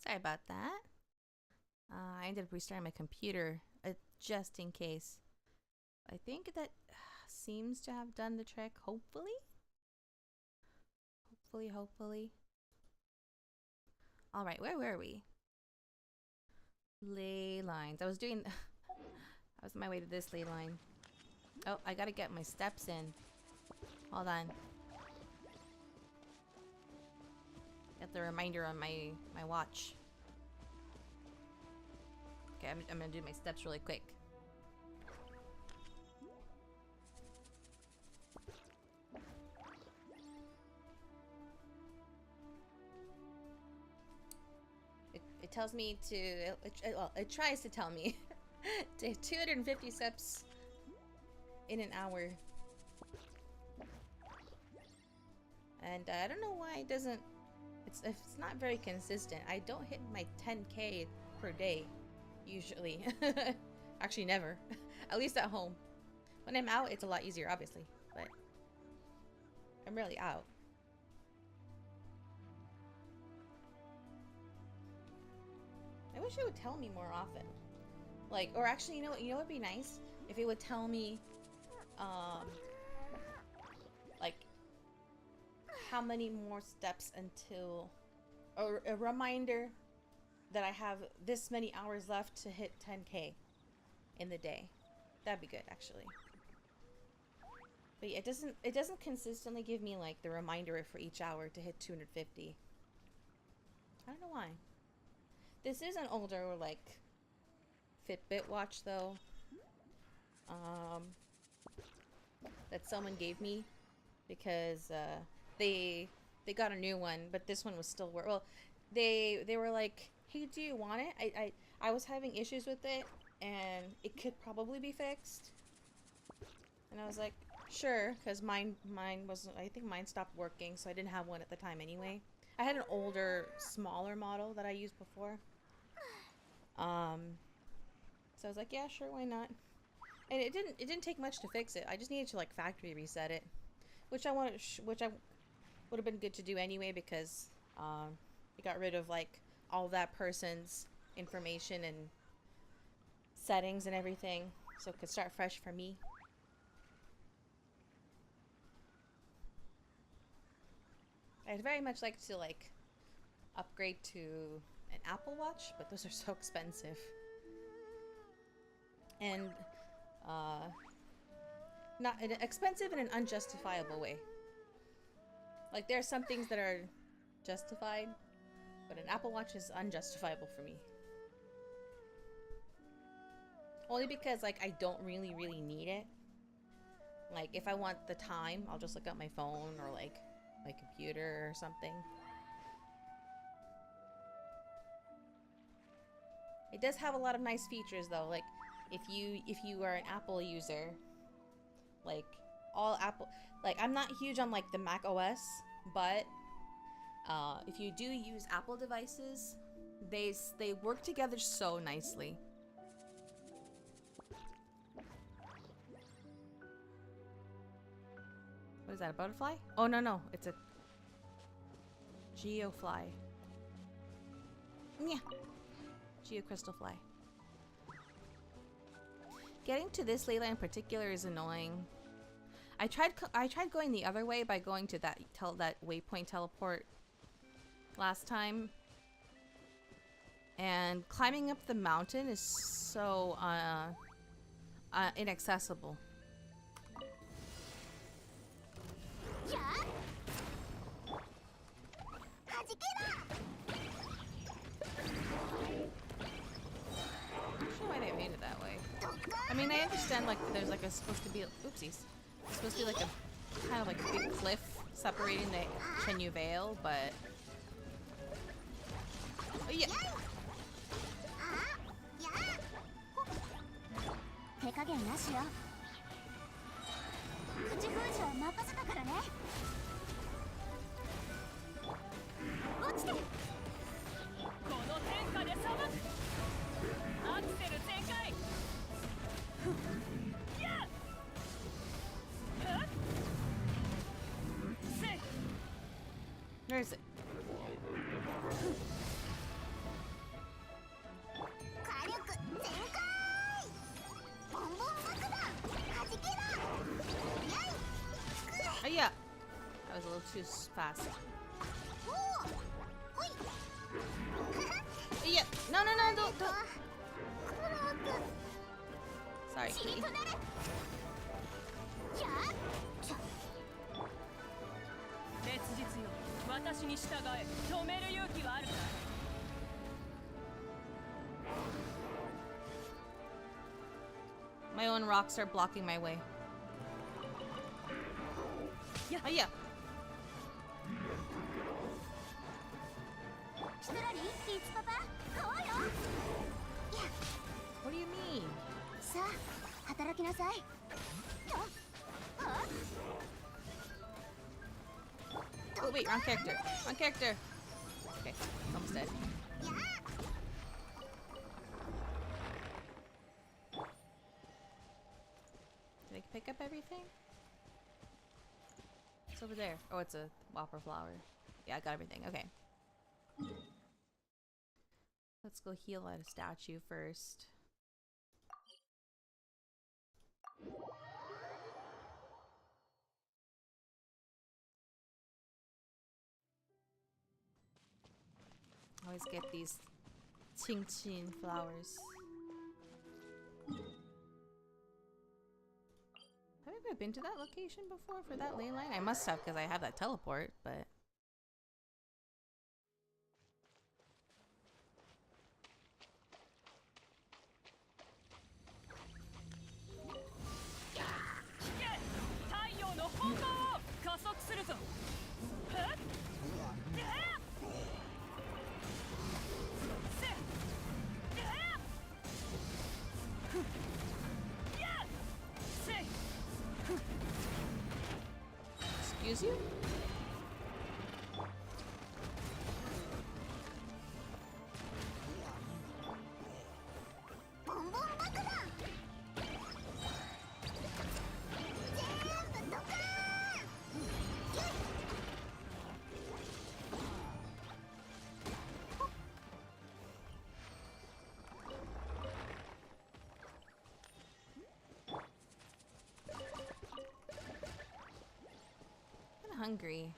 Sorry about that. I ended up restarting my computer just in case. I think that seems to have done the trick, hopefully. Hopefully. Alright, where were we? Ley lines. I was on my way to this ley line. Oh, I gotta get my steps in. Hold on. Got the reminder on my watch. Okay, I'm gonna do my steps really quick. It tells me to, it tries to tell me to 250 steps in an hour. And I don't know why it doesn't, it's not very consistent. I don't hit my 10K per day, usually. Actually, never. At least at home. When I'm out, it's a lot easier, obviously. But I'm rarely out. I wish it would tell me more often. Like, or actually, you know what would be nice? If it would tell me, like, how many more steps until, or a reminder that I have this many hours left to hit 10K in the day. That'd be good, actually. But yeah, it doesn't consistently give me like the reminder for each hour to hit 250. I don't know why. This is an older like Fitbit watch though. That someone gave me because they got a new one, but this one was still well. They were like, "Hey, do you want it?" I was having issues with it, and it could probably be fixed. And I was like, "Sure," because mine wasn't. I think mine stopped working, so I didn't have one at the time anyway. I had an older, smaller model that I used before. So I was like, "Yeah, sure, why not?" And it didn't take much to fix it. I just needed to like factory reset it, which I would have been good to do anyway because it got rid of like all that person's information and settings and everything, so it could start fresh for me. I'd very much like to like upgrade to an Apple Watch, but those are so expensive. And not expensive in an unjustifiable way. Like there are some things that are justified, but an Apple Watch is unjustifiable for me. Only because like I don't really need it. Like if I want the time, I'll just look at my phone or like my computer or something. It does have a lot of nice features though, like if you are an Apple user, like all Apple, like I'm not huge on like the Mac OS, but if you do use Apple devices, they work together so nicely. What is that, a butterfly? Oh no, it's a geofly. Yeah. Geocrystal fly. Getting to this ley line in particular is annoying. I tried going the other way by going to that waypoint teleport last time, and climbing up the mountain is so inaccessible. I mean, I understand like there's like supposed to be oopsies. There's supposed to be like a kind of like big cliff separating the Chenyu Vale, but oh, yeah. Where is it? little too fast. Yeah, no, don't. Sorry, kitty. My own rocks are blocking my way. Oh, yeah. What do you mean? Oh, wait, wrong character. Wrong character. Okay, almost dead. Did I pick up everything? It's over there. Oh, it's a whopper flower. Yeah, I got everything. Okay. Let's go heal at a statue first. Always get these Qingqin flowers. Have I ever been to that location before for that ley line? I must have because I have that teleport, but... Excuse you? Hungry.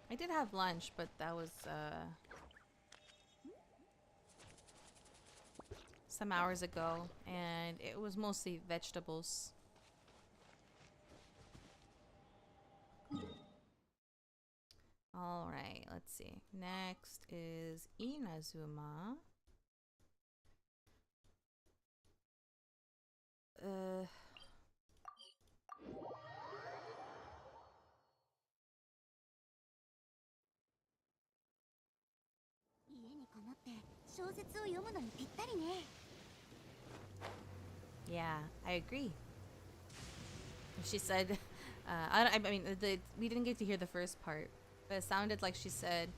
I did have lunch, but that was some hours ago, and it was mostly vegetables. All right, let's see. Next is Inazuma. Yeah, I agree. She said, I mean, we didn't get to hear the first part, but it sounded like she said,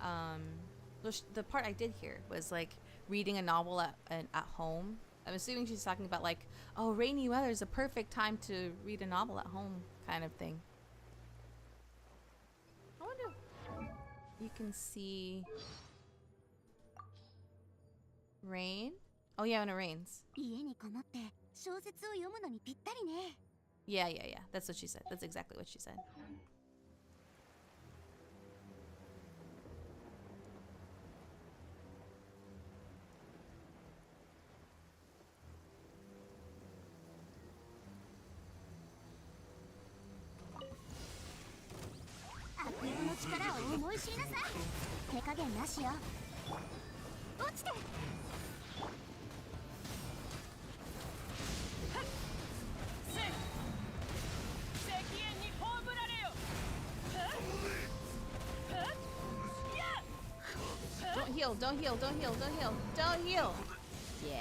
the part I did hear was like reading a novel at home. I'm assuming she's talking about like, oh, rainy weather is a perfect time to read a novel at home kind of thing. I wonder if you can see rain. Oh yeah, when it rains. Yeah. That's what she said. That's exactly what she said. Don't heal. Yeah.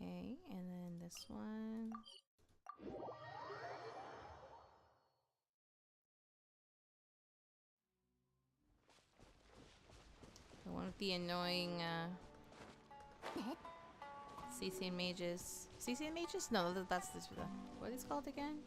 Okay, and then this one. The one with the annoying CC and mages. CC and mages? No, that's this. What are these called again?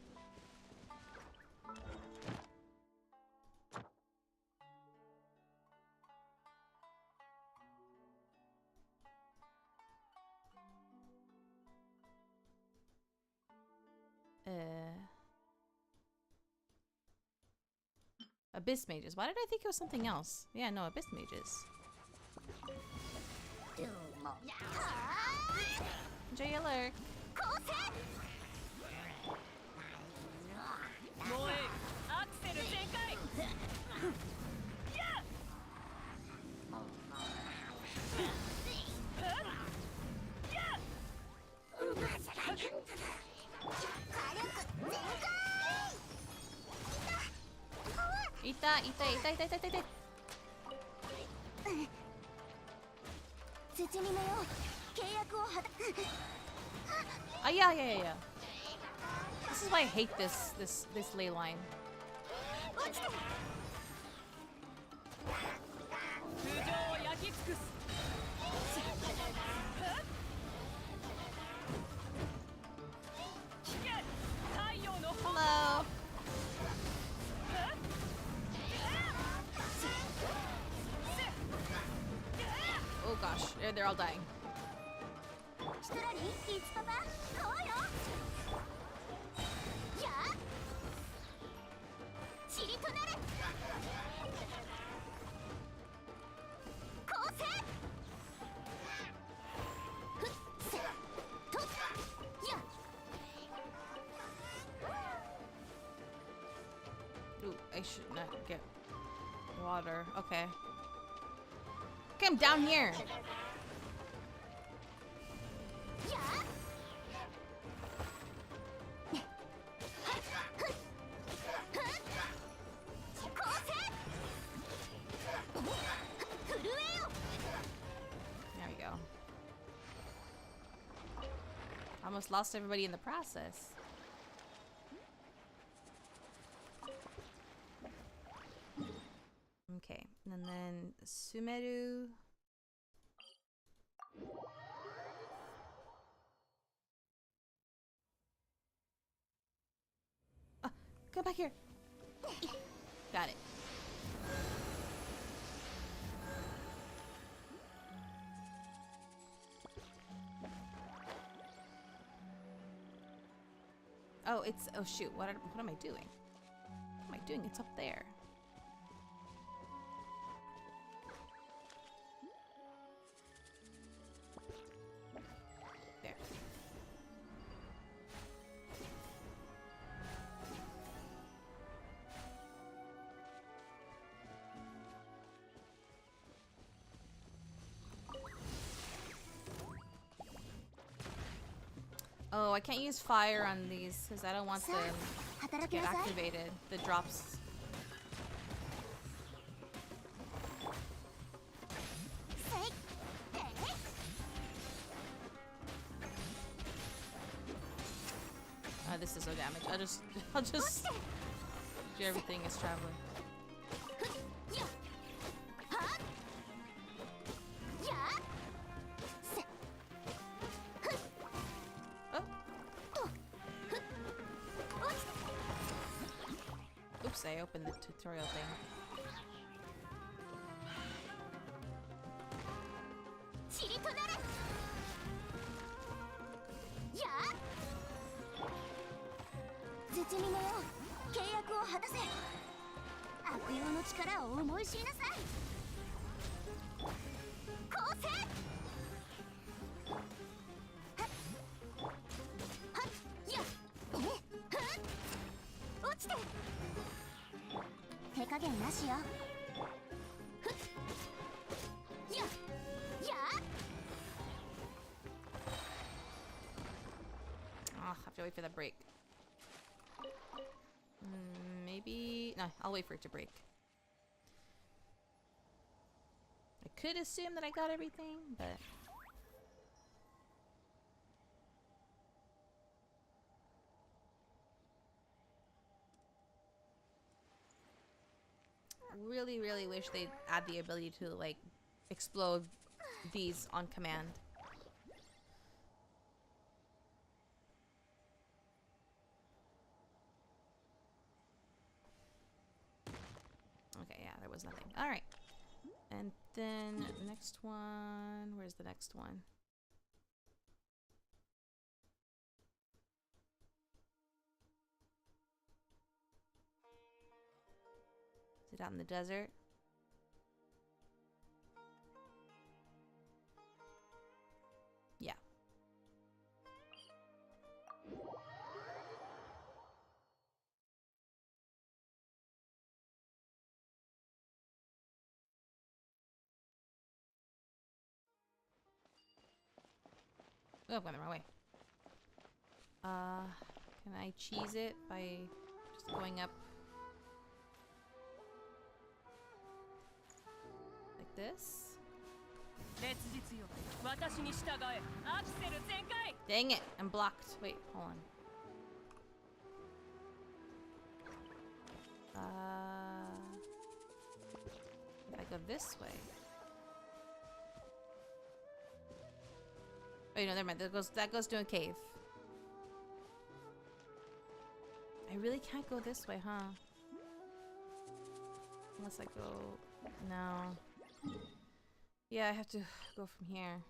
Abyss mages. Why did I think it was something else? Yeah, no, abyss mages. Jailer. Ita. Oh yeah. This is why I hate this ley line. Hello. Oh gosh, they're all dying. Ooh, I should not get water. Okay. Okay, I'm down here. There we go. Almost lost everybody in the process. Okay, and then Sumeru. Come back here. Got it. Oh, it's oh shoot. What am I doing? What am I doing? It's up there. There. Oh, I can't use fire on these because I don't want them to get activated. The drops. Oh, this is so damaged. I'll just do everything as traveling. I opened the tutorial thing. I'll have to wait for the break. Maybe... No, I'll wait for it to break. I could assume that I got everything, but... really wish they'd add the ability to, like, explode these on command. was nothing. All right. And then next one. Where's the next one? Is it out in the desert? Yeah. Oh, I've gone the wrong way. Can I cheese it by just going up like this? Dang it, I'm blocked. Wait, hold on. If I go this way. Oh, no, never mind. That goes to a cave. I really can't go this way, huh? Unless I go... No. Yeah, I have to go from here.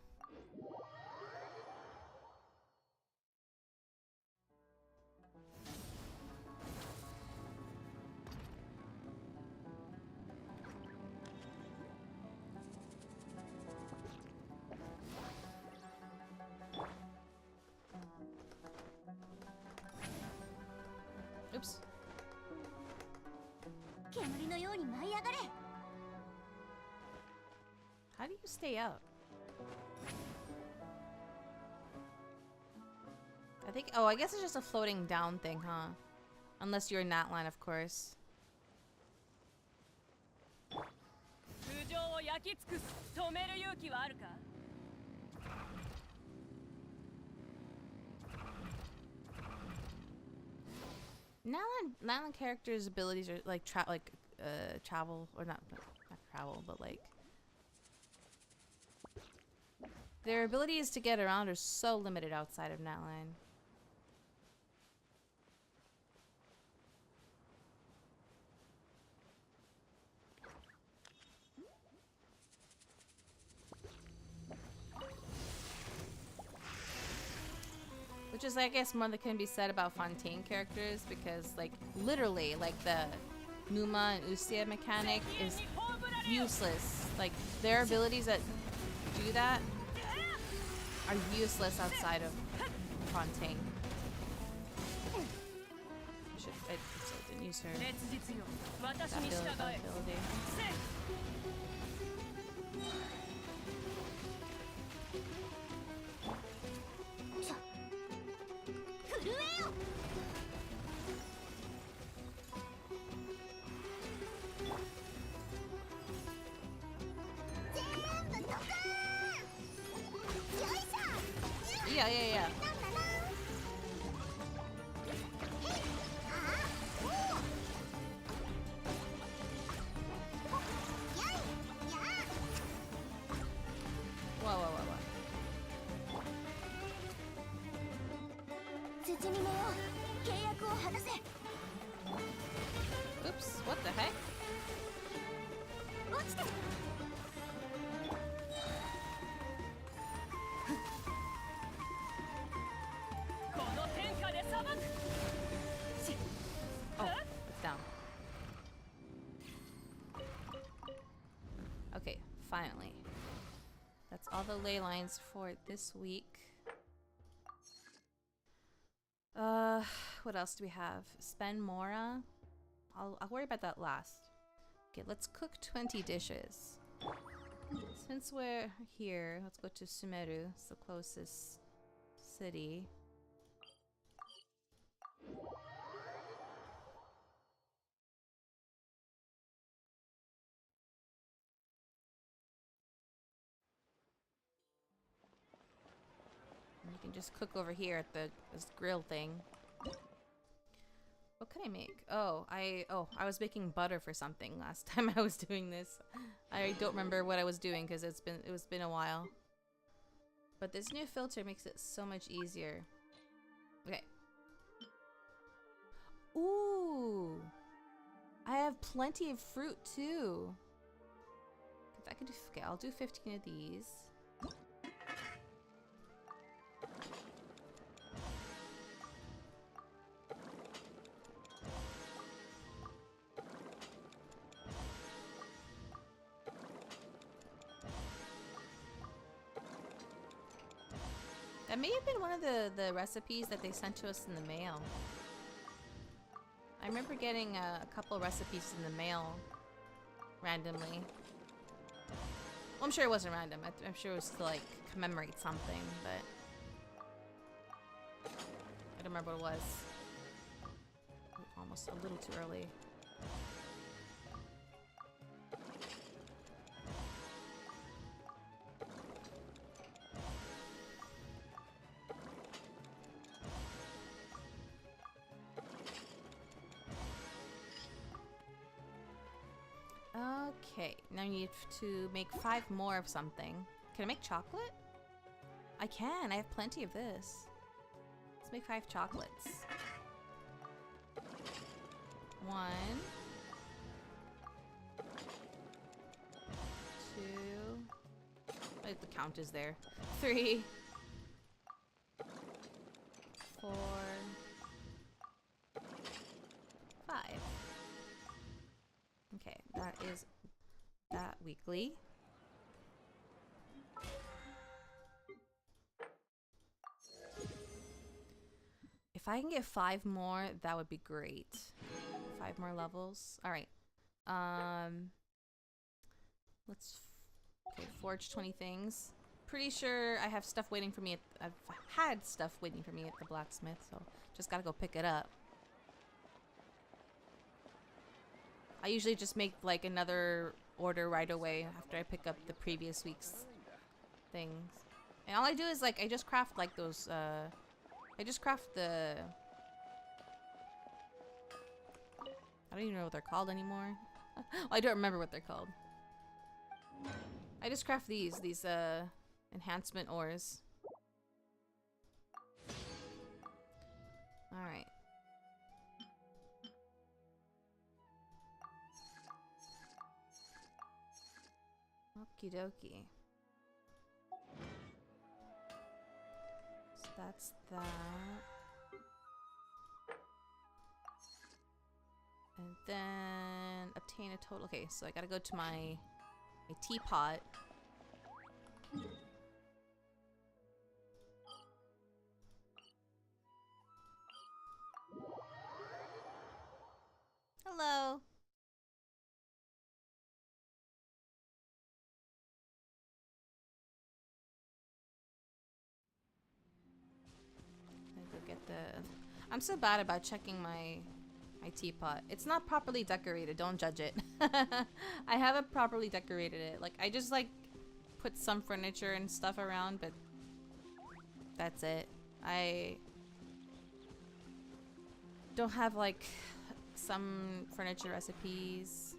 Oops. How do you stay up? I think... Oh, I guess it's just a floating down thing, huh? Unless you're in that line, of course. Nalan characters' abilities are like travel, or not travel, but like their abilities to get around are so limited outside of Nalan. Which is, I guess, more that can be said about Fontaine characters, because, like, literally, like, the Numa and Usia mechanic is useless. Like, their abilities that do that are useless outside of Fontaine. I didn't use her that ability. Yeah. Whoa. Oops, what the heck? Oh, it's down. Okay, finally. That's all the ley lines for this week. What else do we have? Spend Mora. I'll worry about that last. Okay, let's cook 20 dishes. Since we're here, let's go to Sumeru. It's the closest city. You can just cook over here at this grill thing. What can I make? Oh, I was making butter for something last time I was doing this. I don't remember what I was doing because it's been a while. But this new filter makes it so much easier. Okay. Ooh. I have plenty of fruit too. I could do, okay, I'll do 15 of these. That may have been one of the recipes that they sent to us in the mail. I remember getting a couple recipes in the mail randomly. Well, I'm sure it wasn't random. I'm sure it was to like commemorate something, but I don't remember what it was. Almost a little too early. Okay, now you need to make 5 more of something. Can I make chocolate? I can, I have plenty of this. Let's make 5 chocolates. 1, 2, like the count is there. 3, 4, 5. Okay, that is that weekly. If I can get 5 more, that would be great. 5 more levels. All right. Let's forge 20 things. Pretty sure I have stuff waiting for me. I've had stuff waiting for me at the blacksmith, so just gotta go pick it up. I usually just make like another order right away after I pick up the previous week's things. And all I do is like I just craft like those I just craft the I don't even know what they're called anymore. Well, I don't remember what they're called. I just craft these enhancement ores. All right. Okie dokie. So that's that. And then obtain a total. Okay, so I gotta go to my teapot. Hello. I go get the. I'm so bad about checking my teapot. It's not properly decorated. Don't judge it. I haven't properly decorated it. Like I just like put some furniture and stuff around, but that's it. I don't have like some furniture recipes.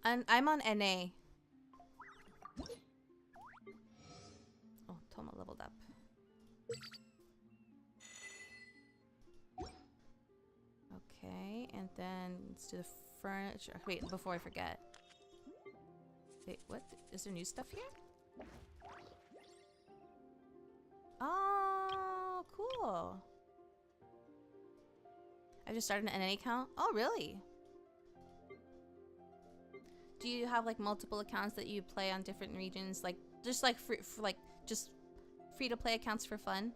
And I'm on NA. Oh, Toma leveled up. Okay, and then let's do the furniture. Wait, before I forget. Wait, what? Is there new stuff here? Oh, cool. I just started an NA account. Oh, really? Do you have like multiple accounts that you play on different regions? Like just like just free to play accounts for fun?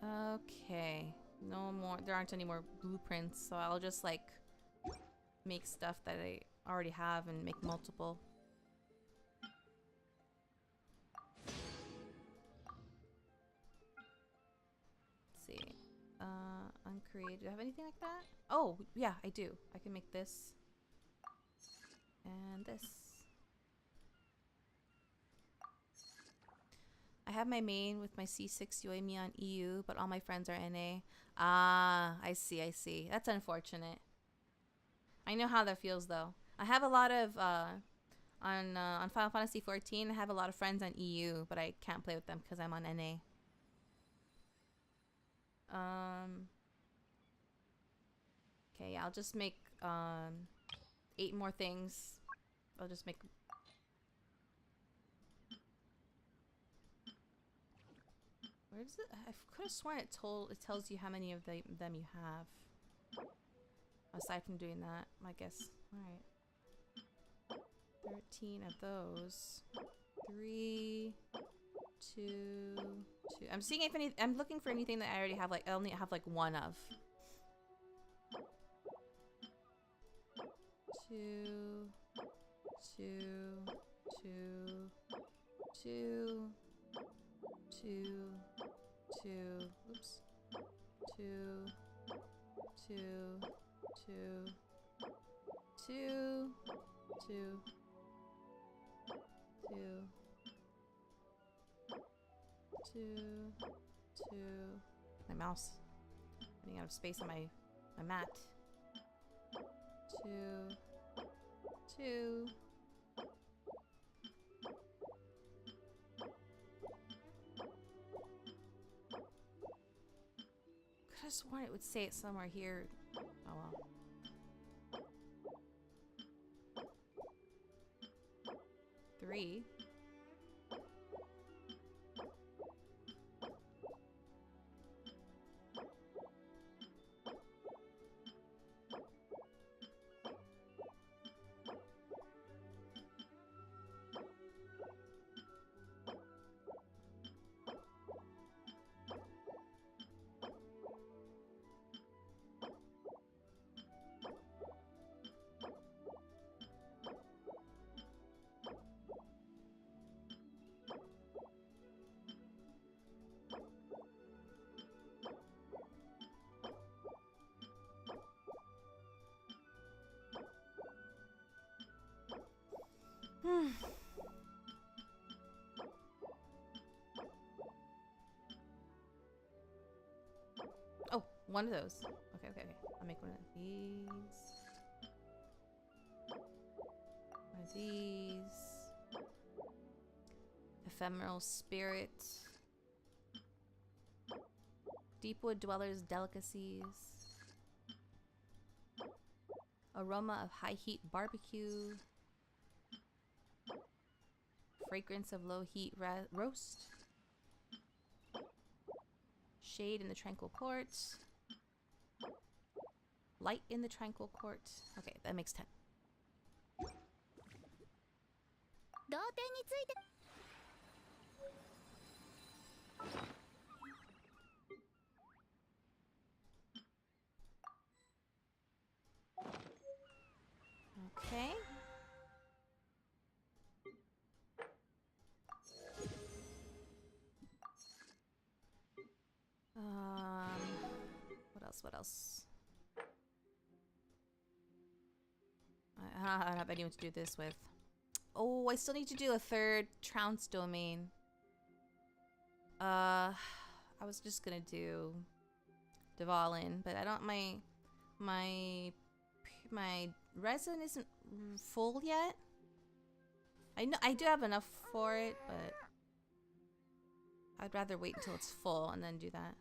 Okay. No more. There aren't any more blueprints, so I'll just like make stuff that I already have and make multiple. Let's see. Uncreated. Do I have anything like that? Oh, yeah, I do. I can make this. And this. I have my main with my C6 Yoemi on EU, but all my friends are NA. Ah, I see, I see. That's unfortunate. I know how that feels, though. I have a lot of, on Final Fantasy XIV, I have a lot of friends on EU, but I can't play with them because I'm on NA. Okay, I'll just make 8 more things. I'll just make. Where does it? I could have sworn it tells you how many of them you have. Aside from doing that, I guess. All right. 13 of those. 3, 2, 2. I'm seeing if any. I'm looking for anything that I already have. Like I only have like 1 of. 2, 2, 2, 2, 2, 2. Oops. 2, 2, 2, 2, 2, 2, 2, 2. My mouse running out of space on my mat. 2, 2. Could have sworn it would say it somewhere here. Oh well. Three. Oh, one of those. Okay, okay, okay. I'll make one of these. One of these. Ephemeral spirit. Deepwood dwellers' delicacies. Aroma of high heat barbecue. Fragrance of low heat roast. Shade in the tranquil court. Light in the tranquil court. Okay, that makes 10. Okay. What else? I don't have anyone to do this with. Oh, I still need to do a 3rd trounce domain. I was just gonna do Dvalin, but I don't. My resin isn't full yet. I know I do have enough for it, but I'd rather wait until it's full and then do that.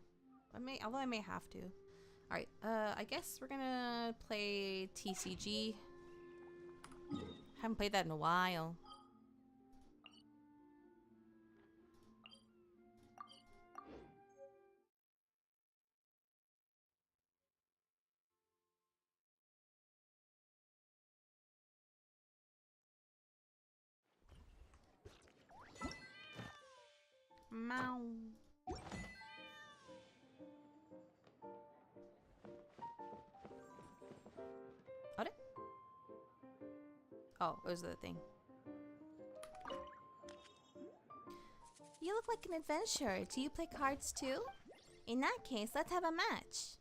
Although I may have to. Alright, I guess we're gonna play TCG. Haven't played that in a while. Meow. Oh, it was the thing. You look like an adventurer. Do you play cards too? In that case, let's have a match.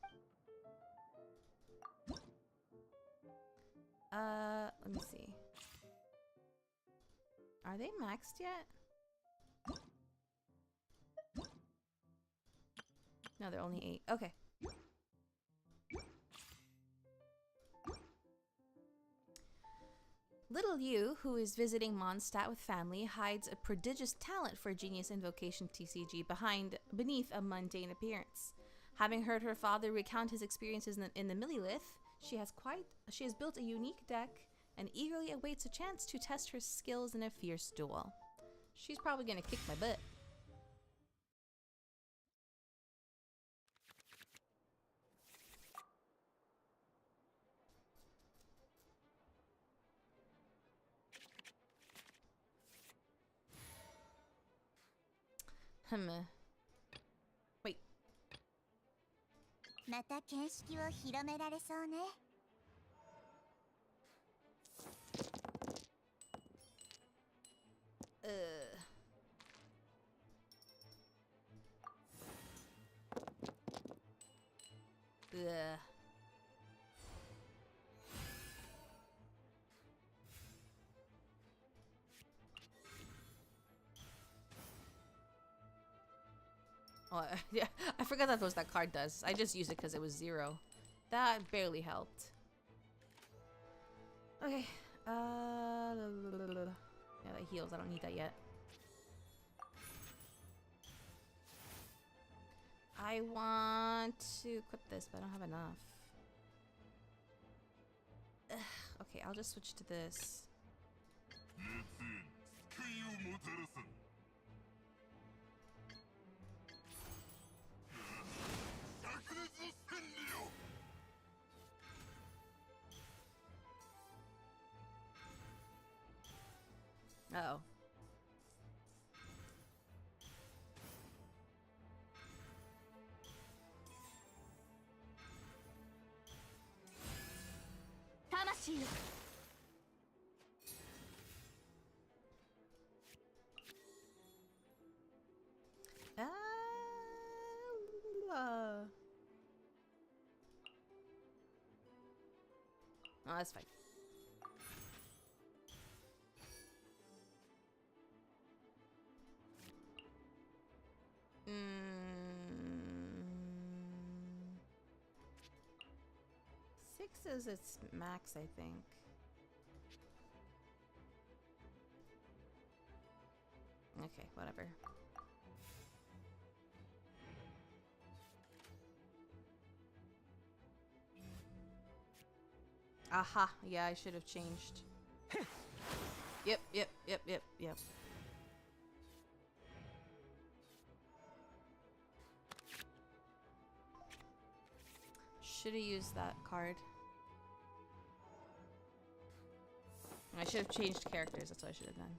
Let me see. Are they maxed yet? No, they're only 8. Okay. Little you, who is visiting Mondstadt with family, hides a prodigious talent for genius invocation TCG beneath a mundane appearance. Having heard her father recount his experiences in the Millilith, she has built a unique deck and eagerly awaits a chance to test her skills in a fierce duel. She's probably gonna kick my butt. Wait. また見識を広められそうね。Oh, yeah, I forgot that was that card does. I just used it because it was 0. That barely helped. Okay. Yeah, that heals. I don't need that yet. I want to equip this, but I don't have enough. Ugh, okay, I'll just switch to this. Uh-oh. Oh, that's fine. Six is its max, I think. Okay, whatever. Aha, yeah, I should have changed. Yep. Should have used that card. I should have changed characters, that's what I should have done.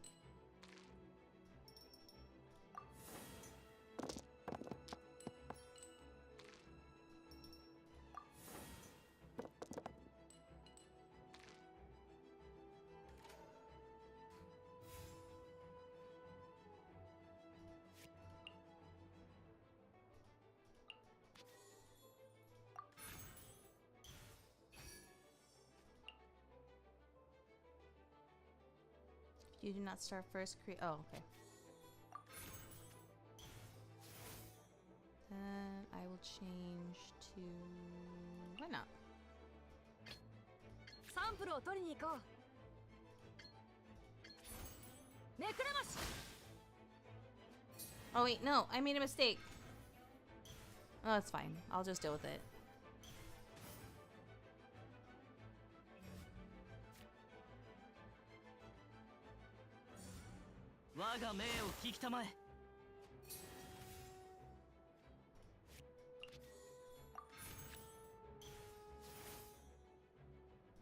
You do not start first, create. Oh, okay. Then I will change to. Why not? Oh, wait, no, I made a mistake. Oh, that's fine. I'll just deal with it.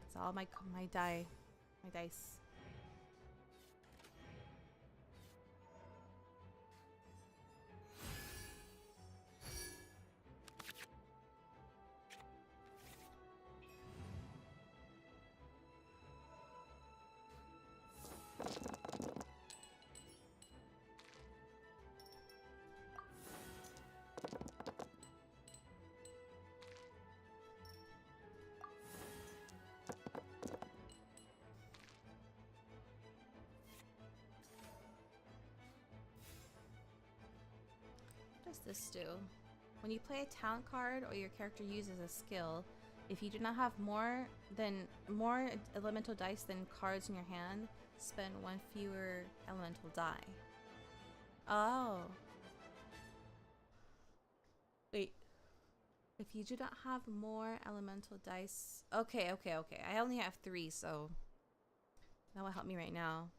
It's all my dice. What does this do? When you play a talent card or your character uses a skill, if you do not have more elemental dice than cards in your hand, spend one fewer elemental die. Oh. Wait. If you do not have more elemental dice. Okay. I only have 3, so that will help me right now.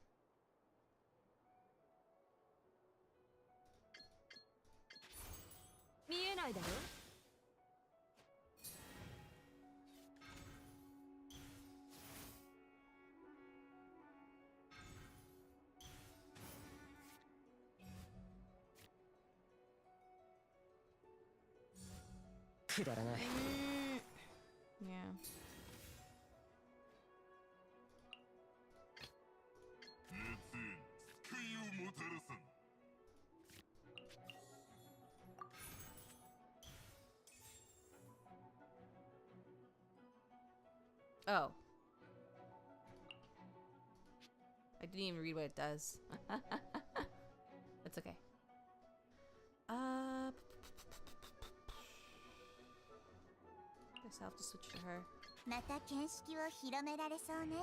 Yeah. Oh. I didn't even read what it does. That's okay. Guess I'll have to switch to her. また見識を広められそうね。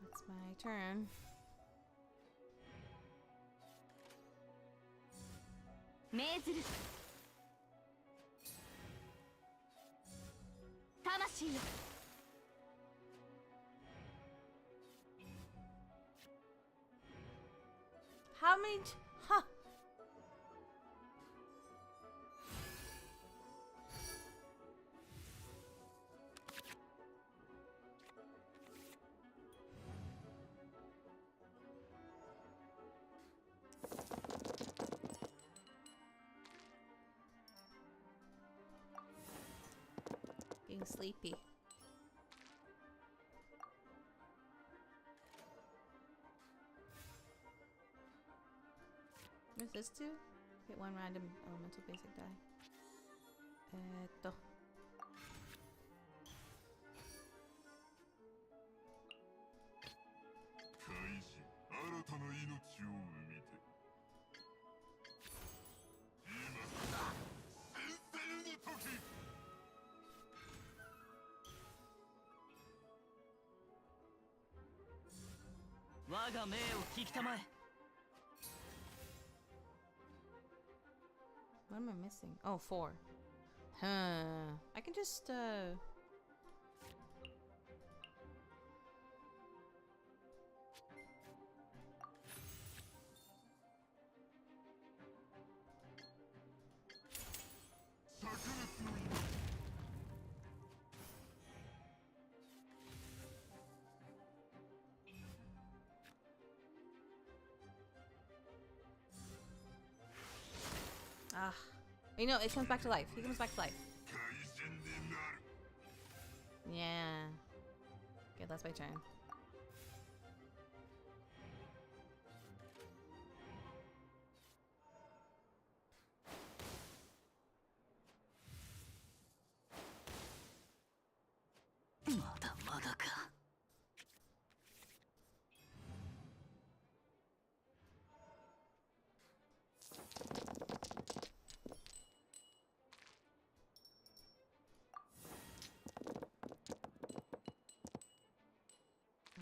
That's my turn. 命ずる。魂よ。How many? Huh. Getting sleepy. What's this do? Get 1 random elemental basic die. What am I missing? Oh, 4. Huh. I can just, you know, it comes back to life. He comes back to life. Yeah. Okay, that's my turn.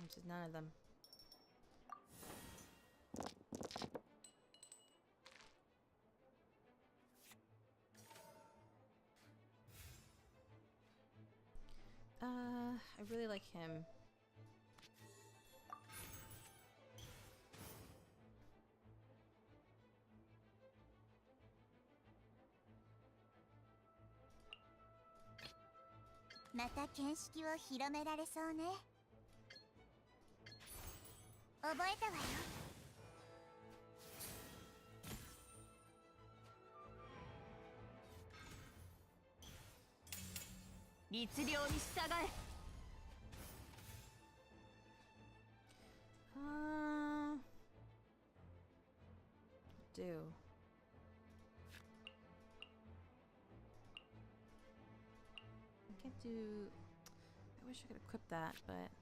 Which is none of them. I really like him. Mata 見識を広められそうね。覚えたわよ。律令に従え。Do. I can't do. I wish I could equip that, but.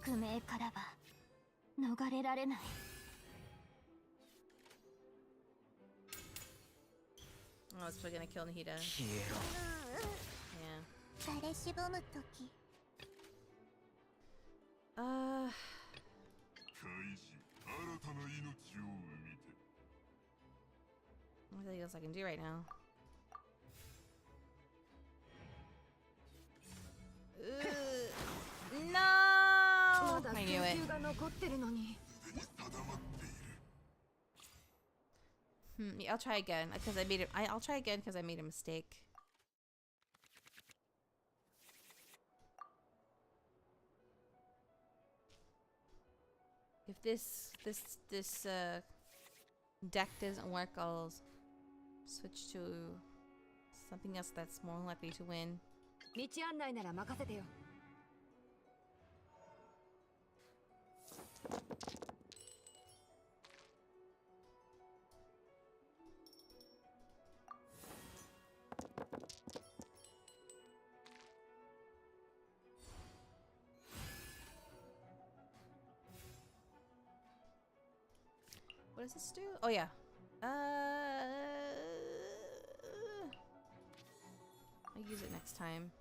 宿命からは逃れられない。 Oh, it's probably gonna kill Nahida. 消えろ。 Yeah. 誰しぼむ時 Nothing else I can do right now. No! I knew it. Yeah, I'll try again because I made it. I'll try again because I made a mistake. If this deck doesn't work, I'll switch to something else that's more likely to win. 道案内なら任せてよ。What does this do? Oh yeah. I'll use it next time.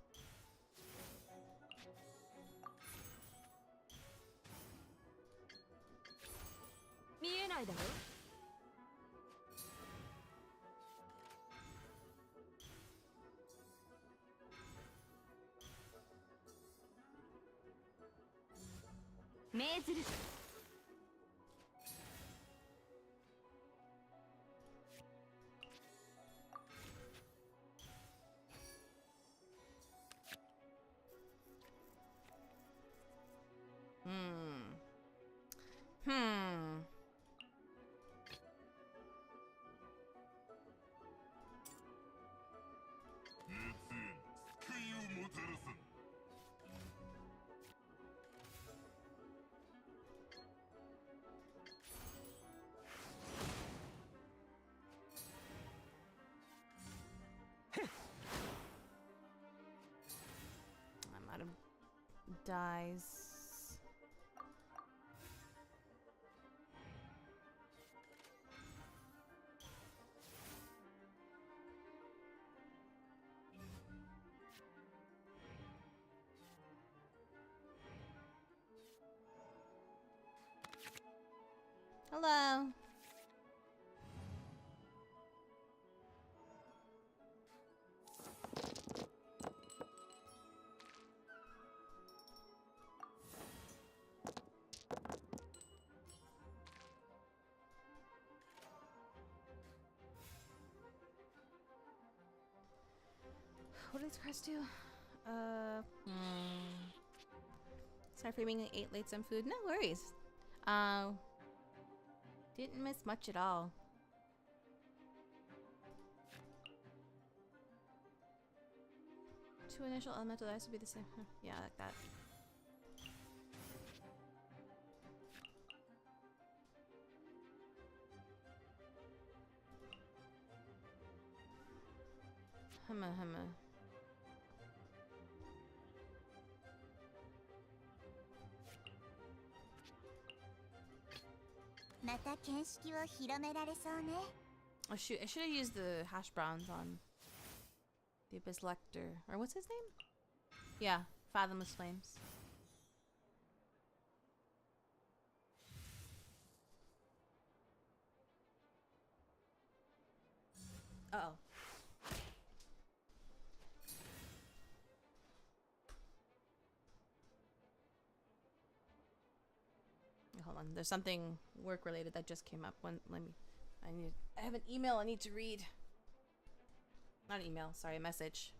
I'm out of dies. Hello. What does Crest do? Sorry for being ate late some food. No worries. Didn't miss much at all. Two initial elemental dice would be the same. Yeah, like that. Humma. また見識を広められそうね。 Oh shoot, I should have used the hash browns on the Abyss Lector. Or what's his name? Yeah, Fathomless Flames. Uh-oh. Hold on, there's something work related that just came up. I have an email I need to read. Not an email, sorry, a message.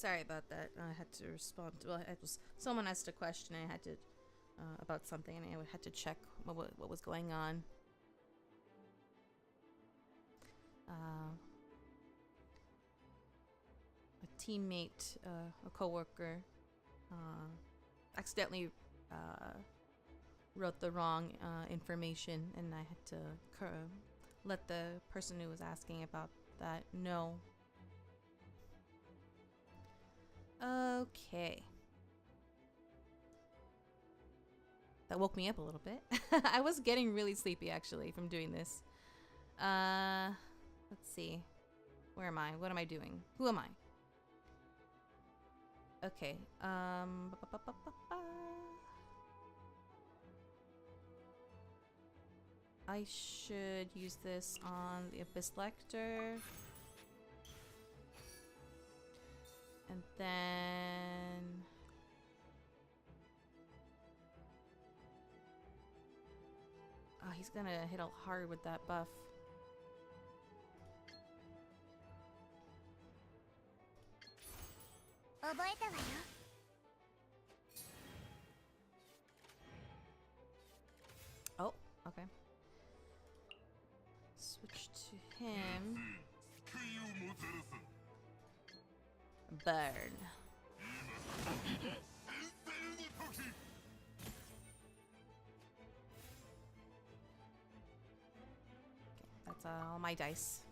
Sorry about that. I had to respond. Well, it was someone asked a question. I had to about something, and I had to check what was going on. A teammate, a coworker, accidentally wrote the wrong information, and I had to let the person who was asking about that know. Okay. That woke me up a little bit. I was getting really sleepy actually from doing this. Let's see. Where am I? What am I doing? Who am I? Okay. I should use this on the Abyss Lector. And then oh, he's gonna hit hard with that buff. Oh, okay. Switch to him. Burn. Okay, that's all my dice.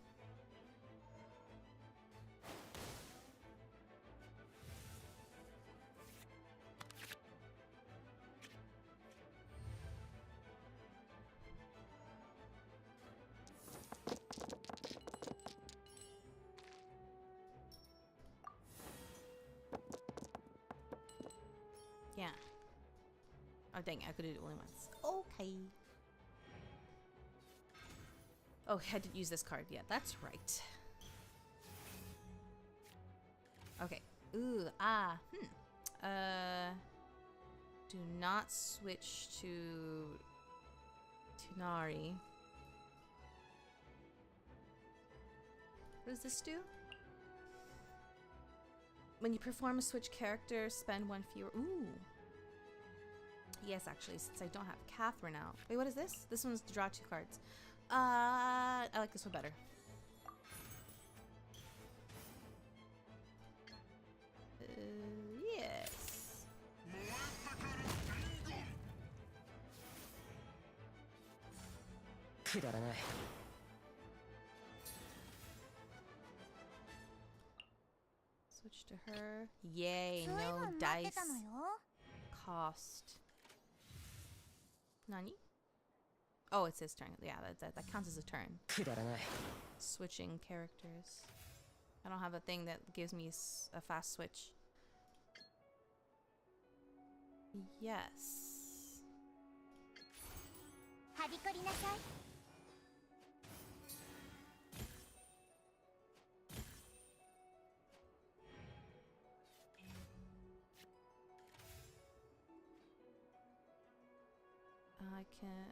Yeah. Oh dang it, I could do it only once. Okay. Oh, I had to use this card. Yeah, that's right. Okay. Ooh, do not switch to Tunari. What does this do? When you perform a switch character, spend one fewer. Ooh. Yes, actually, since I don't have Catherine out. Wait, what is this? This one's to draw 2 cards. I like this one better. Yes. Switch to her. Yay, no dice cost. Nani? Oh, it's his turn. Yeah, that counts as a turn. Switching characters. I don't have a thing that gives me a fast switch. Yes.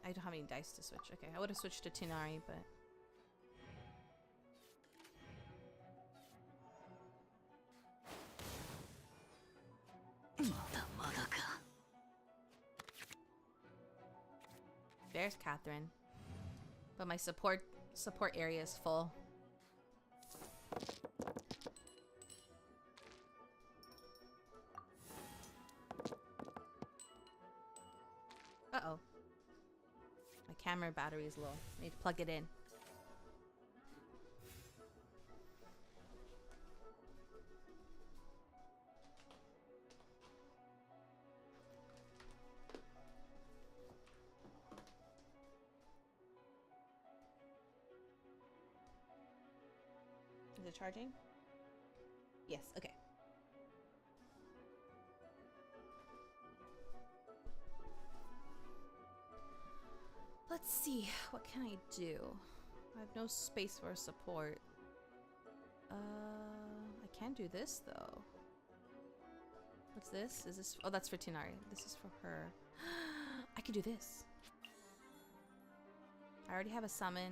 I don't have any dice to switch. Okay, I would have switched to Tinari, but there's Catherine. But my support area is full. Uh-oh. My camera battery is low. I need to plug it in. Is it charging? Yes, okay. Let's see, what can I do? I have no space for support. I can do this though. What's this? Is this? Oh, that's for Tinari. This is for her. I can do this. I already have a summon.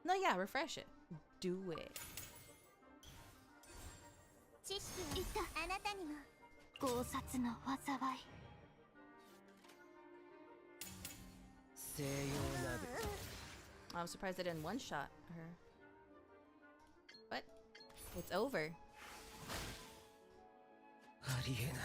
No, yeah, refresh it. Do it. 知識はあなたにも。強殺の災い。西洋ラブ I'm surprised I didn't one-shot her. What? It's over. ありえない。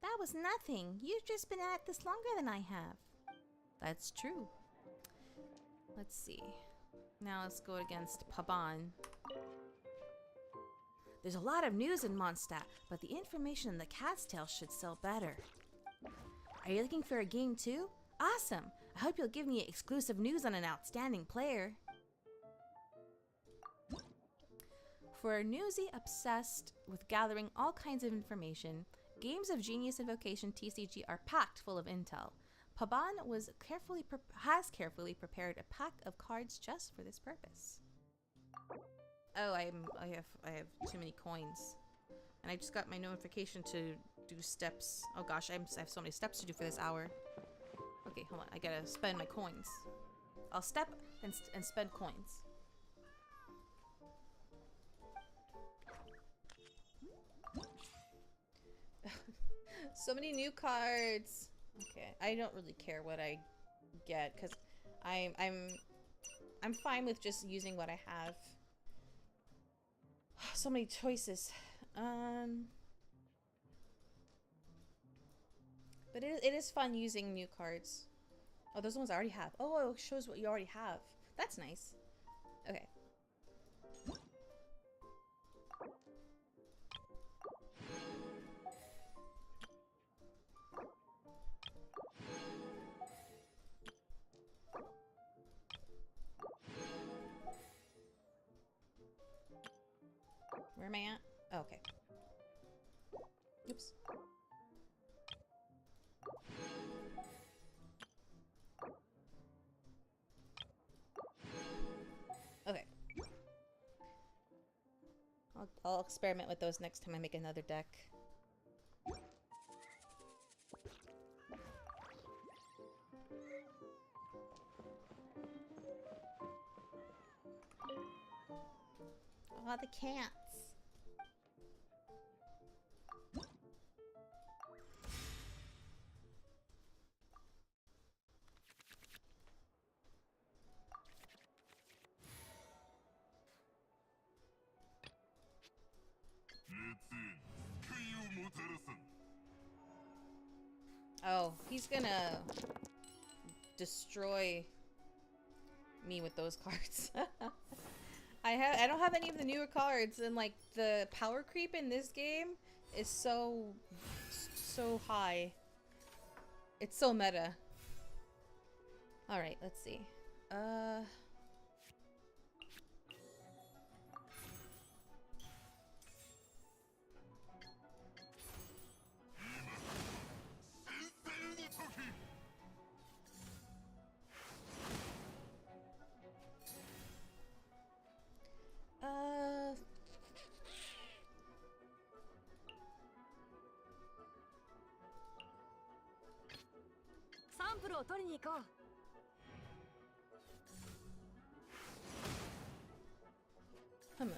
That was nothing. You've just been at this longer than I have. That's true. Let's see. Now let's go against Paban. There's a lot of news in Mondstadt, but the information in the Cat's Tail should sell better. Are you looking for a game too? Awesome! I hope you'll give me exclusive news on an outstanding player. For a newsie obsessed with gathering all kinds of information, games of Genius Invocation TCG are packed full of intel. Paban has carefully prepared a pack of cards just for this purpose. Oh, I have too many coins, and I just got my notification to do steps. Oh gosh, I have so many steps to do for this hour. Okay, hold on. I gotta spend my coins. I'll step and spend coins. So many new cards. Okay, I don't really care what I get because I'm fine with just using what I have. So many choices. But it is fun using new cards. Oh, those ones I already have. Oh, it shows what you already have. That's nice. Okay. Where am I at? Oh, okay. Oops. Okay. I'll experiment with those next time I make another deck. Oh, the cats. Oh, he's gonna destroy me with those cards. I don't have any of the newer cards, and like the power creep in this game is so high. It's so meta. All right, let's see. Come on.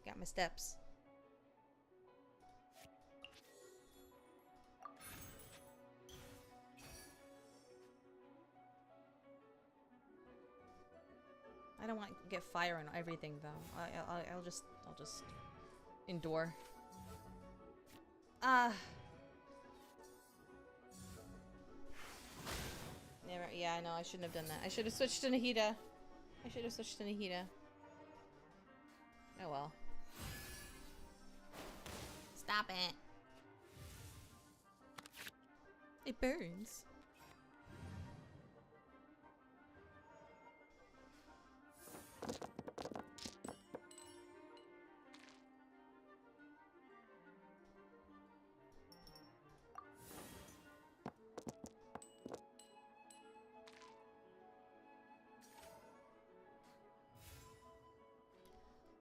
Got my steps. I don't want to get fire on everything though. I'll just endure. Never. Yeah, no, I shouldn't have done that. I should have switched to Nahida. Oh well. Stop it. It burns.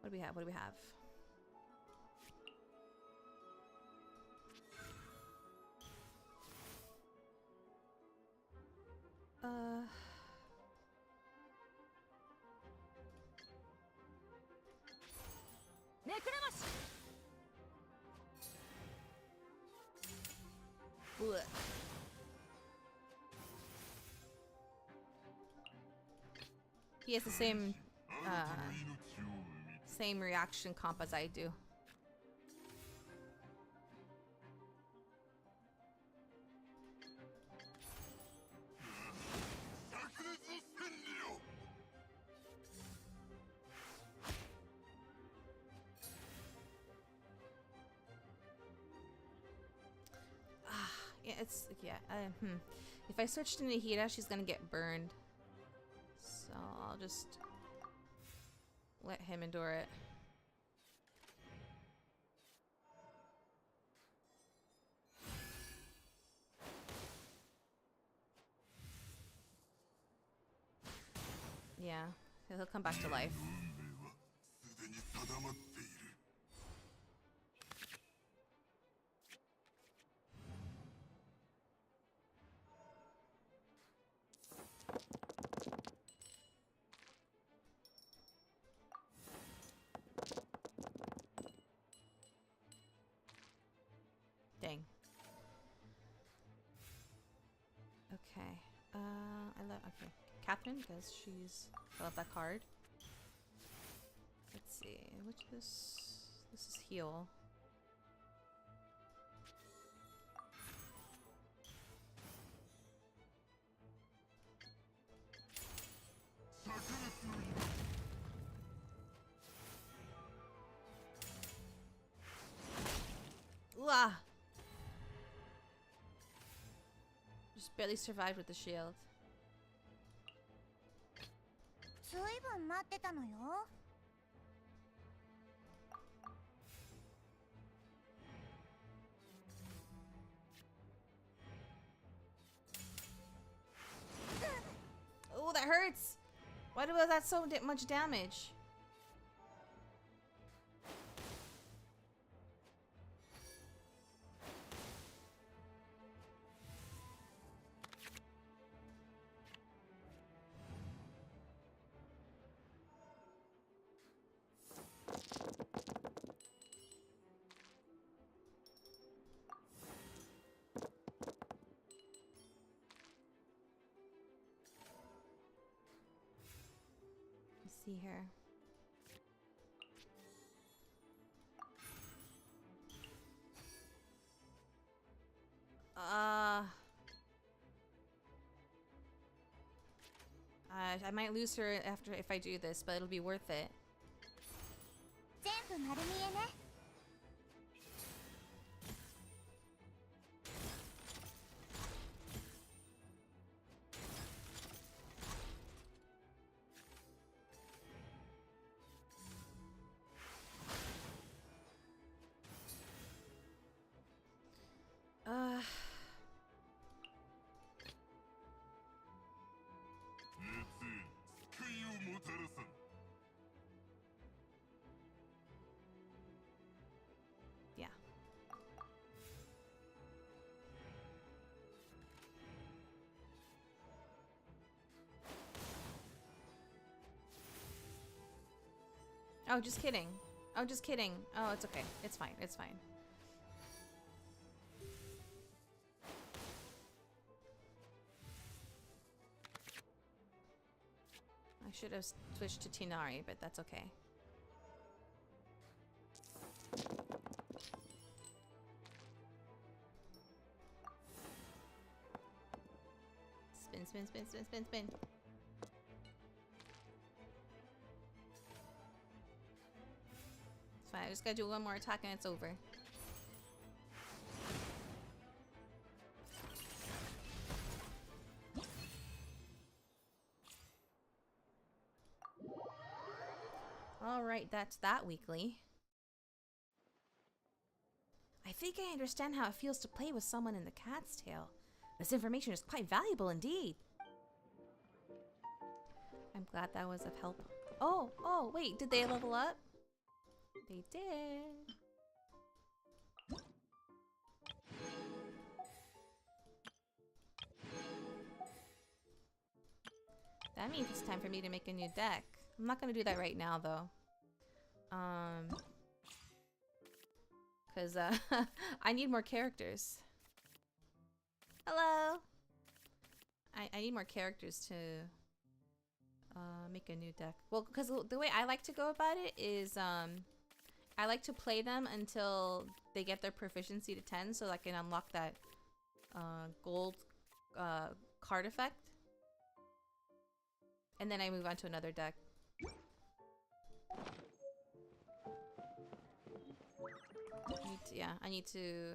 What we have? What do we have? Blech. He has the same reaction comp as I do. If I switch to Nahida, she's gonna get burned. So I'll just let him endure it. Yeah, he'll come back to life. Dang. Okay. Okay. Catherine, because she's filled up that card. Let's see. Which this is heal. Ooh-ah! Just barely survived with the shield. 随分待ってたのよ。Oh, that hurts! Why was that so much damage? See here. I might lose her if I do this, but it'll be worth it. 全部丸見えね。Yeah. Oh, just kidding. Oh, just kidding. Oh, it's okay. It's fine. It's fine. I should have switched to Tinari, but that's okay. Spin, spin, spin, spin, spin, spin. It's fine. I just gotta do one more attack and it's over. Alright, that's that weekly. I think I understand how it feels to play with someone in the cat's tail. This information is quite valuable indeed. I'm glad that was of help. Oh, wait, did they level up? They did. That means it's time for me to make a new deck. I'm not gonna do that right now though. Cause I need more characters. Hello. I need more characters to make a new deck. Well, because the way I like to go about it is I like to play them until they get their proficiency to 10, so I can unlock that gold card effect. And then I move on to another deck. I need to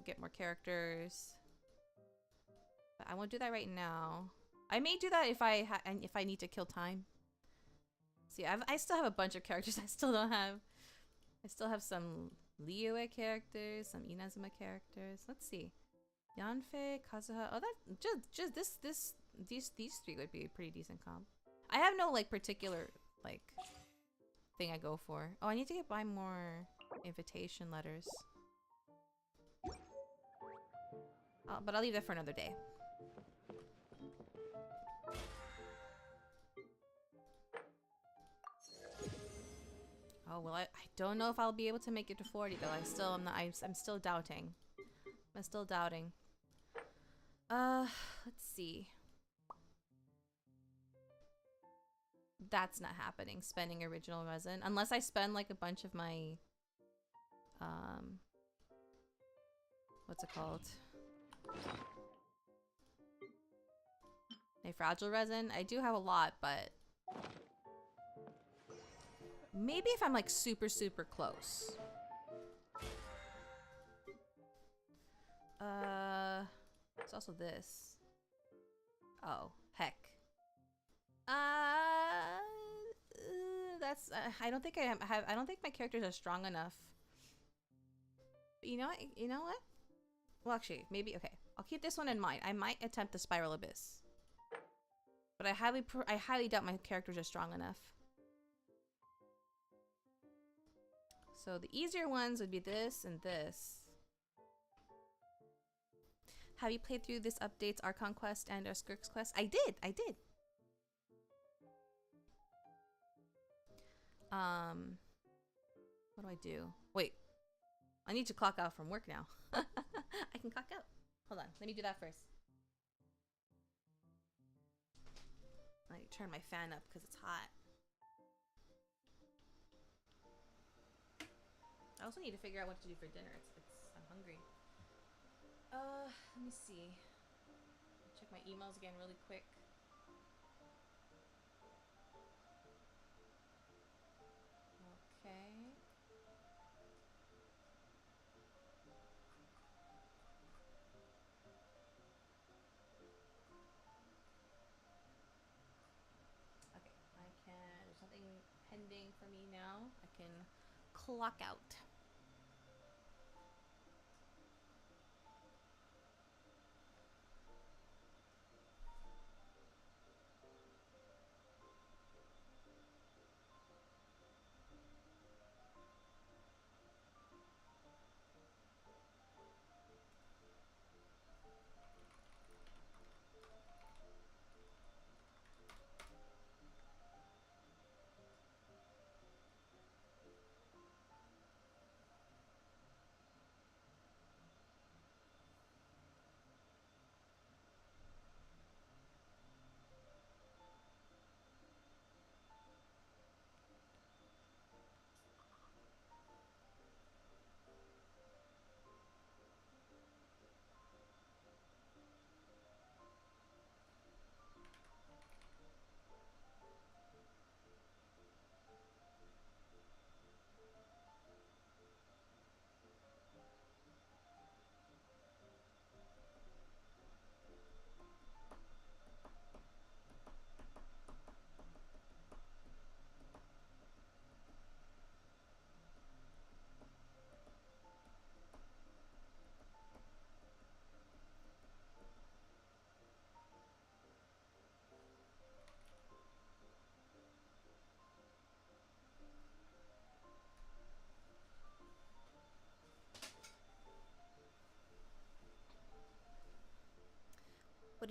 get more characters. But I won't do that right now. I may do that if I need to kill time. See, I still have a bunch of characters I still don't have. I still have some Liyue characters, some Inazuma characters. Let's see. Yanfei, Kazuha. Oh, that just these three would be a pretty decent comp. I have no like particular like thing I go for. Oh, I need to buy more invitation letters. But I'll leave that for another day. Oh well, I don't know if I'll be able to make it to 40 though. I'm still doubting. I'm still doubting. Let's see. That's not happening. Spending original resin, unless I spend like a bunch of my what's it called? My fragile resin. I do have a lot, but maybe if I'm like super close. It's also this. Oh, heck. That's I don't think I don't think my characters are strong enough. But you know what? You know what? Well, actually, maybe okay. I'll keep this one in mind. I might attempt the Spiral Abyss, but I highly doubt my characters are strong enough. So the easier ones would be this and this. Have you played through this update's Archon Quest and our Skirk's Quest? I did. What do I do? Wait. I need to clock out from work now. I can clock out. Hold on. Let me do that first. I turn my fan up because it's hot. I also need to figure out what to do for dinner. I'm hungry. Let me see. Check my emails again really quick. Okay. Okay, there's nothing pending for me now. I can clock out.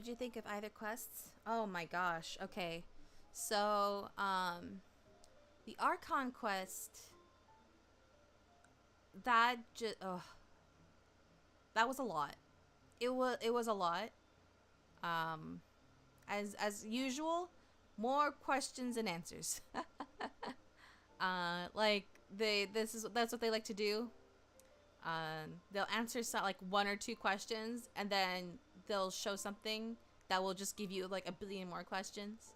did you think of either quests? Oh my gosh. Okay. So, the Archon quest, that just, that was a lot. It was a lot. As usual, more questions than answers. Like that's what they like to do. They'll answer like one or two questions, and then they'll show something that will just give you like a billion more questions.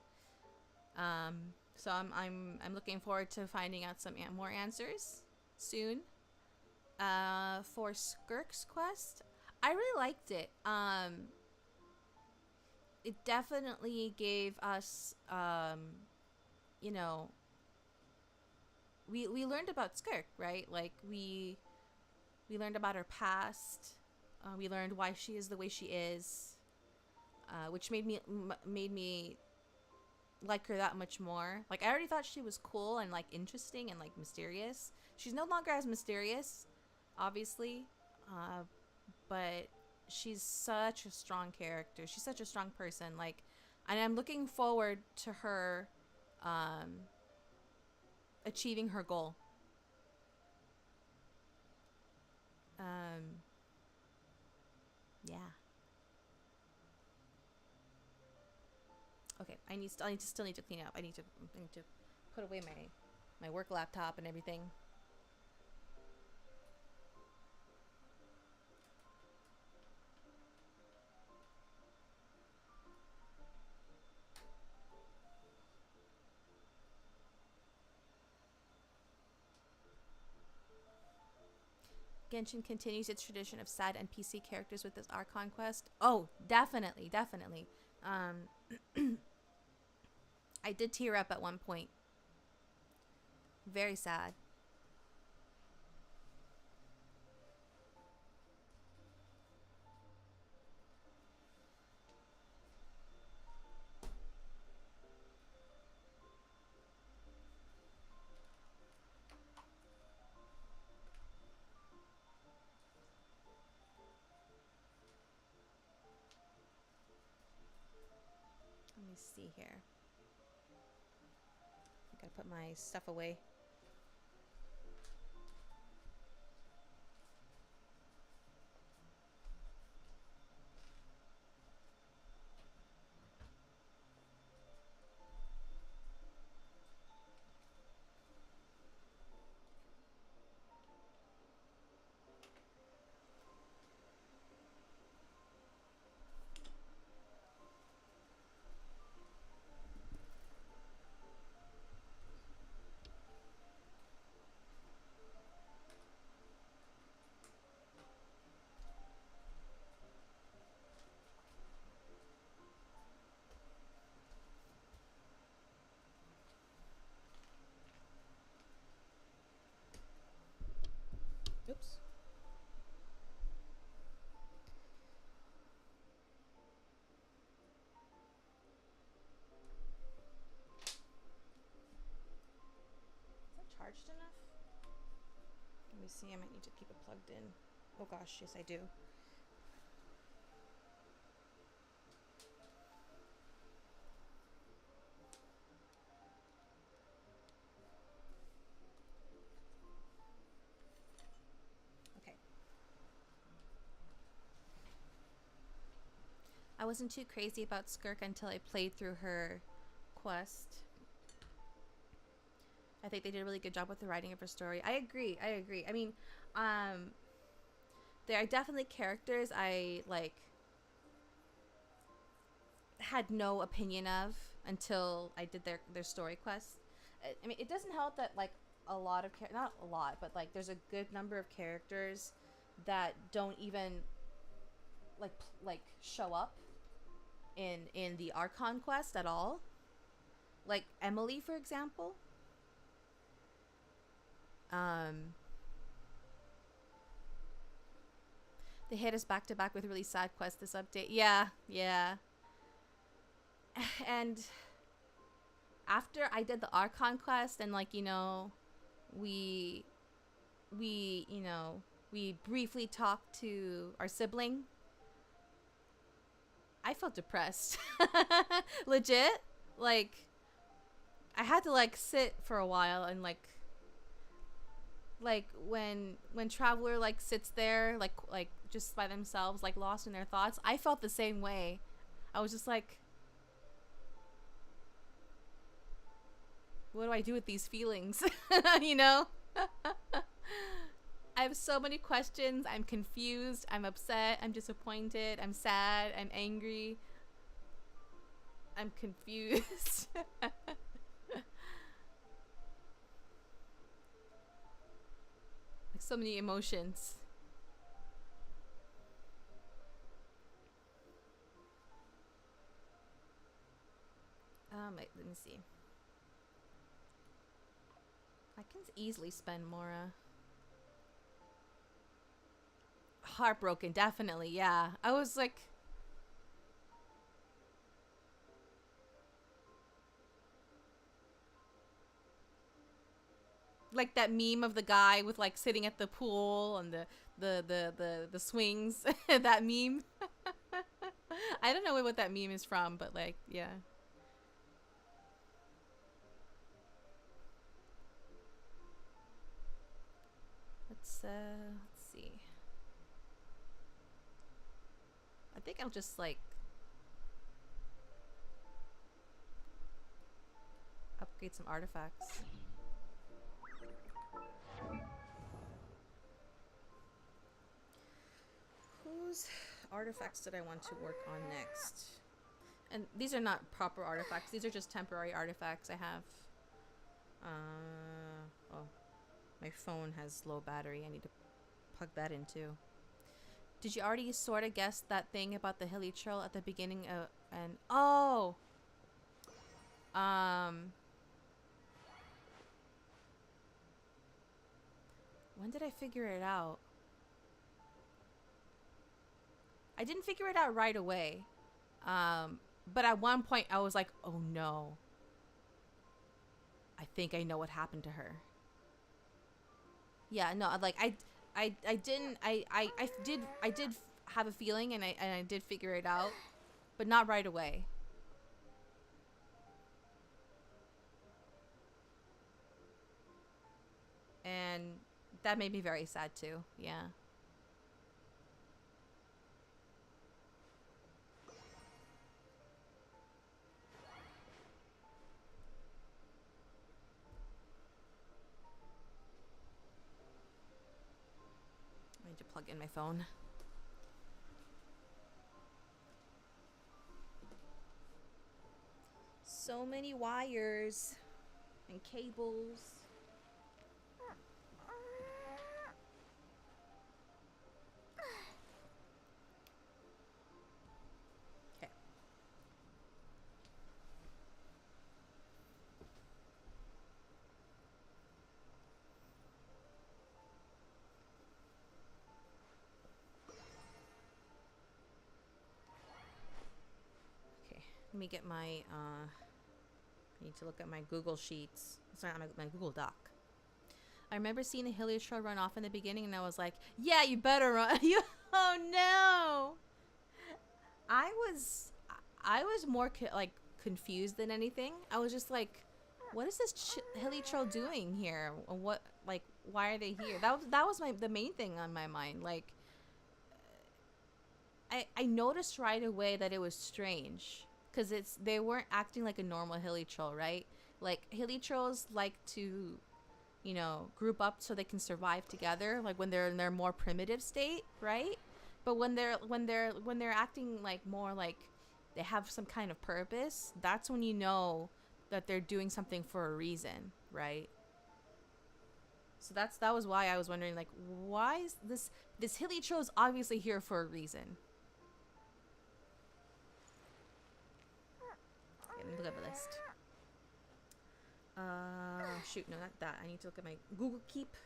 So I'm looking forward to finding out some more answers soon. For Skirk's quest, I really liked it. It definitely gave us, you know, we learned about Skirk, right? Like we learned about her past. We learned why she is the way she is, which made me like her that much more. Like I already thought she was cool and like interesting and like mysterious. She's no longer as mysterious, obviously, but she's such a strong character. She's such a strong person. Like, and I'm looking forward to her achieving her goal. Yeah. Okay, I still need to clean up. I need to put away my work laptop and everything. Genshin continues its tradition of sad NPC characters with this Archon quest. Oh, definitely. I did tear up at one point. Very sad. Let me see here. I gotta put my stuff away. Oops. Is that charged enough? Let me see, I might need to keep it plugged in. Oh gosh, yes I do. I wasn't too crazy about Skirk until I played through her quest. I think they did a really good job with the writing of her story. I agree. I mean, there are definitely characters I like had no opinion of until I did their story quest. I mean, it doesn't help that like a lot of not a lot, but like there's a good number of characters that don't even like show up in the Archon quest at all. Like Emily, for example. They hit us back to back with really sad quests this update. Yeah. And after I did the Archon quest and like, you know, we briefly talked to our sibling. I felt depressed. Legit. Like, I had to like sit for a while and like when Traveler like sits there like just by themselves, like lost in their thoughts, I felt the same way. I was just like, what do I do with these feelings? You know? I have so many questions. I'm confused. I'm upset. I'm disappointed. I'm sad. I'm angry. I'm confused. Like so many emotions. Wait, let me see. I can easily spend more. Heartbroken, definitely, yeah. I was like, that meme of the guy with like sitting at the pool and the swings. That meme. I don't know what that meme is from, but like, yeah. Let's see. I think I'll just like upgrade some artifacts. Whose artifacts did I want to work on next? And these are not proper artifacts. These are just temporary artifacts I have. Oh, my phone has low battery. I need to plug that in too. Did you already sort of guess that thing about the hilly trail at the beginning of, and oh, when did I figure it out? I didn't figure it out right away. But at one point I was like, oh no, I think I know what happened to her. Yeah, no, like I did have a feeling, and I did figure it out, but not right away. And that made me very sad too. Yeah. I need to plug in my phone. So many wires and cables. Okay. Okay, let me get my I need to look at my Google Sheets. Sorry, my Google Doc. I remember seeing a Heliotrope run off in the beginning, and I was like, "Yeah, you better run!" Oh no! I was more confused than anything. I was just like, "What is this Heliotrope doing here? What, like, why are they here?" That was the main thing on my mind. Like, I noticed right away that it was strange. Because they weren't acting like a normal Hilichurl, right? Like, Hilichurls like to, you know, group up so they can survive together, like when they're in their more primitive state, right? But when they're acting like more like they have some kind of purpose, that's when you know that they're doing something for a reason, right? So that was why I was wondering, like, why is this Hilichurl is obviously here for a reason. Look at the list. Shoot, no, not that. I need to look at my Google Keep.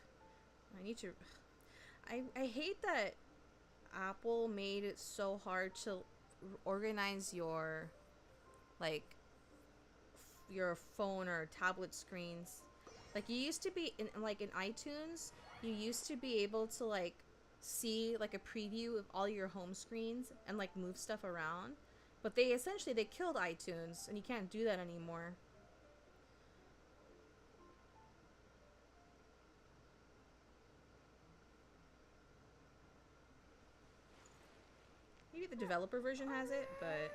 I need to. I hate that Apple made it so hard to organize your, like, your phone or tablet screens. Like, you used to be in iTunes, you used to be able to like see like a preview of all your home screens and like move stuff around. But they killed iTunes, and you can't do that anymore. Maybe the developer version has it, but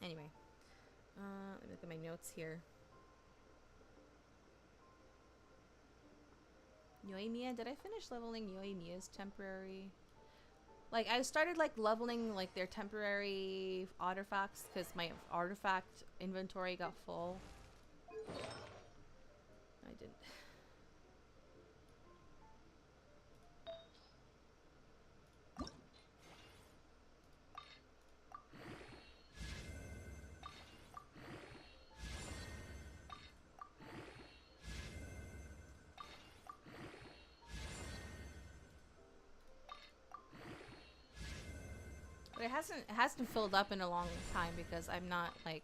anyway. Let me look at my notes here. Yoimiya, did I finish leveling Yoimiya's temporary? Like, I started like leveling like their temporary artifacts because my artifact inventory got full. I didn't. But it hasn't filled up in a long time because I'm not like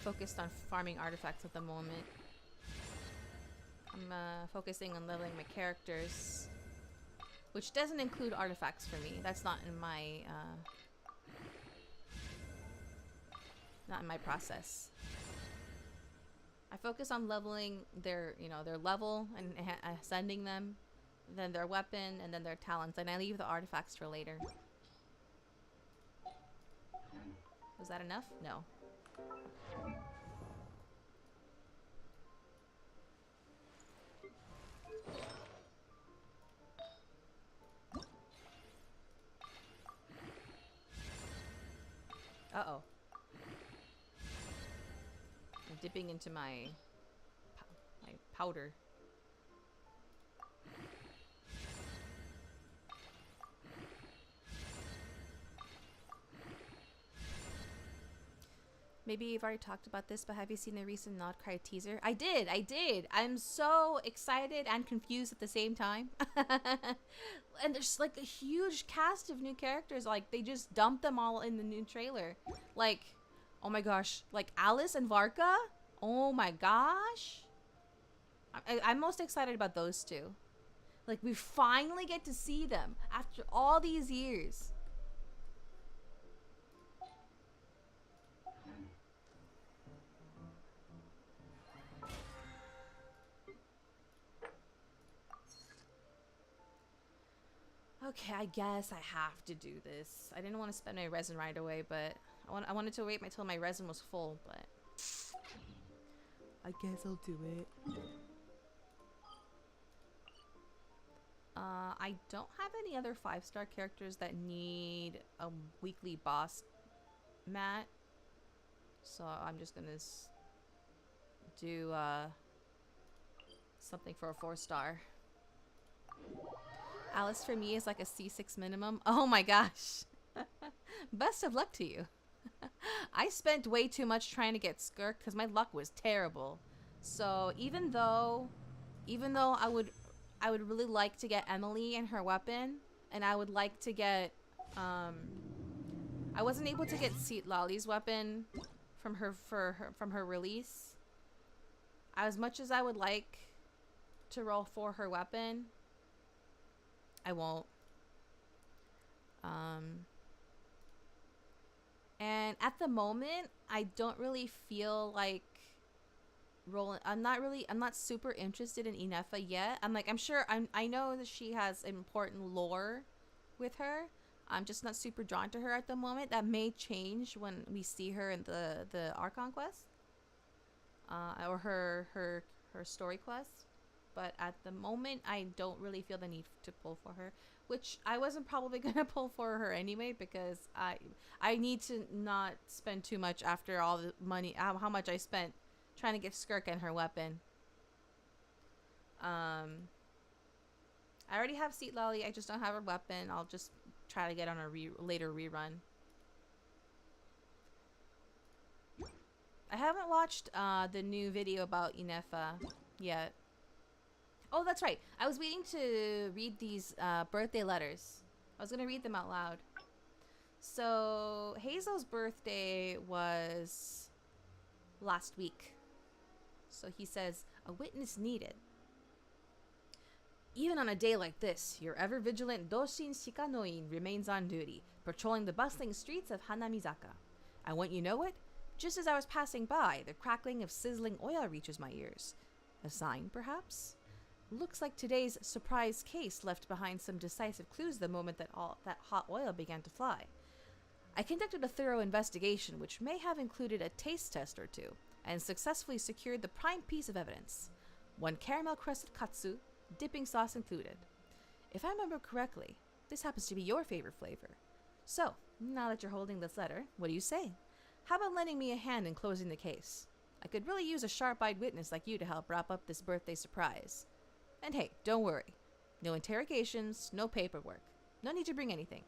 focused on farming artifacts at the moment. I'm focusing on leveling my characters, which doesn't include artifacts for me. That's not in my process. I focus on leveling their level and ascending them, then their weapon, and then their talents, and I leave the artifacts for later. Was that enough? No. Uh-oh. I'm dipping into my powder. Maybe you've already talked about this, but have you seen the recent Not Cry teaser? I did. I'm so excited and confused at the same time. And there's like a huge cast of new characters. Like, they just dumped them all in the new trailer. Like, oh my gosh. Like, Alice and Varka? Oh my gosh. I'm most excited about those two. Like, we finally get to see them after all these years. Okay, I guess I have to do this. I didn't want to spend my resin right away, but I wanted to wait until my resin was full, but I guess I'll do it. I don't have any other 5-star characters that need a weekly boss mat, so I'm just gonna do something for a 4-star. Alice for me is like a C6 minimum. Oh my gosh. Best of luck to you. I spent way too much trying to get Skirk because my luck was terrible. So even though I would really like to get Emily and her weapon, and I would like to get I wasn't able to get Lali's weapon from her release. As much as I would like to roll for her weapon, I won't. And at the moment, I don't really feel like rolling. I'm not super interested in Inefa yet. I know that she has important lore with her. I'm just not super drawn to her at the moment. That may change when we see her in the Archon quest, or her story quest. But at the moment, I don't really feel the need to pull for her, which I wasn't probably gonna pull for her anyway, because I need to not spend too much after all the money, how much I spent trying to get Skirk and her weapon. I already have Seat Lolly, I just don't have her weapon. I'll just try to get on a later rerun. I haven't watched the new video about Inefa yet. Oh, that's right. I was waiting to read these birthday letters. I was going to read them out loud. So, Hazel's birthday was last week. So he says, a witness needed. Even on a day like this, your ever-vigilant Doshin Shikanoin remains on duty, patrolling the bustling streets of Hanamizaka. And wouldn't you know it? Just as I was passing by, the crackling of sizzling oil reaches my ears. A sign, perhaps? Looks like today's surprise case left behind some decisive clues the moment that hot oil began to fly. I conducted a thorough investigation, which may have included a taste test or two, and successfully secured the prime piece of evidence. 1 caramel-crusted katsu, dipping sauce included. If I remember correctly, this happens to be your favorite flavor. So, now that you're holding this letter, what do you say? How about lending me a hand in closing the case? I could really use a sharp-eyed witness like you to help wrap up this birthday surprise. And hey, don't worry. No interrogations, no paperwork. No need to bring anything.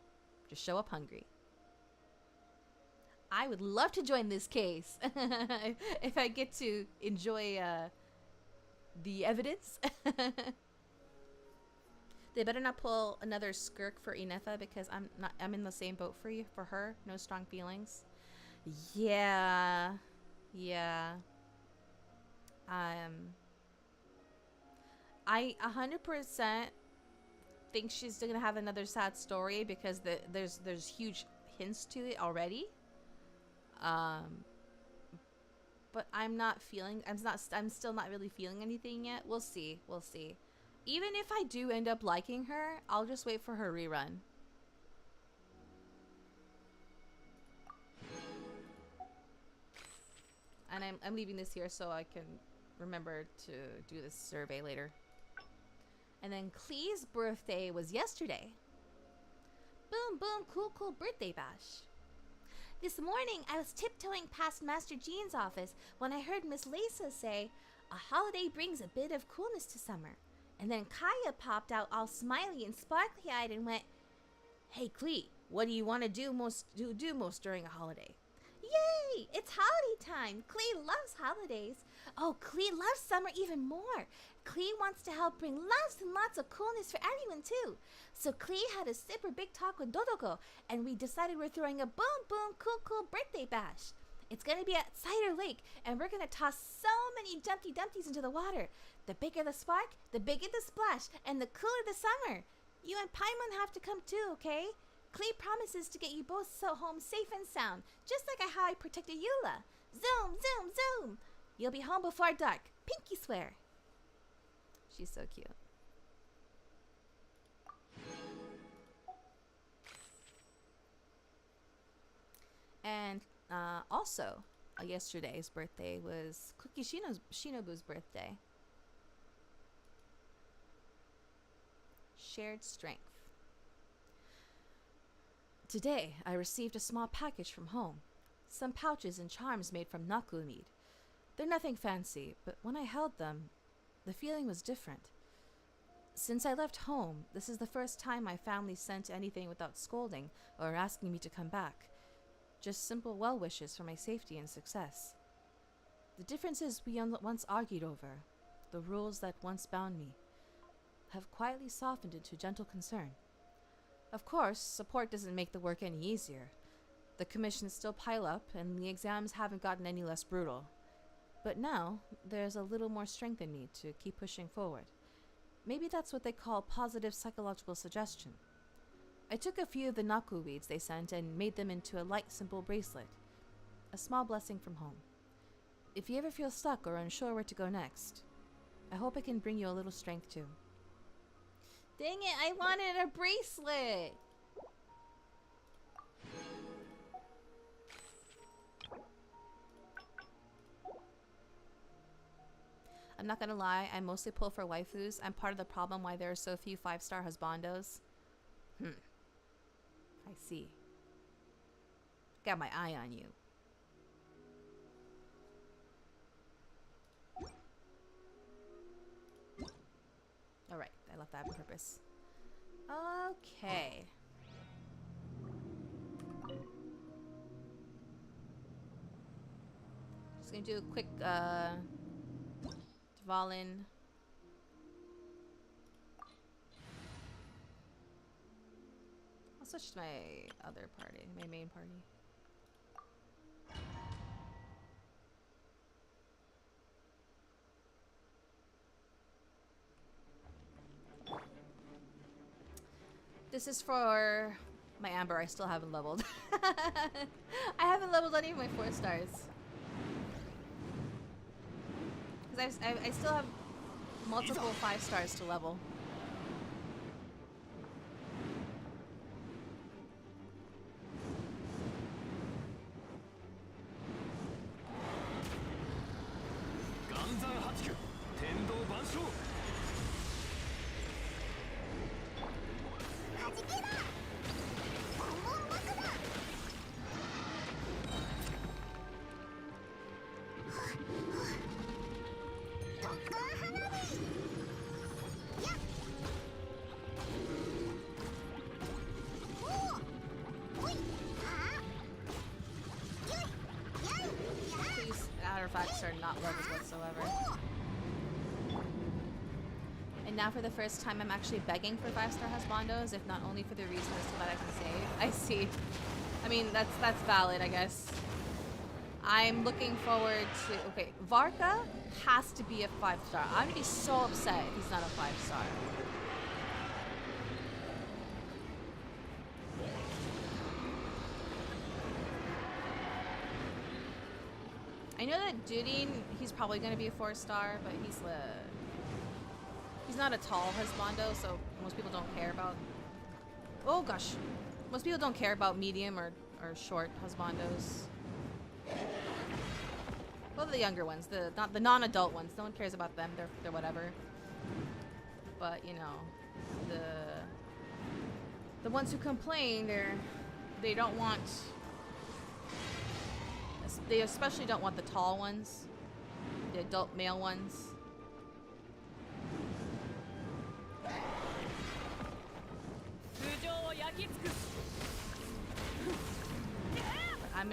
Just show up hungry. I would love to join this case if I get to enjoy the evidence. They better not pull another skirk for Inefa because I'm in the same boat for her. No strong feelings. Yeah. I 100% think she's gonna have another sad story because there's huge hints to it already. But I'm still not really feeling anything yet. We'll see. Even if I do end up liking her, I'll just wait for her rerun. And I'm leaving this here so I can remember to do this survey later. And then Klee's birthday was yesterday. Boom, boom, cool birthday bash. This morning, I was tiptoeing past Master Jean's office when I heard Miss Lisa say, "A holiday brings a bit of coolness to summer." And then Kaya popped out all smiley and sparkly-eyed and went, "Hey, Klee, what do you want to do most during a holiday?" Yay! It's holiday time! Klee loves holidays. Oh, Klee loves summer even more. Klee wants to help bring lots and lots of coolness for everyone, too. So Klee had a super big talk with Dodoko, and we decided we're throwing a boom, boom, cool birthday bash. It's going to be at Cider Lake, and we're going to toss so many Dumpty Dumpties into the water. The bigger the spark, the bigger the splash, and the cooler the summer. You and Paimon have to come too, okay? Klee promises to get you both home safe and sound, just like how I protected Eula. Zoom, zoom, zoom. You'll be home before dark. Pinky swear. She's so cute. And also, yesterday's birthday was Cookie Shinobu's birthday. Shared strength. Today, I received a small package from home. Some pouches and charms made from naku mead. They're nothing fancy, but when I held them, the feeling was different. Since I left home, this is the first time my family sent anything without scolding or asking me to come back. Just simple well wishes for my safety and success. The differences we once argued over, the rules that once bound me, have quietly softened into gentle concern. Of course, support doesn't make the work any easier. The commissions still pile up, and the exams haven't gotten any less brutal. But now, there's a little more strength in me to keep pushing forward. Maybe that's what they call positive psychological suggestion. I took a few of the naku weeds they sent and made them into a light, simple bracelet. A small blessing from home. If you ever feel stuck or unsure where to go next, I hope I can bring you a little strength too. Dang it, I wanted a bracelet! I'm not gonna lie, I mostly pull for waifus. I'm part of the problem why there are so few 5-star husbandos. I see. Got my eye on you. Alright, I left that on purpose. Okay. Just gonna do a quick, Dvalin. I'll switch to my other party, my main party. This is for my Amber. I still haven't leveled. I haven't leveled any of my 4 stars. Because I still have multiple 5 stars to level. Artifacts are not levels whatsoever. And now for the first time I'm actually begging for 5-star husbandos, if not only for the reason as to what I can save. I see. I mean, that's valid, I guess. I'm looking forward to... Okay, Varka has to be a 5-star. I'm gonna be so upset if he's not a 5-star. I know that Dudin, he's probably going to be a 4-star, but he's not a tall husbando, so most people don't care about... Oh gosh. Most people don't care about medium or short husbandos. Well, the younger ones, the non-adult ones. No one cares about them. They're whatever. But, you know, the ones who complain, they don't want... They especially don't want the tall ones, the adult male ones. I'm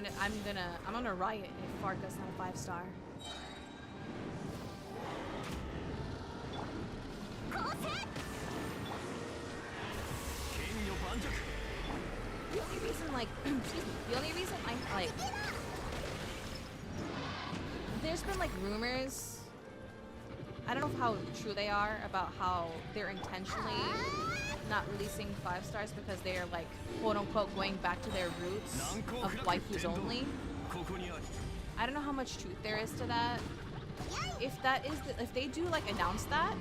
gonna riot if Farka's not a 5-star. The only reason, like, excuse me, the only reason I like. There's been like rumors, I don't know how true they are, about how they're intentionally not releasing 5-stars because they are like quote unquote going back to their roots of waifus only. I don't know how much truth there is to that. If they do like announce that,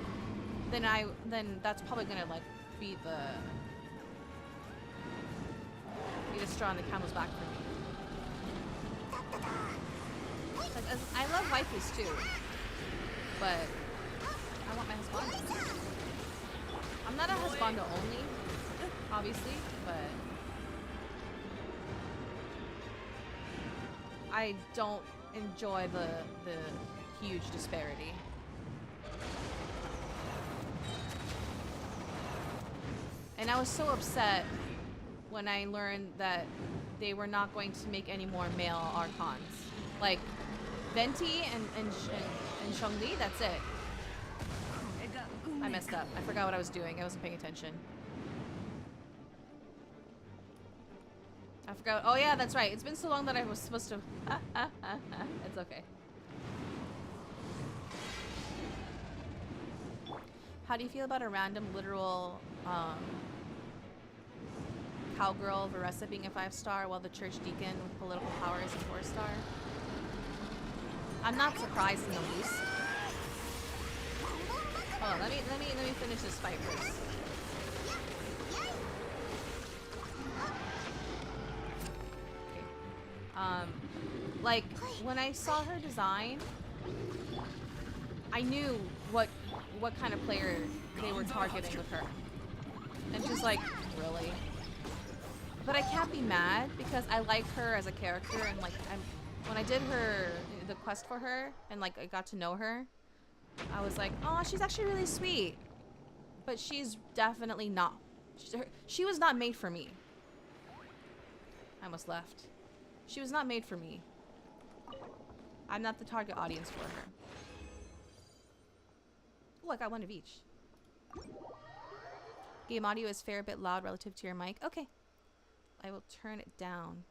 then that's probably gonna like be the straw on the camel's back for me. I love waifus too, but I want my husbando. I'm not a husbando only, obviously, but I don't enjoy the huge disparity. And I was so upset when I learned that they were not going to make any more male archons. Like, Venti and Shangli, that's it. I messed up. I forgot what I was doing. I wasn't paying attention. I forgot. Oh yeah, that's right. It's been so long that I was supposed to... It's okay. How do you feel about a random literal cowgirl Varessa being a 5-star while the church deacon with political power is a 4-star? I'm not surprised in the least. Hold on, let me finish this fight first. Okay. Like when I saw her design, I knew what kind of player they were targeting with her. And just like, really? But I can't be mad because I like her as a character, and like when I did the quest for her and like I got to know her, I was like, oh, she's actually really sweet. But she's definitely not. She was not made for me. I almost left. She was not made for me. I'm not the target audience for her. Oh, I got one of each. Game audio is fair bit loud relative to your mic. Okay. I will turn it down.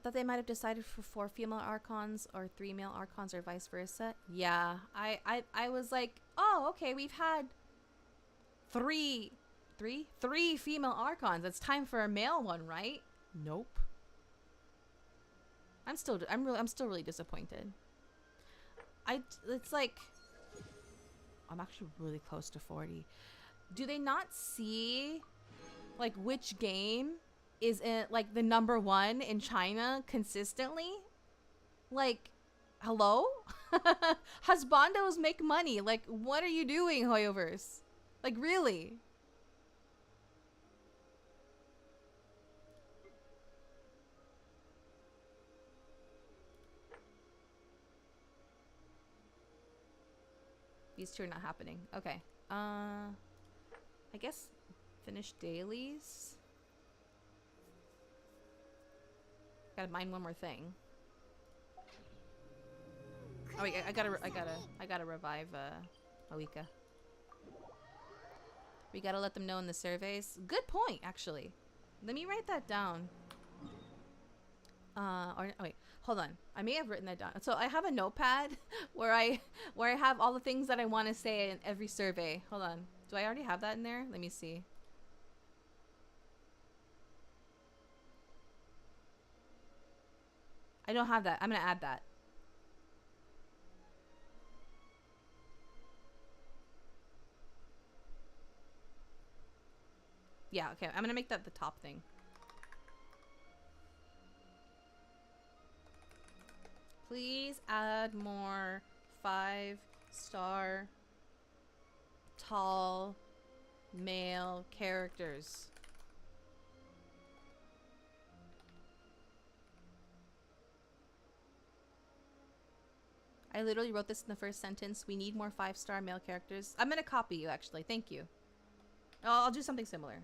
thought they might have decided for 4 female archons or 3 male archons or vice versa. Yeah, I was like, oh, okay, we've had three female archons. It's time for a male one, right? Nope. I'm still really disappointed. It's like, I'm actually really close to 40. Do they not see like which game is in like the #1 in China consistently? Like, hello? Husbandos make money. Like, what are you doing, hoyoverse? Like, really? These two are not happening. Okay. I guess finish dailies. Gotta mind one more thing. Oh wait, I gotta revive Moika. We gotta let them know in the surveys. Good point, actually. Let me write that down. Oh wait, hold on. I may have written that down. So I have a notepad where I have all the things that I want to say in every survey. Hold on. Do I already have that in there? Let me see. I don't have that. I'm gonna add that. Yeah, okay. I'm gonna make that the top thing. Please add more 5-star tall male characters. I literally wrote this in the first sentence. We need more 5-star male characters. I'm gonna copy you, actually. Thank you. Oh, I'll do something similar.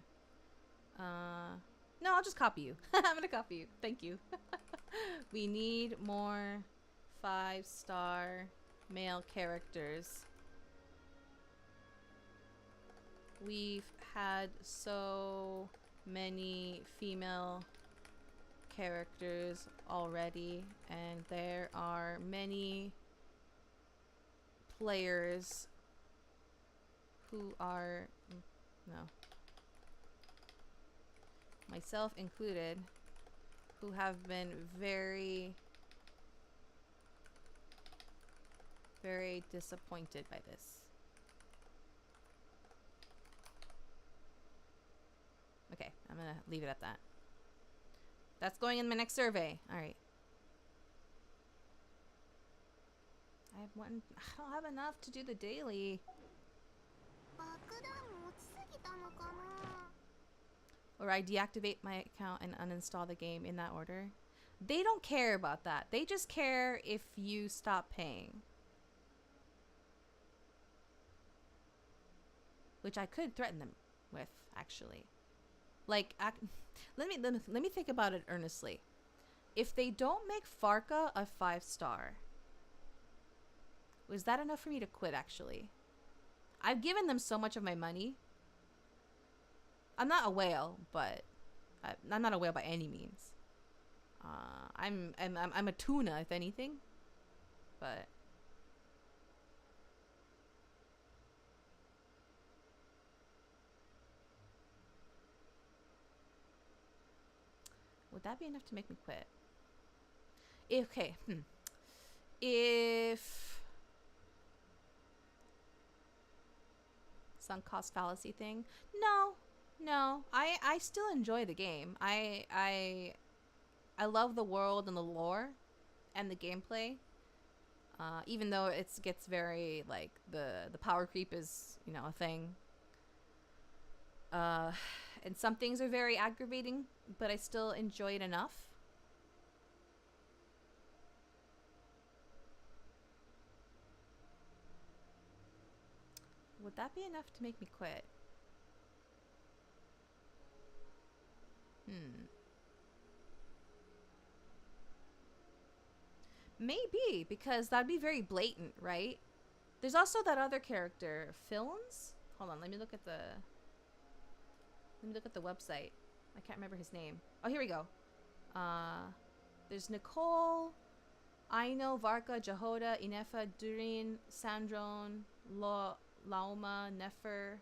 No, I'll just copy you. I'm gonna copy you. Thank you. We need more 5-star male characters. We've had so many female characters already, and there are many players who are, no, myself included, who have been very, very disappointed by this. Okay, I'm gonna leave it at that. That's going in my next survey. All right. I don't have enough to do the daily. Or I deactivate my account and uninstall the game in that order. They don't care about that. They just care if you stop paying. Which I could threaten them with, actually. Like, let me think about it earnestly. If they don't make Farca a 5-star, was that enough for me to quit, actually? I've given them so much of my money. I'm not a whale, but I'm not a whale by any means. I'm a tuna, if anything. But would that be enough to make me quit? Okay. If sunk cost fallacy thing, no. I still enjoy the game. I love the world and the lore and the gameplay. Even though it gets very, like, the power creep is, you know, a thing. And some things are very aggravating, but I still enjoy it enough. Would that be enough to make me quit? Maybe, because that'd be very blatant, right? There's also that other character, Films? Hold on, let me look at the website. I can't remember his name. Oh, here we go. There's Nicole, Aino, Varka, Jehoda, Inefa, Durin, Sandron, Lauma, Nefer.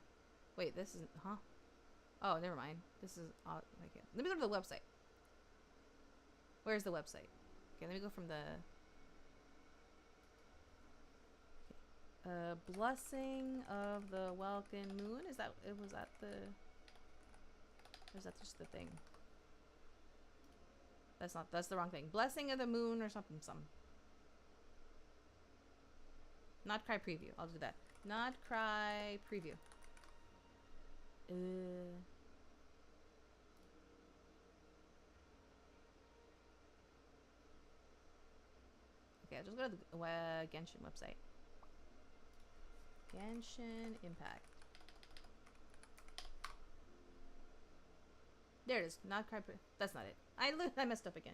Wait, this is huh? Oh, never mind. This is okay. Let me go to the website. Where's the website? Okay, let me go from the Blessing of the Welkin Moon. Is that it? Was that the? Or is that just the thing? That's not. That's the wrong thing. Blessing of the Moon or something. Not Cry Preview. I'll do that. Not Cry Preview. Okay, I'll just go to the Genshin website. Genshin Impact. There it is. Not Cry Preview. That's not it. I messed up again.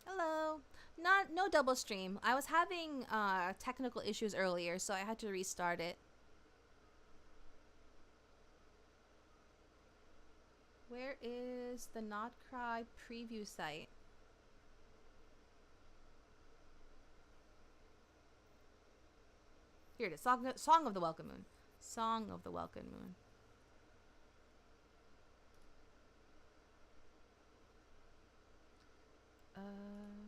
Hello. No double stream. I was having technical issues earlier, so I had to restart it. Where is the Not Cry preview site? Here it is. Song of the Welcome Moon. Song of the Welcome Moon.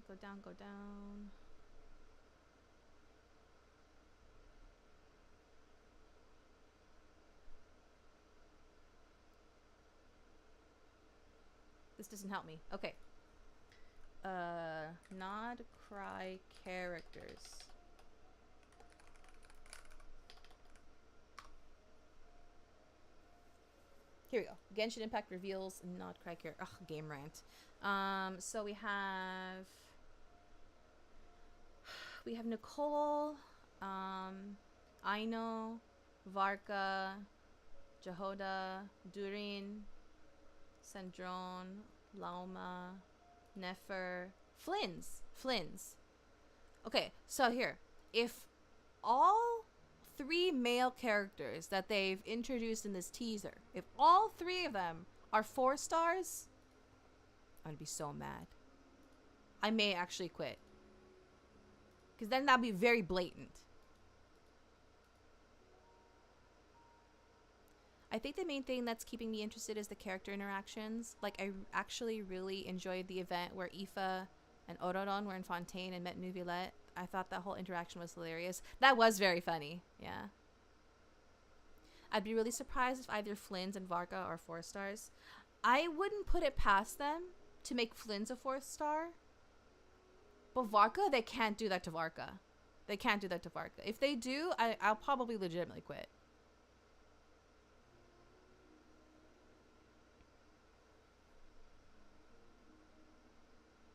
Go down, go down. This doesn't help me. Okay. Not Cry characters. Here we go. Genshin Impact reveals Not Cry character. Ugh, game rant. So we have Nicole, Aino, Varka, Jehoda, Durin, Sandron, Lauma, Nefer, Flins. Okay, so here, if all 3 male characters that they've introduced in this teaser, if all 3 of them are 4 stars, I'm gonna be so mad. I may actually quit. Because then that'd be very blatant. I think the main thing that's keeping me interested is the character interactions. Like, I actually really enjoyed the event where Aoife and Ororon were in Fontaine and met Neuvillette. I thought that whole interaction was hilarious. That was very funny, yeah. I'd be really surprised if either Flynn's and Varka are 4 stars. I wouldn't put it past them to make Flynn's a 4th star. But Varka, they can't do that to Varka. They can't do that to Varka. If they do, I'll probably legitimately quit.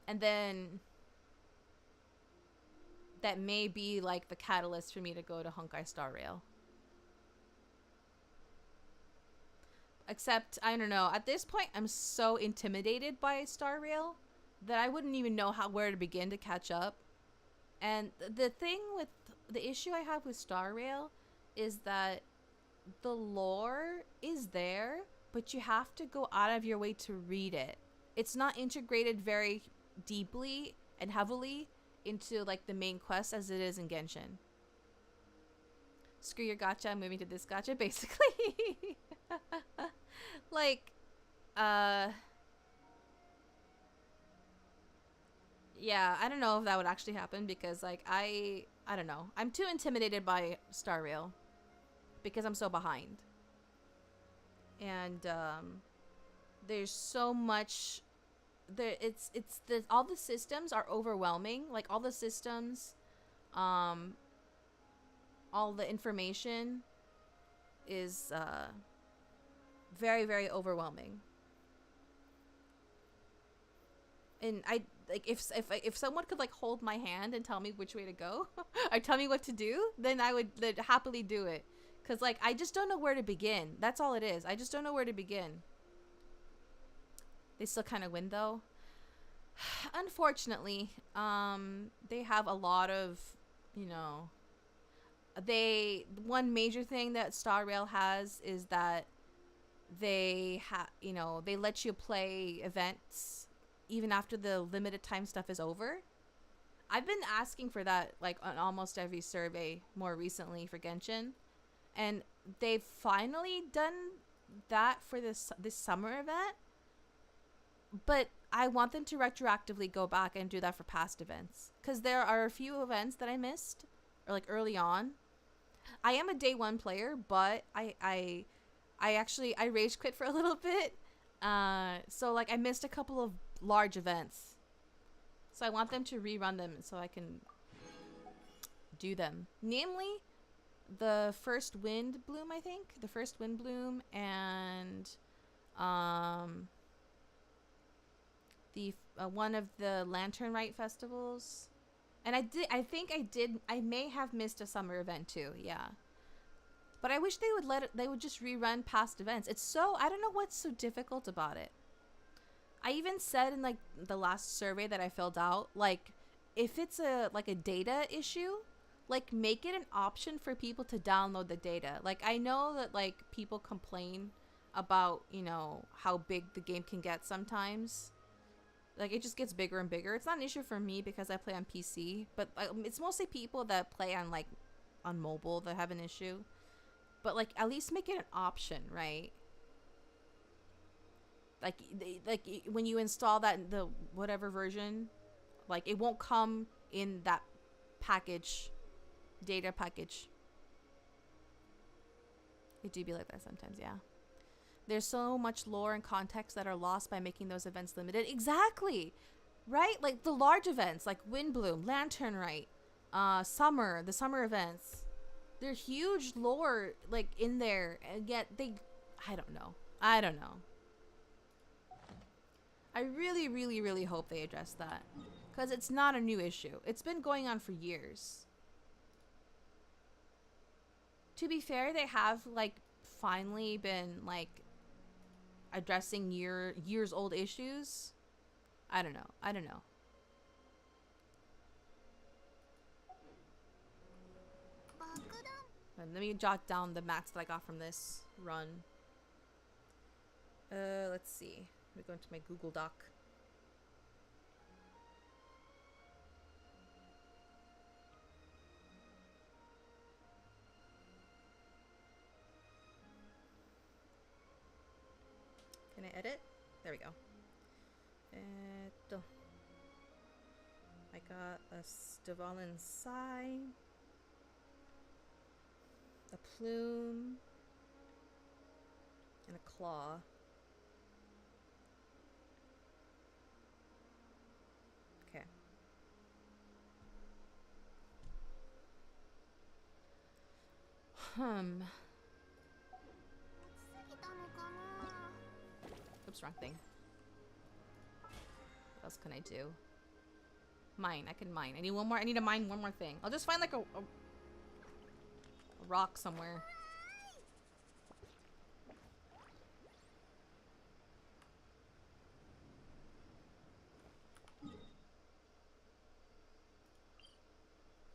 And then that may be like the catalyst for me to go to Honkai Star Rail. Except, I don't know, at this point I'm so intimidated by Star Rail that I wouldn't even know where to begin to catch up. And the thing with the issue I have with Star Rail is that the lore is there, but you have to go out of your way to read it. It's not integrated very deeply and heavily into like the main quest as it is in Genshin. Screw your gacha, I'm moving to this gacha, basically. Like, yeah, I don't know if that would actually happen because like I don't know. I'm too intimidated by Star Rail because I'm so behind. And there's so much there. All the systems are overwhelming. Like all the systems, all the information is very, very overwhelming. And I like if someone could like hold my hand and tell me which way to go or tell me what to do, then I would happily do it. Cause like I just don't know where to begin. That's all it is. I just don't know where to begin. They still kind of win though. Unfortunately, they have a lot of, you know, one major thing that Star Rail has is that they they let you play events even after the limited time stuff is over. I've been asking for that like on almost every survey more recently for Genshin, and they've finally done that for this summer event. But I want them to retroactively go back and do that for past events, because there are a few events that I missed, or like early on. I am a day one player, but I actually rage quit for a little bit. So like I missed a couple of large events. So I want them to rerun them so I can do them. Namely, the first wind bloom, I think. The first wind bloom and the one of the Lantern Rite festivals. And I may have missed a summer event too, yeah. But I wish they would just rerun past events. I don't know what's so difficult about it. I even said in like the last survey that I filled out, like if it's a data issue, like make it an option for people to download the data. Like I know that like people complain about, how big the game can get sometimes. Like it just gets bigger and bigger. It's not an issue for me because I play on PC, but it's mostly people that play on mobile that have an issue. But like at least make it an option, right? Like when you install that the whatever version, like it won't come in that package, data package. It do be like that sometimes, yeah. There's so much lore and context that are lost by making those events limited. Exactly, right? Like the large events, like Windbloom, Lantern Rite, the summer events. They're huge lore like in there, and yet I don't know. I really, really, really hope they address that, because it's not a new issue. It's been going on for years. To be fair, they have like finally been like addressing years old issues. I don't know. Let me jot down the mats that I got from this run. Let's see. Let me go into my Google Doc. Can I edit? There we go. I got a Stivalen sign, a plume, and a claw. Okay. Oops, wrong thing. What else can I do? Mine. I can mine. I need one more. I need to mine one more thing. I'll just find like a rock somewhere.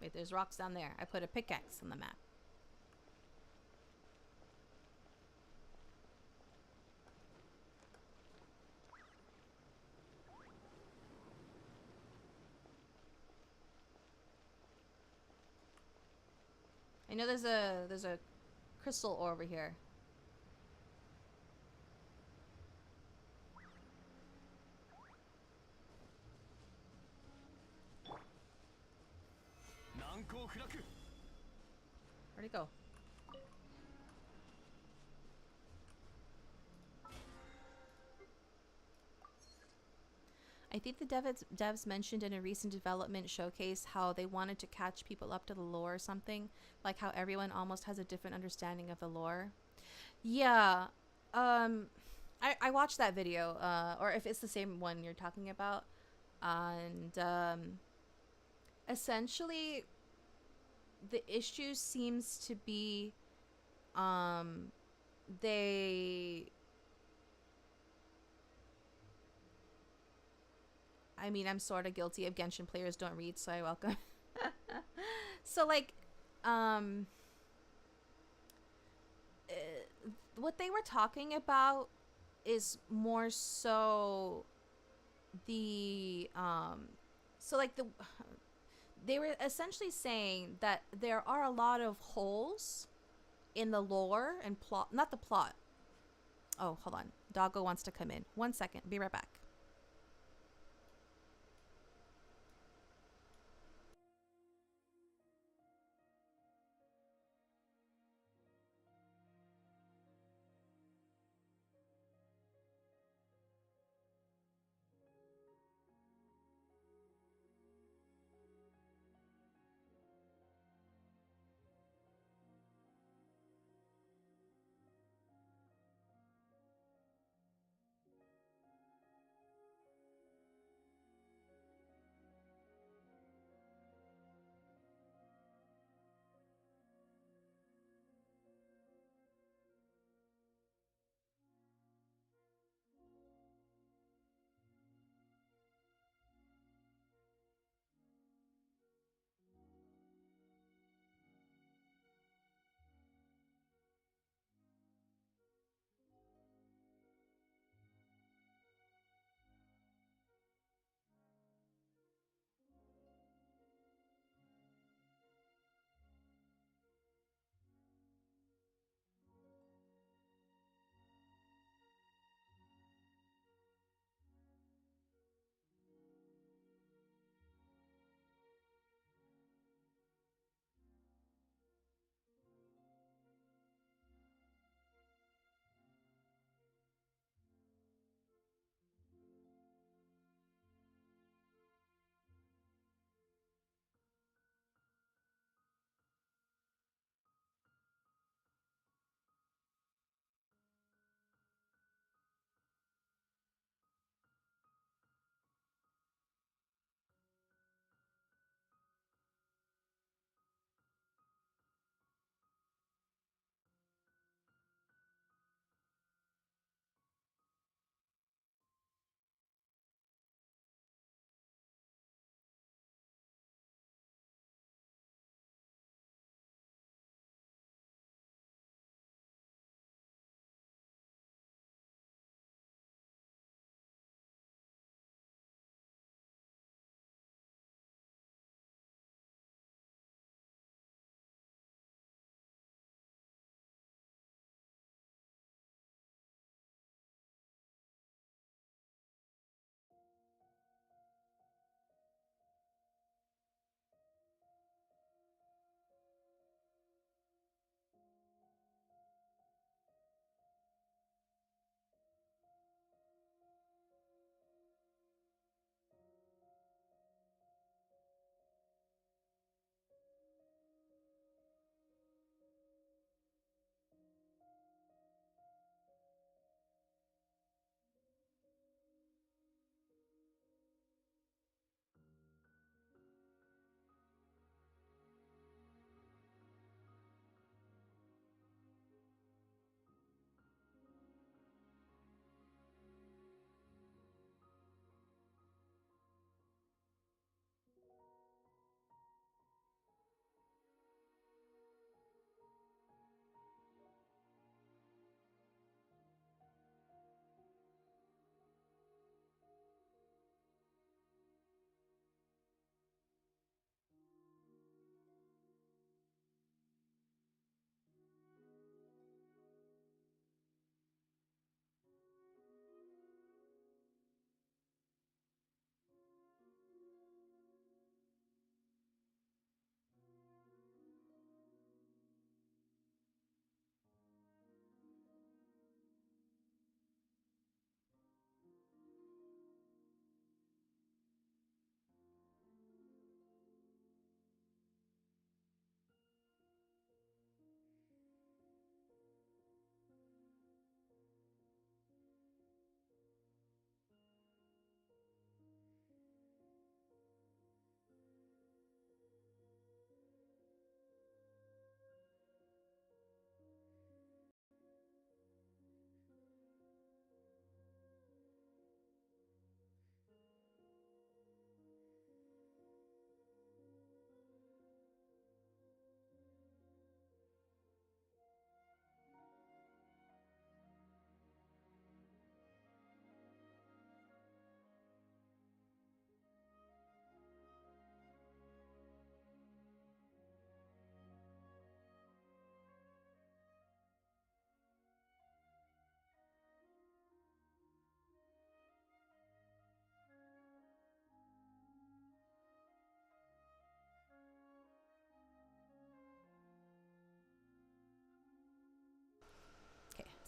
Wait, there's rocks down there. I put a pickaxe on the map. I know there's a crystal ore over here. Where'd it go? I think the devs mentioned in a recent development showcase how they wanted to catch people up to the lore or something, like how everyone almost has a different understanding of the lore. Yeah, I watched that video, or if it's the same one you're talking about, and essentially the issue seems to be I mean, I'm sort of guilty of Genshin players don't read, so I welcome. So, like, um what they were talking about is more so the so like they were essentially saying that there are a lot of holes in the lore and plot, not the plot. Oh, hold on. Doggo wants to come in. 1 second. Be right back.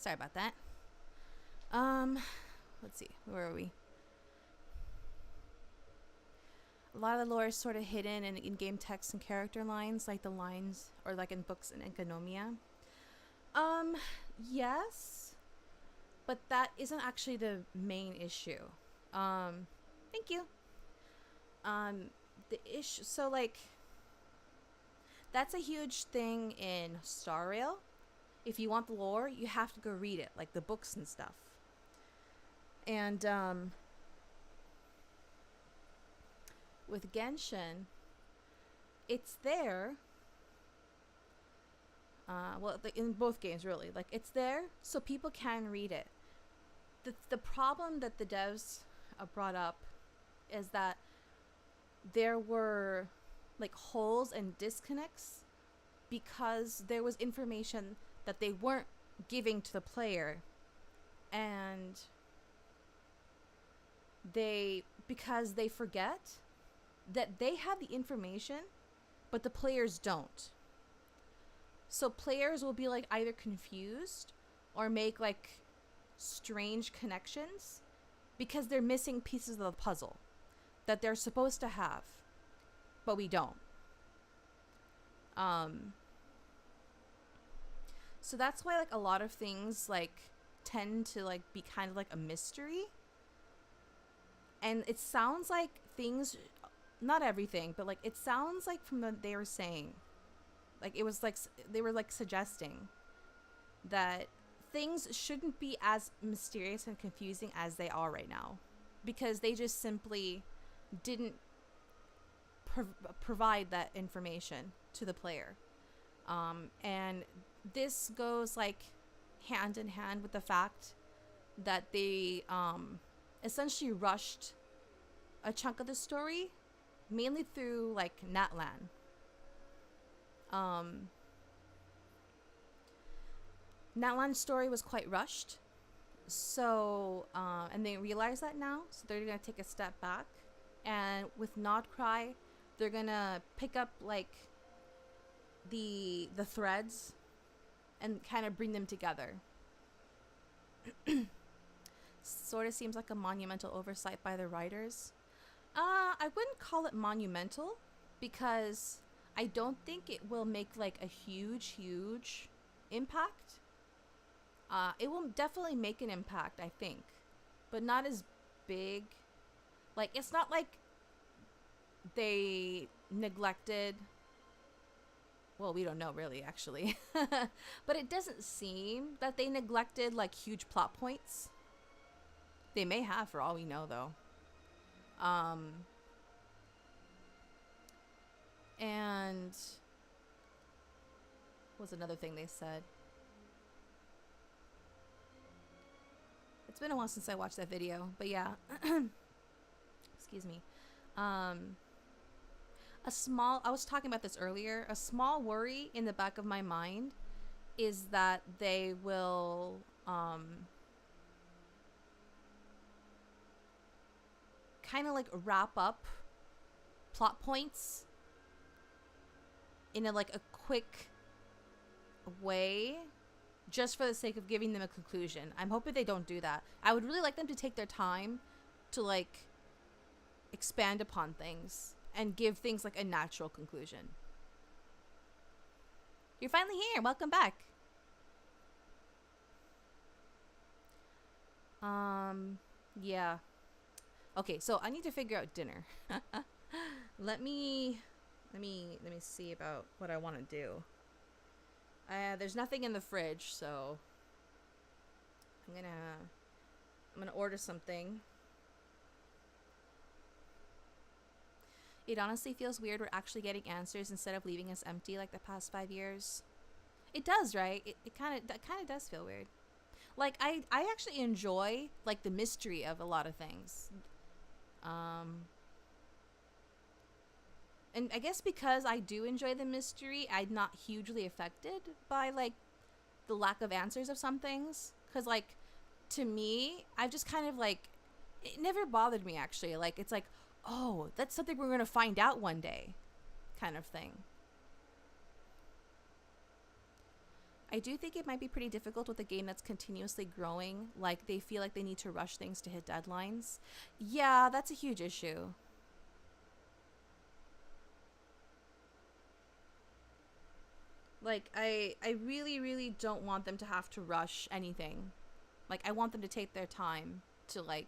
Sorry about that. Let's see. Where are we? A lot of the lore is sort of hidden in in-game text and character lines, like the lines, or like in books in Economia. Yes, but that isn't actually the main issue. Thank you. The issue, so like, that's a huge thing in Star Rail. If you want the lore, you have to go read it, like the books and stuff. And, with Genshin, it's there. Well, in both games, really. Like, it's there so people can read it. The problem that the devs brought up is that there were, like, holes and disconnects because there was information that they weren't giving to the player. And because they forget that they have the information, but the players don't. So players will be like either confused or make like strange connections because they're missing pieces of the puzzle that they're supposed to have, but we don't. So that's why like a lot of things like tend to like be kind of like a mystery. And it sounds like things, not everything, but like it sounds like from what they were saying, like it was like they were like suggesting that things shouldn't be as mysterious and confusing as they are right now, because they just simply didn't provide that information to the player. And this goes like hand in hand with the fact that they essentially rushed a chunk of the story, mainly through like Natlan. Natlan's story was quite rushed, so and they realize that now, so they're gonna take a step back, and with Nodcry, they're gonna pick up like the threads and kind of bring them together. Sort of seems like a monumental oversight by the writers. I wouldn't call it monumental because I don't think it will make like a huge impact. It will definitely make an impact, I think, but not as big. Like, it's not like they neglected, well, we don't know really actually, but it doesn't seem that they neglected like huge plot points. They may have, for all we know, though. And what was another thing they said? It's been a while since I watched that video, but yeah. Excuse me. I was talking about this earlier. A small worry in the back of my mind is that they will kind of like wrap up plot points in a like a quick way just for the sake of giving them a conclusion. I'm hoping they don't do that. I would really like them to take their time to like expand upon things and give things like a natural conclusion. You're finally here. Welcome back. Yeah. Okay, so I need to figure out dinner. Let me see about what I want to do. There's nothing in the fridge, so I'm gonna order something. It honestly feels weird we're actually getting answers instead of leaving us empty like the past 5 years. It does, right? That kind of does feel weird. Like I actually enjoy like the mystery of a lot of things. And I guess because I do enjoy the mystery, I'm not hugely affected by like the lack of answers of some things. Cause like to me, I've just kind of like, it never bothered me actually. Like it's like, oh, that's something we're gonna find out one day, kind of thing. I do think it might be pretty difficult with a game that's continuously growing. Like, they feel like they need to rush things to hit deadlines. Yeah, that's a huge issue. Like, I really, really don't want them to have to rush anything. Like, I want them to take their time to, like,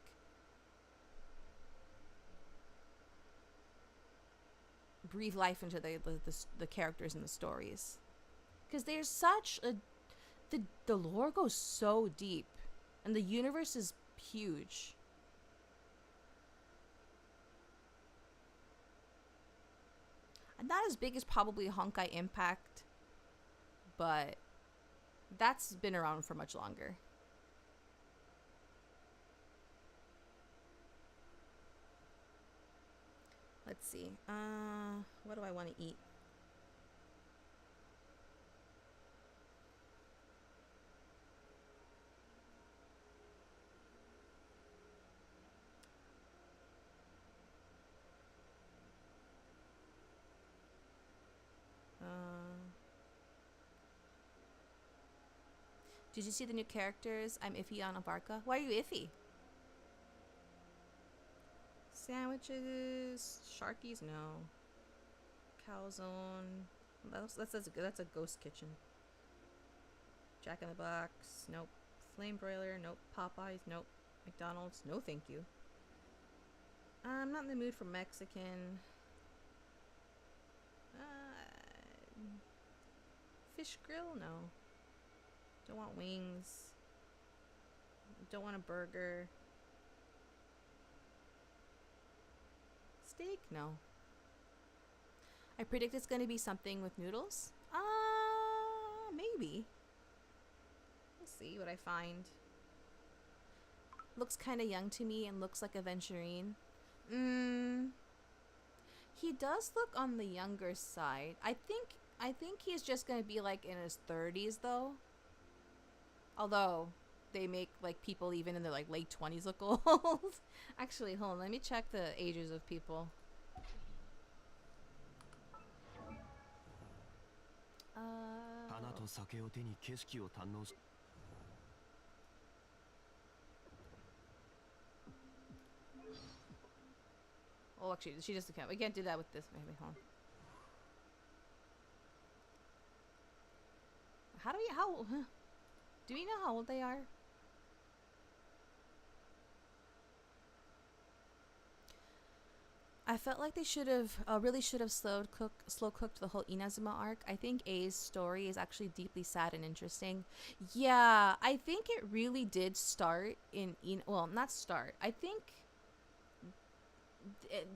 breathe life into the characters and the stories. Because there's such a... The lore goes so deep. And the universe is huge. And not as big as probably Honkai Impact. But that's been around for much longer. Let's see. What do I want to eat? Did you see the new characters? I'm iffy on Abarca. Why are you iffy? Sandwiches, Sharkies, no. Calzone, that's a ghost kitchen. Jack in the Box, nope. Flame Broiler, nope. Popeyes, nope. McDonald's, no thank you. I'm not in the mood for Mexican. Fish grill, no. Don't want wings. Don't want a burger. Steak? No. I predict it's going to be something with noodles. Maybe. We'll see what I find. Looks kind of young to me and looks like a Venturine. He does look on the younger side. I think he's just going to be like in his 30s though. Although they make like people even in their like late 20s look old. Actually, hold on, let me check the ages of people. Oh, actually, she just can't. We can't do that with this. Maybe, hold on. Do we know how old they are? I felt like they should have really should have slow cooked the whole Inazuma arc. I think A's story is actually deeply sad and interesting. Yeah, I think it really did start well, not start. I think,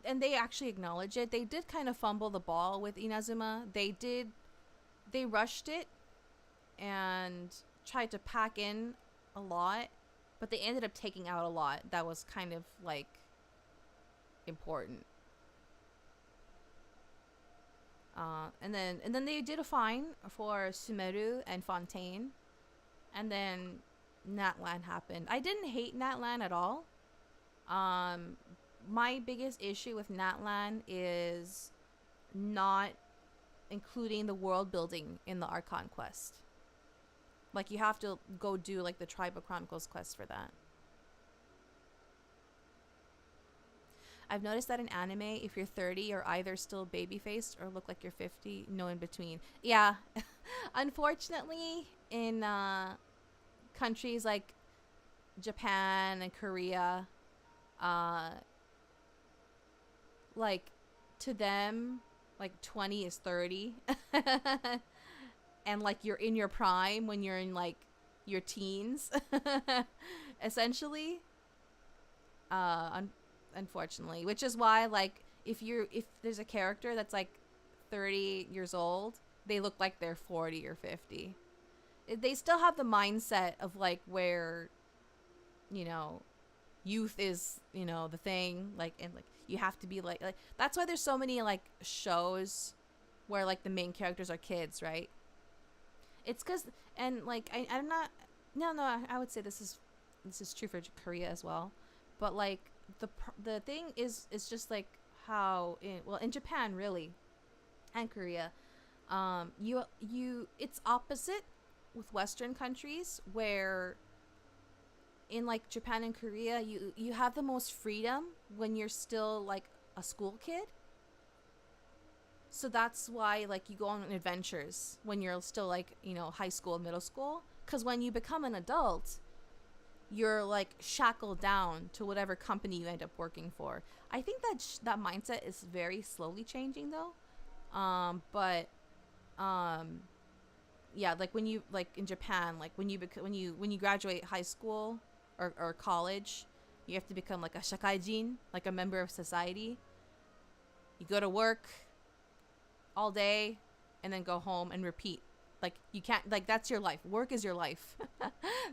and they actually acknowledge it. They did kind of fumble the ball with Inazuma. They rushed it and tried to pack in a lot, but they ended up taking out a lot that was kind of like important. And then they did a fine for Sumeru and Fontaine, and then Natlan happened. I didn't hate Natlan at all. My biggest issue with Natlan is not including the world building in the Archon quest. Like, you have to go do like the Tribe of Chronicles quest for that. I've noticed that in anime, if you're 30, you're either still baby-faced or look like you're 50, no in between. Yeah, unfortunately, in countries like Japan and Korea, like, to them, like, 20 is 30. And, like, you're in your prime when you're in, like, your teens, essentially. Unfortunately, which is why, like, if there's a character that's like 30 years old, they look like they're 40 or 50. They still have the mindset of like where, you know, youth is, you know, the thing, like, and like you have to be like that's why there's so many like shows where like the main characters are kids, right? It's because, and like I'm not, no, I would say this is true for Korea as well, but like the thing is just like how in Japan really, and Korea, you it's opposite, with Western countries, where in like Japan and Korea, you have the most freedom when you're still like a school kid. So that's why like you go on adventures when you're still like, you know, high school, middle school. Because when you become an adult, you're like shackled down to whatever company you end up working for. I think that that mindset is very slowly changing though. Yeah, like when you like in Japan, like when you graduate high school or college, you have to become like a shakaijin, like a member of society. You go to work all day and then go home and repeat. Like you can't, like that's your life. Work is your life.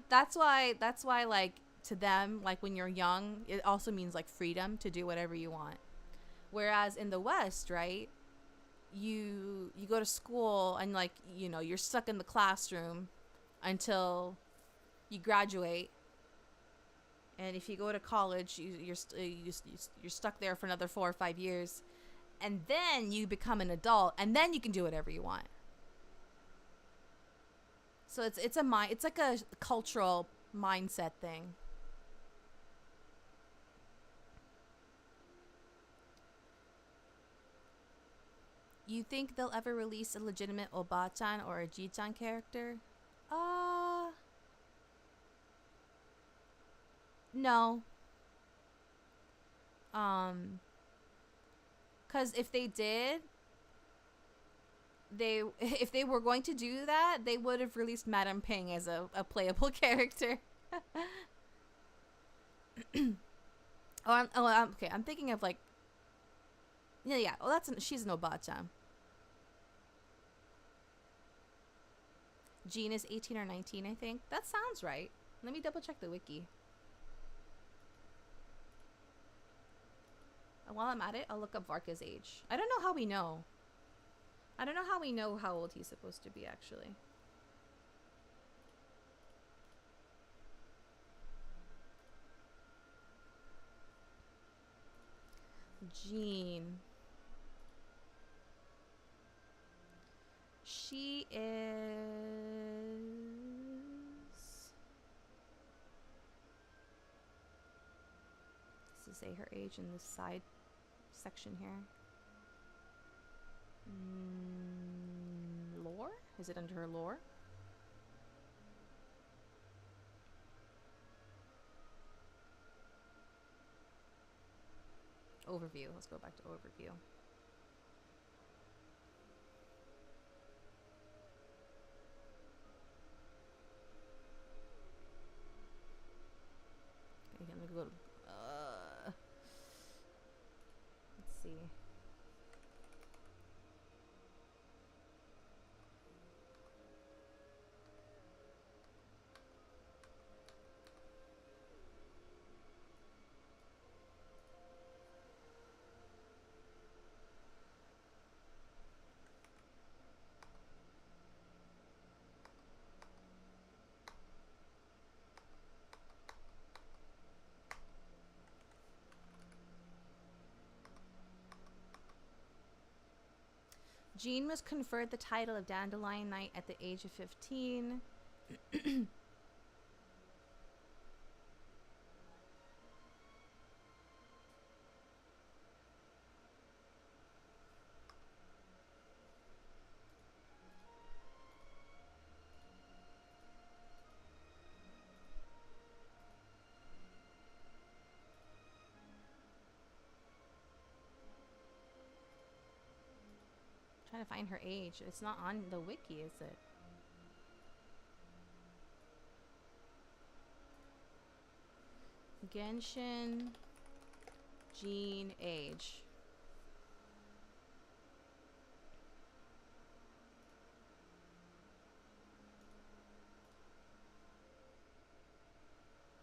That's why like to them, like when you're young, it also means like freedom to do whatever you want. Whereas in the West, right, you go to school and like, you know, you're stuck in the classroom until you graduate. And if you go to college, you're stuck there for another 4 or 5 years. And then you become an adult, and then you can do whatever you want. So it's like a cultural mindset thing. You think they'll ever release a legitimate Oba-chan or a Ji-chan character? No. Because if they did, if they were going to do that, they would have released Madame Ping as a playable character. Okay. I'm thinking of like, yeah. Oh, she's an Oba-chan. Jean is 18 or 19, I think. That sounds right. Let me double check the wiki. While I'm at it, I'll look up Varka's age. I don't know how we know. I don't know how we know how old he's supposed to be, actually. Jean. She is... Does it say her age in this side section here? Lore? Is it under her lore? Overview. Let's go back to overview. Okay, let me go. Let's see. Jean was conferred the title of Dandelion Knight at the age of 15. Trying to find her age. It's not on the wiki, is it? Genshin Jean age.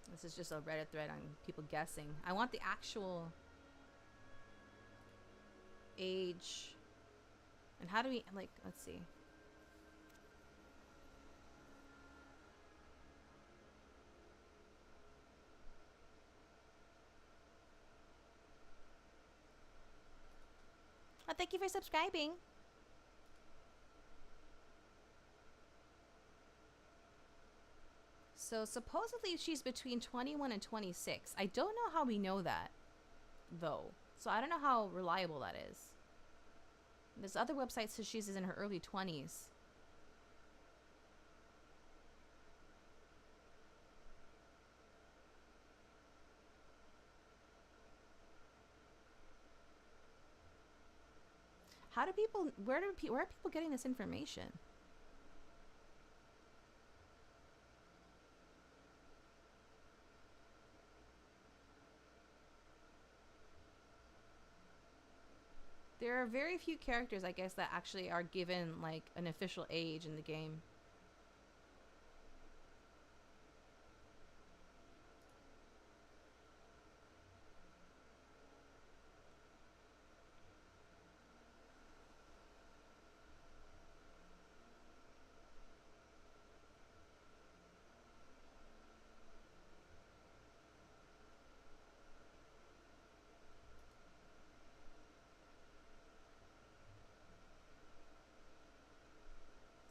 This is just a Reddit thread on people guessing. I want the actual age. And how do we, like, let's see. Oh, thank you for subscribing. So supposedly she's between 21 and 26. I don't know how we know that, though. So I don't know how reliable that is. This other website says she's in her early 20s. Where are people getting this information? There are very few characters, I guess, that actually are given like an official age in the game.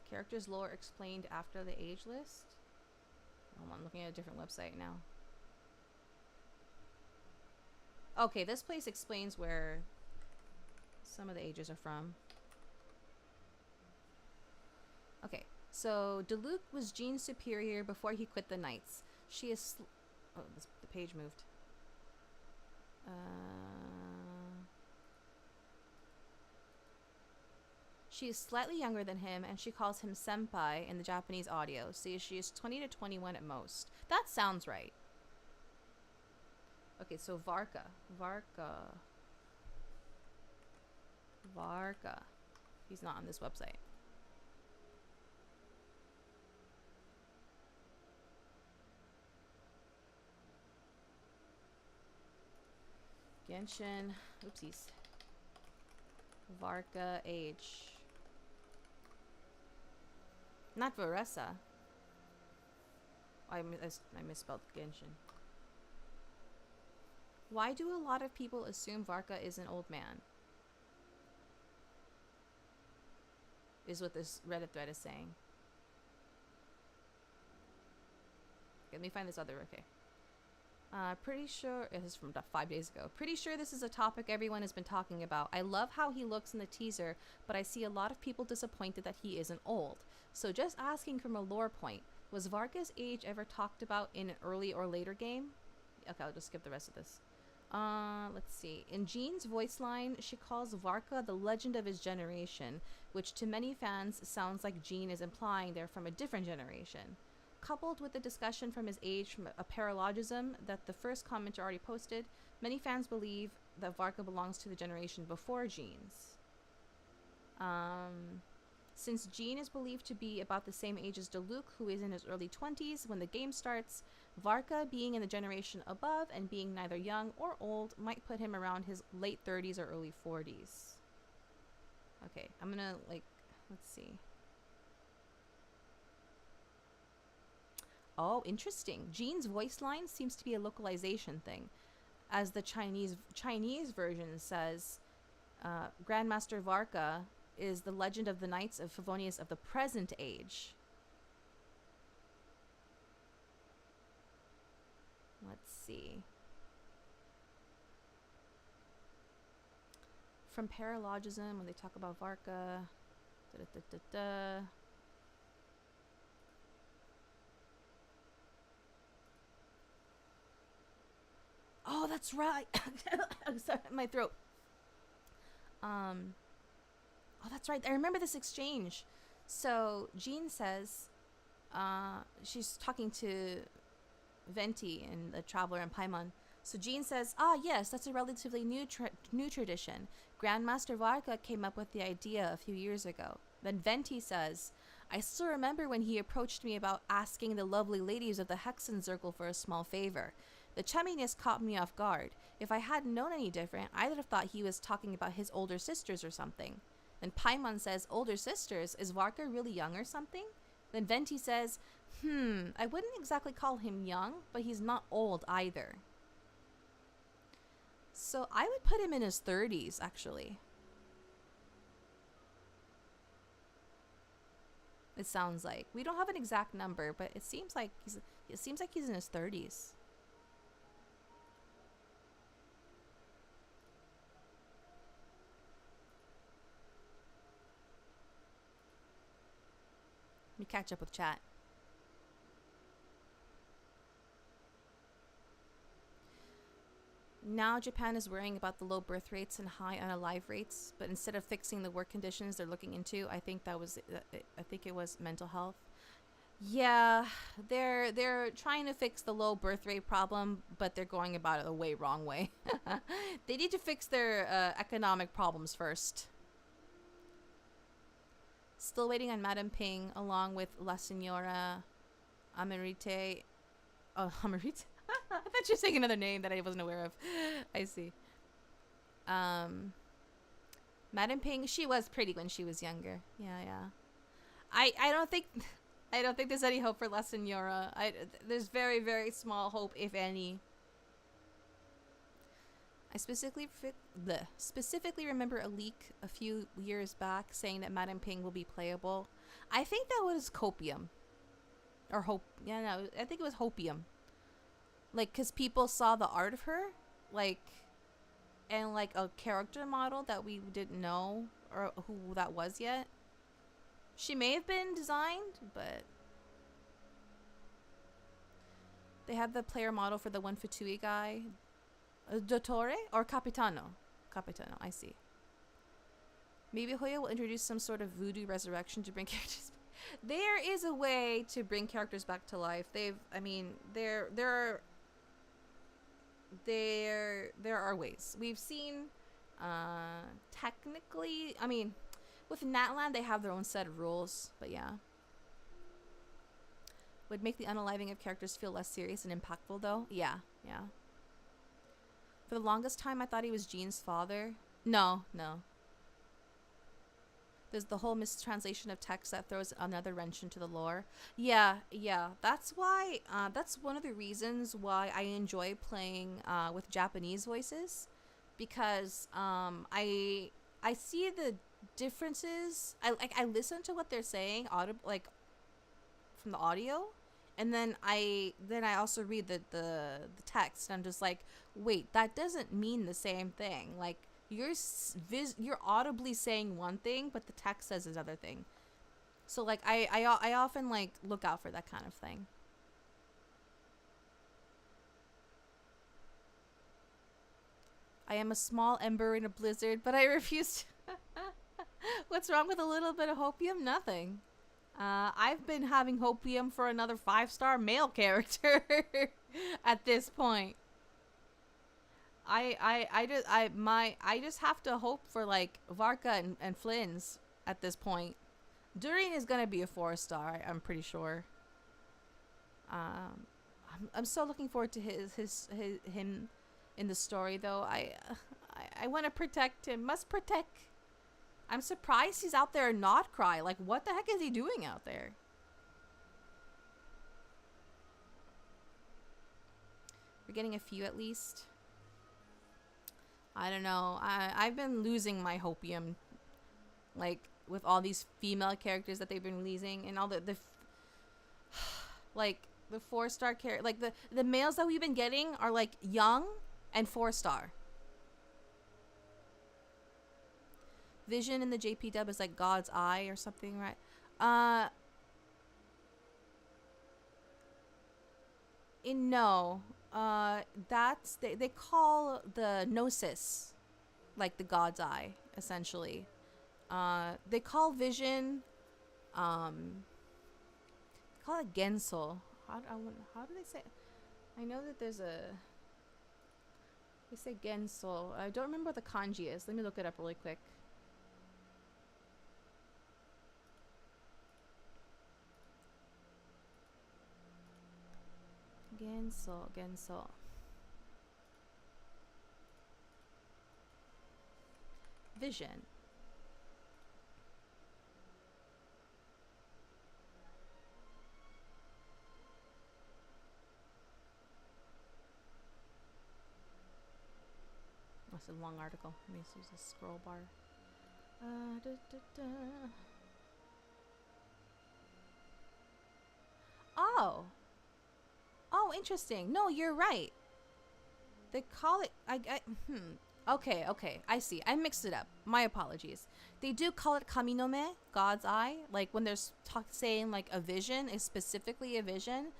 Characters lore explained after the age list. Oh, I'm looking at a different website now. Okay, this place explains where some of the ages are from. Okay, so Diluc was Jean's superior before he quit the Knights. She is... oh, the page moved. She is slightly younger than him, and she calls him senpai in the Japanese audio, so she is 20 to 21 at most. That sounds right. Okay, so Varka. He's not on this website. Genshin. Oopsies. Varka age. Not Varesa. I misspelled Genshin. Why do a lot of people assume Varka is an old man? Is what this Reddit thread is saying. Okay, let me find this other, okay. Pretty sure, this is from 5 days ago. Pretty sure this is a topic everyone has been talking about. I love how he looks in the teaser, but I see a lot of people disappointed that he isn't old. So just asking from a lore point, was Varka's age ever talked about in an early or later game? Okay, I'll just skip the rest of this. Let's see. In Jean's voice line, she calls Varka the legend of his generation, which to many fans sounds like Jean is implying they're from a different generation. Coupled with the discussion from his age from a paralogism that the first commenter already posted, many fans believe that Varka belongs to the generation before Jean's. Since Jean is believed to be about the same age as Diluc, who is in his early 20s when the game starts, Varka being in the generation above and being neither young or old might put him around his late 30s or early 40s. Okay, I'm gonna, like, let's see. Oh, interesting. Jean's voice line seems to be a localization thing. As the Chinese version says, Grandmaster Varka is the legend of the Knights of Favonius of the present age. Let's see. From paralogism, when they talk about Varka. Oh, that's right. I'm sorry, my throat. Oh, that's right. I remember this exchange. So Jean says, she's talking to Venti and the Traveler and Paimon. So Jean says, yes, that's a relatively new tradition. Grandmaster Varka came up with the idea a few years ago. Then Venti says, I still remember when he approached me about asking the lovely ladies of the Hexen Circle for a small favor. The chumminess caught me off guard. If I hadn't known any different, I'd have thought he was talking about his older sisters or something. Then Paimon says, older sisters? Is Varka really young or something? Then Venti says, I wouldn't exactly call him young, but he's not old either. So I would put him in his 30s, actually. It sounds like. We don't have an exact number, but it seems like It seems like he's in his 30s. Let me catch up with chat. Now Japan is worrying about the low birth rates and high unalive rates, but instead of fixing the work conditions they're looking into, I think it was mental health. Yeah, they're trying to fix the low birth rate problem, but they're going about it the way wrong way. They need to fix their economic problems first. Still waiting on Madame Ping, along with La Senora Amarite. Oh, Amarite? I thought you were saying another name that I wasn't aware of. I see. Madame Ping, she was pretty when she was younger. Yeah. I don't think there's any hope for La Senora. There's very, very small hope, if any. I specifically remember a leak a few years back saying that Madame Ping will be playable. I think that was copium. Or hope. Yeah, no, I think it was hopium. Like, because people saw the art of her, like, and like a character model that we didn't know or who that was yet. She may have been designed, but they have the player model for the one Fatui guy. Dottore or Capitano? Capitano, I see. Maybe Hoyo will introduce some sort of voodoo resurrection to bring characters. There is a way to bring characters back to life. There are ways. We've seen, technically, I mean, with Natland, they have their own set of rules, but yeah. Would make the unaliving of characters feel less serious and impactful, though. Yeah. For the longest time, I thought he was Jean's father. No. There's the whole mistranslation of text that throws another wrench into the lore. Yeah. That's why, that's one of the reasons why I enjoy playing with Japanese voices. Because I see the differences. I listen to what they're saying, like from the audio. And then I also read the text. And I'm just like, wait, that doesn't mean the same thing. Like, you're audibly saying one thing, but the text says another thing. So like I often like look out for that kind of thing. I am a small ember in a blizzard, but I refuse to. What's wrong with a little bit of hopium? Nothing. I've been having hopium for another 5-star male character at this point. I just have to hope for like Varka and Flynn's at this point. Durin is gonna be a 4-star. I'm pretty sure. I'm so looking forward to him in the story though. I want to protect him. Must protect. I'm surprised he's out there and not cry. Like, what the heck is he doing out there? We're getting a few at least. I don't know. I've been losing my hopium, like with all these female characters that they've been releasing, and all the like the 4-star character, like the males that we've been getting are like young and 4-star. Vision in the JP dub is like God's eye or something, right? That's they call the gnosis like the God's eye, essentially. They call vision call it Gensel. How do they say it? I know that they say Gensel. I don't remember what the kanji is. Let me look it up really quick. Gensel. Vision. That's a long article. Let me use a scroll bar. Oh. Oh, interesting. No, you're right. They call it... Okay, I see. I mixed it up. My apologies. They do call it kaminome, God's eye. Like when they're saying like a vision is specifically a vision.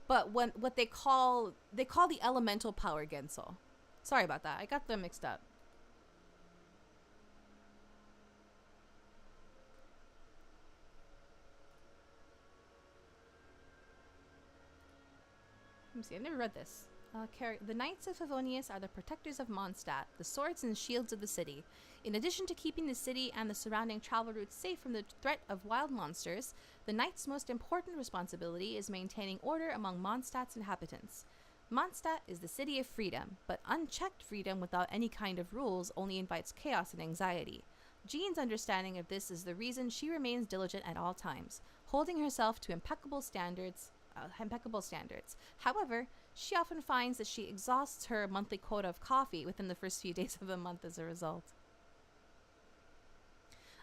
But what they call the elemental power genso. Sorry about that. I got them mixed up. Let me see. I've never read this. The Knights of Favonius are the protectors of Mondstadt, the swords and shields of the city. In addition to keeping the city and the surrounding travel routes safe from the threat of wild monsters, the Knights' most important responsibility is maintaining order among Mondstadt's inhabitants. Mondstadt is the city of freedom, but unchecked freedom without any kind of rules only invites chaos and anxiety. Jean's understanding of this is the reason she remains diligent at all times, holding herself to impeccable standards. However, she often finds that she exhausts her monthly quota of coffee within the first few days of the month as a result.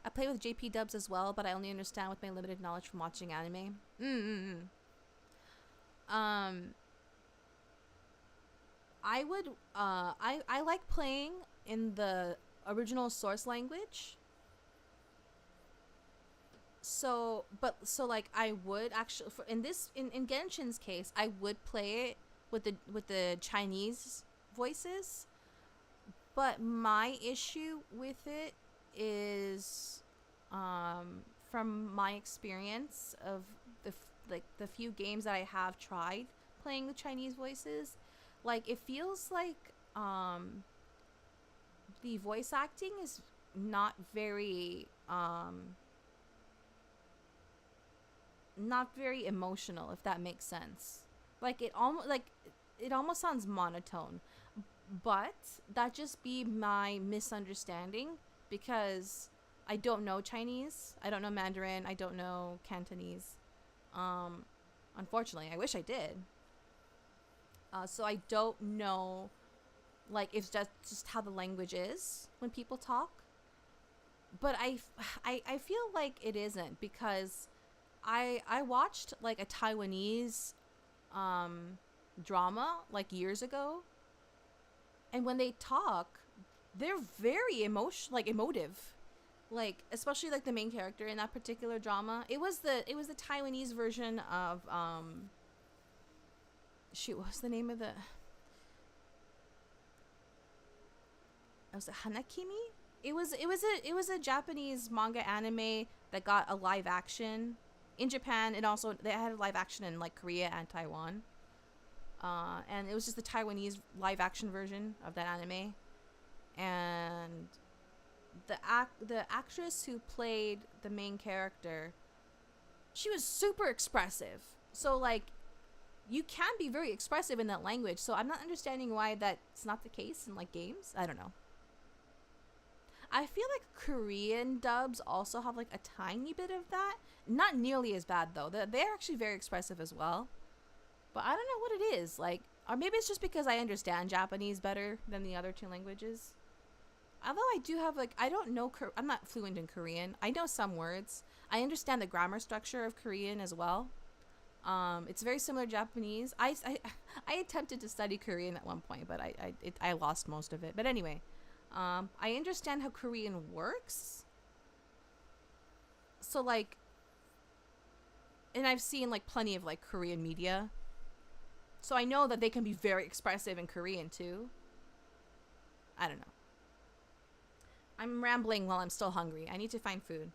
I play with JP dubs as well, but I only understand with my limited knowledge from watching anime. I like playing in the original source language. So like I would actually in Genshin's case, I would play it with the Chinese voices, but my issue with it is from my experience of the few games that I have tried playing with Chinese voices, like it feels like the voice acting is not very emotional, if that makes sense. Like it almost sounds monotone, but that just be my misunderstanding because I don't know Chinese, I don't know Mandarin, I don't know Cantonese. Unfortunately, I wish I did. So I don't know, like, if that's just how the language is when people talk. But I feel like it isn't, because I watched like a Taiwanese drama like years ago, and when they talk, they're very emotive, like especially like the main character in that particular drama. It was the Taiwanese version of shoot, what was the name of the? Was it Hanakimi? It was a Japanese manga anime that got a live action in Japan, and also they had a live action in like Korea and Taiwan. And it was just the Taiwanese live action version of that anime. And the actress who played the main character, she was super expressive. So like, you can be very expressive in that language. So I'm not understanding why that's not the case in like games. I don't know. I feel like Korean dubs also have like a tiny bit of that. Not nearly as bad though. They're actually very expressive as well. But I don't know what it is. Like, or maybe it's just because I understand Japanese better than the other two languages. Although I do have like, I don't know, I'm not fluent in Korean. I know some words. I understand the grammar structure of Korean as well. It's very similar to Japanese. I attempted to study Korean at one point, but I lost most of it. But anyway. I understand how Korean works. So like, and I've seen like plenty of like Korean media. So I know that they can be very expressive in Korean too. I don't know. I'm rambling while I'm still hungry. I need to find food.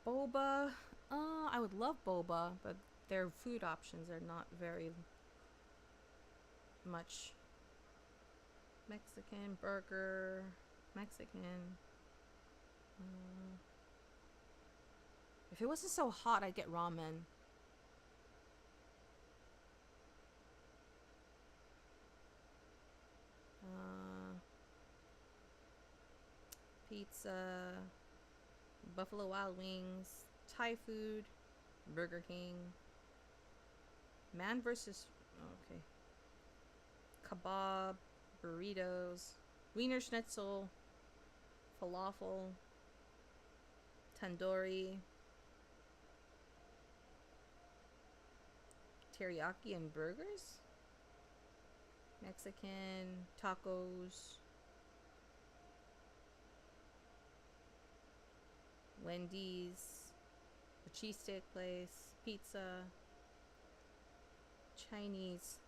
Boba. I would love boba, but their food options are not very much. Mexican burger, Mexican. If it wasn't so hot, I'd get ramen. Pizza, Buffalo Wild Wings, Thai food, Burger King, Man versus, okay, kebab, burritos, Wiener Schnitzel, falafel, tandoori, teriyaki and burgers, Mexican, tacos, Wendy's, a cheesesteak place, pizza, Chinese.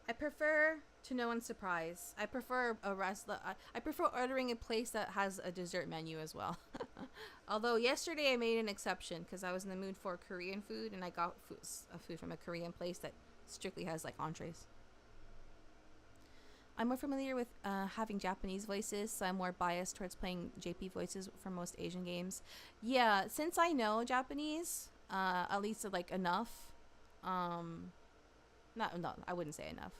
I prefer to no one's surprise. I prefer I prefer ordering a place that has a dessert menu as well. Although yesterday I made an exception because I was in the mood for Korean food and I got food from a Korean place that strictly has like entrees. I'm more familiar with having Japanese voices, so I'm more biased towards playing JP voices for most Asian games. Yeah, since I know Japanese, at least like enough. No, I wouldn't say enough.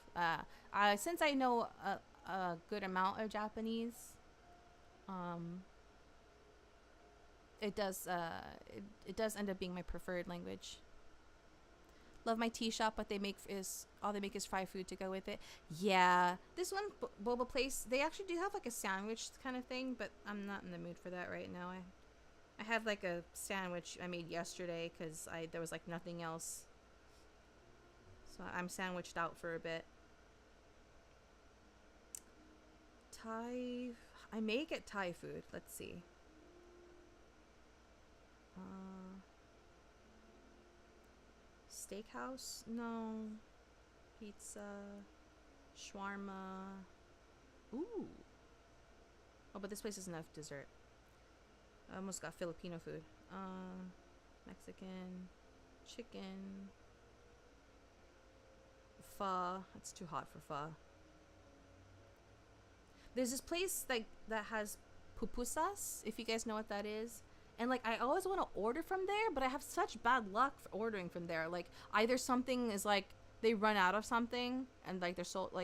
Since I know a good amount of Japanese, it does end up being my preferred language. Love my tea shop, but all they make is fried food to go with it. Yeah, this one boba place, they actually do have like a sandwich kind of thing, but I'm not in the mood for that right now. I had like a sandwich I made yesterday because there was like nothing else. So I'm sandwiched out for a bit. I may get Thai food. Let's see. Steakhouse? No. Pizza. Shawarma. Ooh. Oh, but this place doesn't have dessert. I almost got Filipino food. Mexican. Chicken. Pho. It's too hot for pho. There's this place like that has pupusas, if you guys know what that is. And like I always want to order from there, but I have such bad luck for ordering from there. Like either something is like they run out of something and like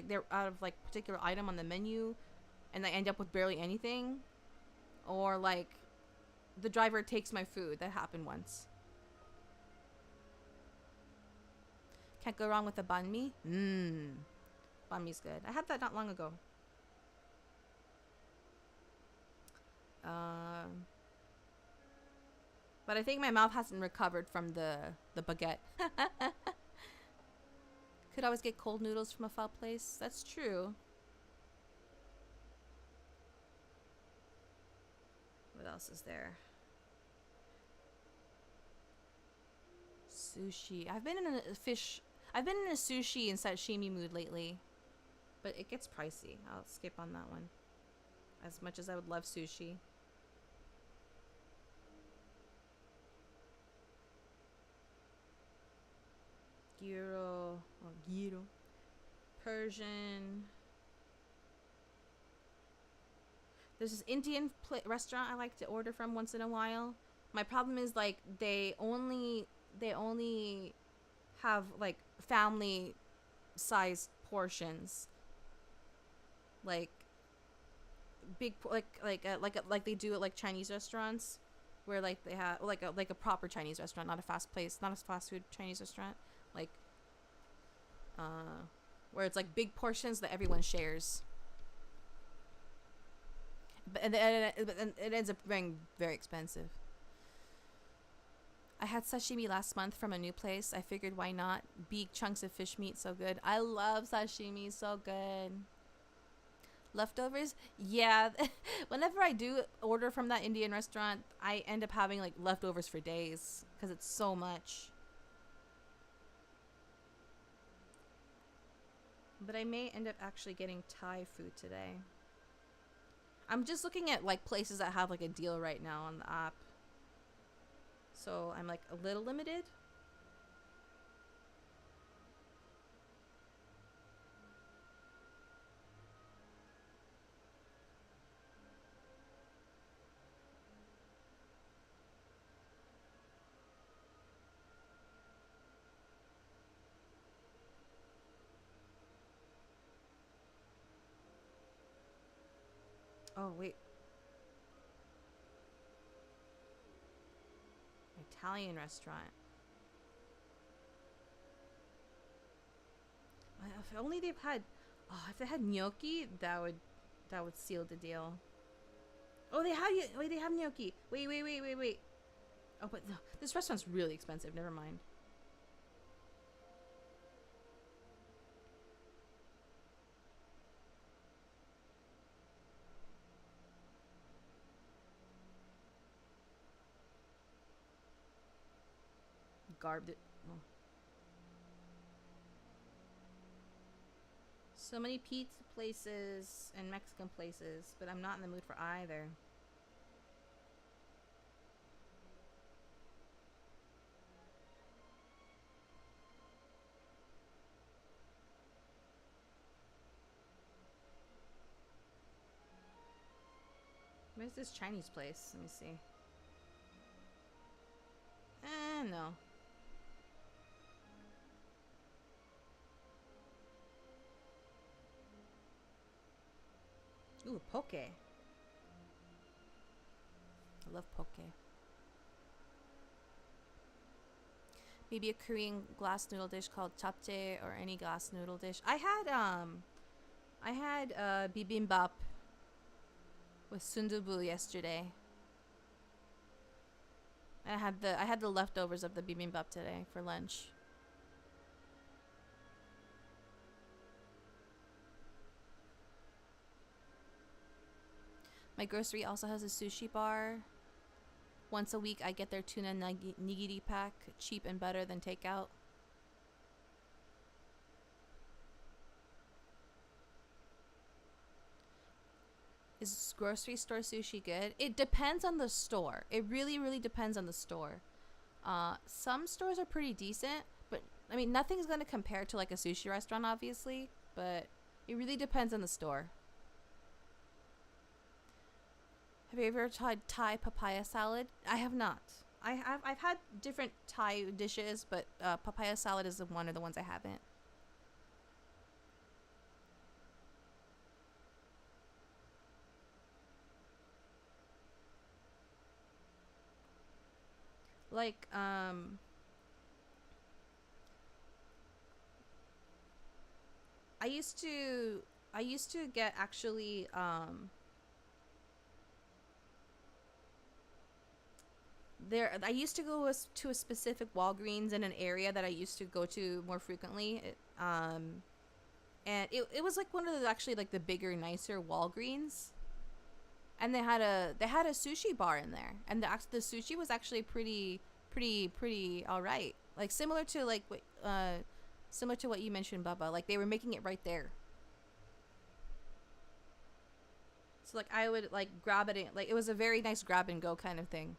they're out of like particular item on the menu and I end up with barely anything, or like the driver takes my food. That happened once. Can't go wrong with the banh mi. Banh mi's good. I had that not long ago. But I think my mouth hasn't recovered from the baguette. Could always get cold noodles from a pho place. That's true. What else is there? Sushi. I've been in a sushi and sashimi mood lately, but it gets pricey. I'll skip on that one. As much as I would love sushi. Gyro. Persian. There's this Indian restaurant I like to order from once in a while. My problem is like they only have like family sized portions. Like big like they do at like Chinese restaurants where like they have like a proper Chinese restaurant, not a fast food Chinese restaurant, like where it's like big portions that everyone shares, and it ends up being very expensive. I had sashimi last month from a new place. I figured why not? Big chunks of fish meat, so good. I love sashimi, so good. Leftovers? Yeah. Whenever I do order from that Indian restaurant, I end up having like leftovers for days because it's so much. But I may end up actually getting Thai food today. I'm just looking at like places that have like a deal right now on the app. So I'm like a little limited. Oh, wait. Italian restaurant. If only they've had... Oh, if they had gnocchi, that would seal the deal. Oh, they have wait, they have gnocchi. Wait. Oh, but no, this restaurant's really expensive. Never mind. Garbed it. Oh. So many pizza places and Mexican places, but I'm not in the mood for either. Where's this Chinese place? Let me see. No. Ooh, poke. I love poke. Maybe a Korean glass noodle dish called japchae or any glass noodle dish. I had bibimbap with sundubu yesterday. I had the leftovers of the bibimbap today for lunch. My grocery also has a sushi bar. Once a week I get their tuna nigiri pack, cheap and better than takeout. Is grocery store sushi good? It depends on the store. It really, really depends on the store. Some stores are pretty decent, but I mean, nothing's going to compare to like a sushi restaurant, obviously, but it really depends on the store. Have you ever tried Thai papaya salad? I have not. I've had different Thai dishes, but papaya salad is one of the ones I haven't. Like, I used to get actually, I used to go to a specific Walgreens in an area that I used to go to more frequently. And it was like one of the, actually like the bigger, nicer Walgreens. And they had a sushi bar in there, and the sushi was actually pretty all right. Like similar to what you mentioned, Bubba. Like they were making it right there. So like I would like grab it, like it was a very nice grab and go kind of thing.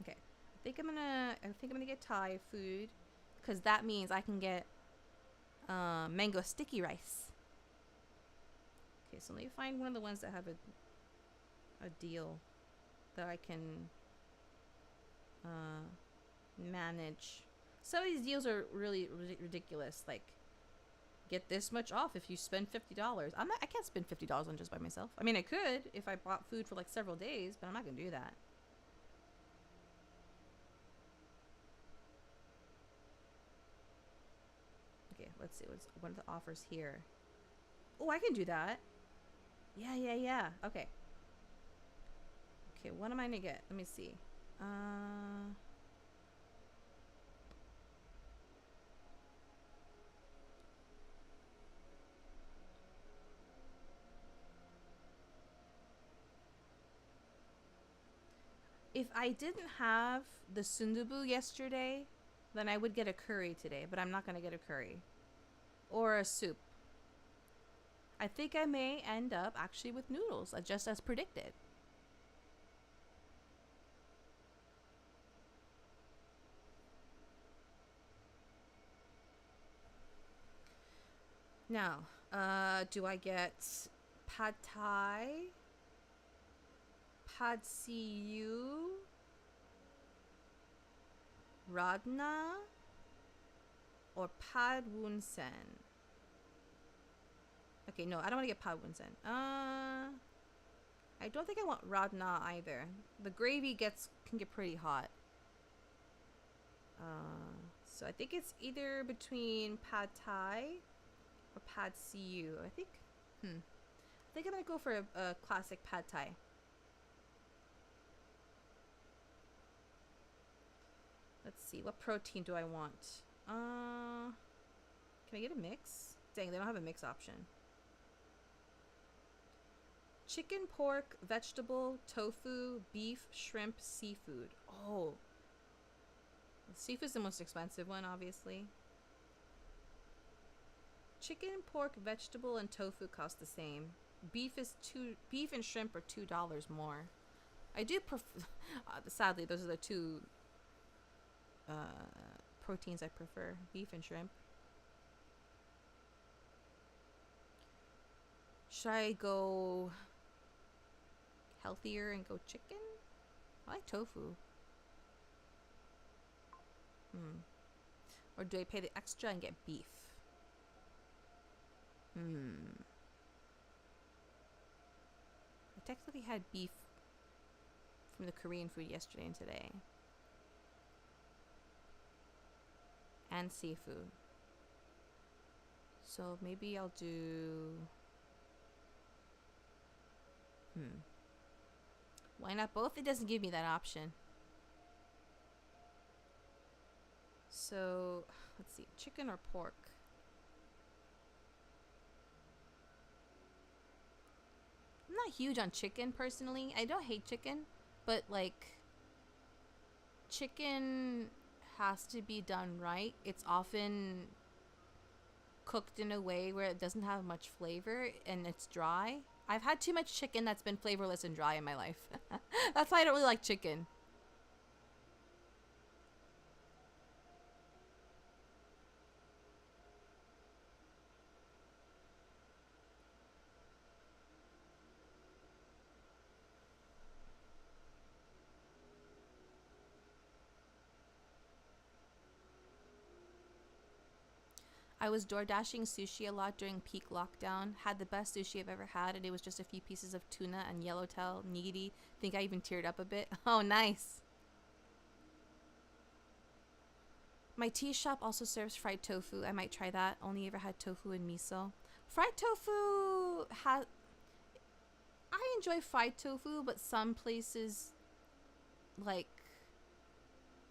Okay, I think I'm gonna get Thai food, because that means I can get mango sticky rice. Okay, so let me find one of the ones that have a deal that I can manage. Some of these deals are really ridiculous. Like, get this much off if you spend $50. I can't spend $50 on just by myself. I mean, I could if I bought food for like several days, but I'm not gonna do that. Okay, let's see what are the offers here. Oh, I can do that. Yeah. Okay. Okay, what am I gonna get? Let me see. If I didn't have the sundubu yesterday, then I would get a curry today, but I'm not gonna get a curry. Or a soup. I think I may end up actually with noodles, just as predicted. Now, do I get pad thai, pad see radna, or pad wunsen? Okay, no, I don't want to get pad wunsen. I don't think I want radna either. The gravy can get pretty hot. So I think it's either between pad thai or pad see. I think I think I'm gonna go for a classic pad thai. Let's see, what protein do I want? Can I get a mix? Dang, they don't have a mix option. Chicken, pork, vegetable, tofu, beef, shrimp, seafood. Oh. Seafood's the most expensive one, obviously. Chicken, pork, vegetable, and tofu cost the same. Beef and shrimp are $2 more. I do prefer... sadly, those are the two proteins I prefer. Beef and shrimp. Should I go healthier and go chicken? I like tofu. Or do I pay the extra and get beef? I technically had beef from the Korean food yesterday and today. And seafood. So maybe I'll do... Why not both? It doesn't give me that option. So, let's see. Chicken or pork? I'm not huge on chicken, personally. I don't hate chicken. But, like... chicken has to be done right. It's often cooked in a way where it doesn't have much flavor and it's dry. I've had too much chicken that's been flavorless and dry in my life. That's why I don't really like chicken. I was door dashing sushi a lot during peak lockdown. Had the best sushi I've ever had, and it was just a few pieces of tuna and yellowtail nigiri. Think I even teared up a bit. Oh, nice. My tea shop also serves fried tofu. I might try that. Only ever had tofu and miso. Fried tofu has... I enjoy fried tofu, but some places, like,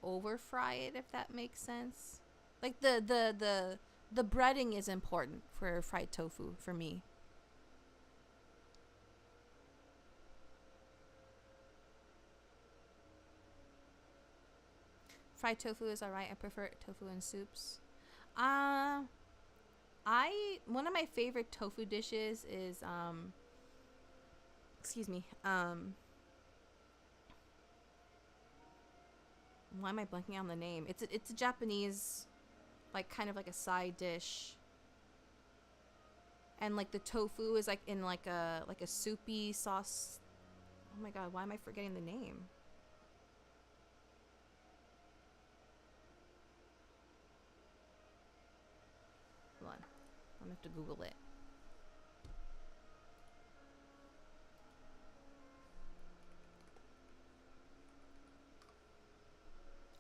over fry it, if that makes sense. Like, the breading is important for fried tofu for me. Fried tofu is alright. I prefer tofu in soups. One of my favorite tofu dishes is excuse me. Why am I blanking on the name? It's a Japanese, like, kind of like a side dish, and like the tofu is like in like a soupy sauce. Oh my god, why am I forgetting the name? Hold on, I'm gonna have to Google it.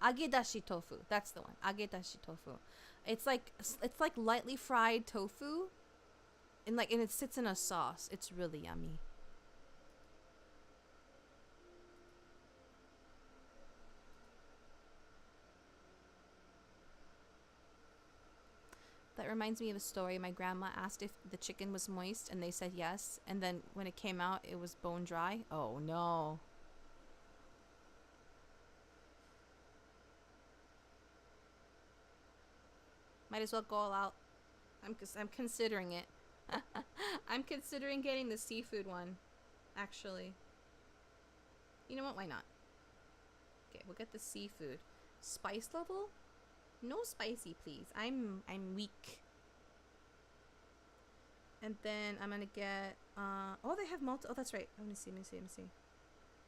Agedashi tofu. That's the one. Agedashi tofu. It's like lightly fried tofu, and it sits in a sauce. It's really yummy. That reminds me of a story. My grandma asked if the chicken was moist, and they said yes. And then when it came out, it was bone dry. Oh no. Might as well go all out. I'm considering it. I'm considering getting the seafood one, actually. You know what? Why not? Okay, we'll get the seafood. Spice level? No spicy, please. I'm weak. And then I'm gonna get oh, they have oh, that's right. Let me see.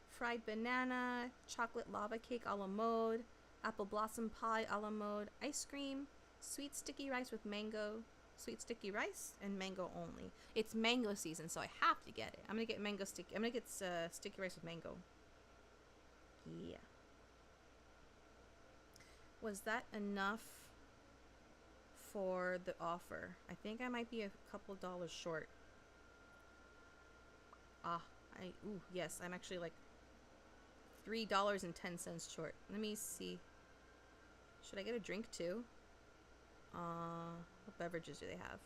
Fried banana, chocolate lava cake a la mode, apple blossom pie a la mode, ice cream, sweet sticky rice with mango, sweet sticky rice, and mango only. It's mango season, so I have to get it. I'm gonna get sticky rice with mango. Yeah. Was that enough for the offer? I think I might be a couple dollars short. Ooh, yes, I'm actually like $3.10 short. Let me see. Should I get a drink too? What beverages do they have?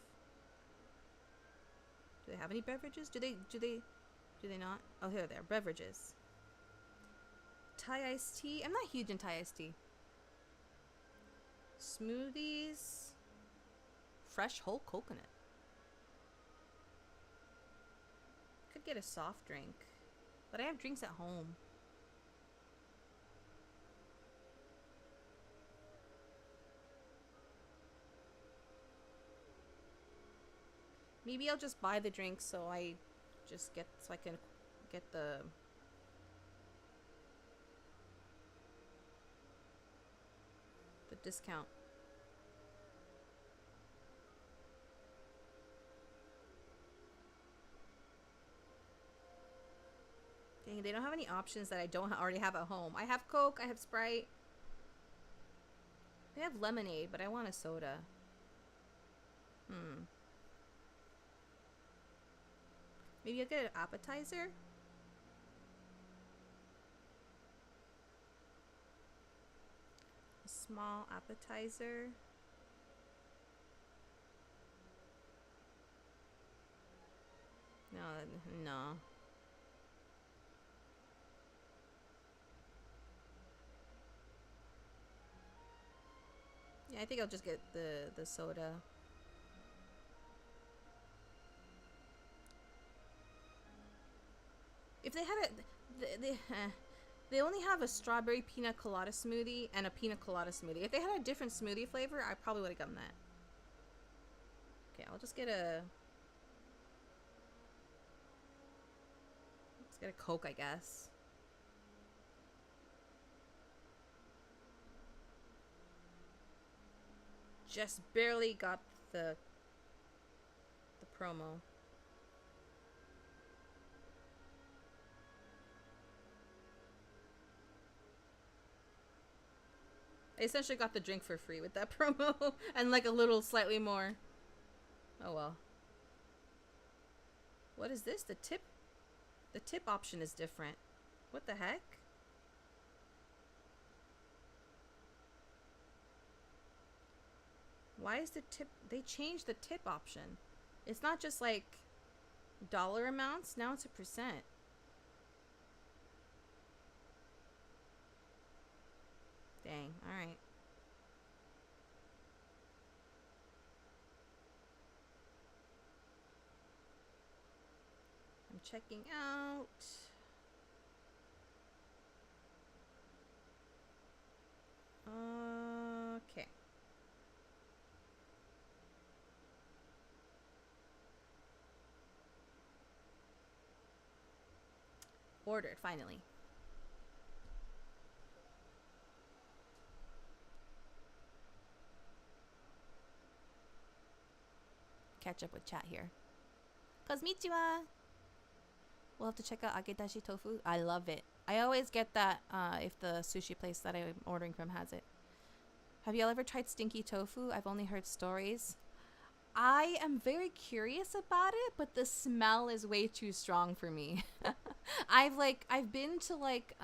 Do they have any beverages? Do they not? Oh, here they are. Beverages. Thai iced tea. I'm not huge in Thai iced tea. Smoothies. Fresh whole coconut. Could get a soft drink, but I have drinks at home. Maybe I'll just buy the drink so I can get the discount. Dang, they don't have any options that I don't already have at home. I have Coke, I have Sprite. They have lemonade, but I want a soda. Maybe I'll get an appetizer? A small appetizer. No. Yeah, I think I'll just get the soda. If they had they only have a strawberry pina colada smoothie and a pina colada smoothie. If they had a different smoothie flavor, I probably would have gotten that. Okay, I'll just get a Coke, I guess. Just barely got the promo. I essentially got the drink for free with that promo and like a little slightly more. Oh well. What is this? The tip option is different. What the heck? Why is the tip? They changed the tip option. It's not just like dollar amounts. Now it's a percent. Dang. All right. I'm checking out. Okay. Ordered, finally. Catch up with chat here. Kosmikameruhen! We'll have to check out agedashi tofu. I love it. I always get that if the sushi place that I'm ordering from has it. Have y'all ever tried stinky tofu? I've only heard stories. I am very curious about it, but the smell is way too strong for me. I've been to like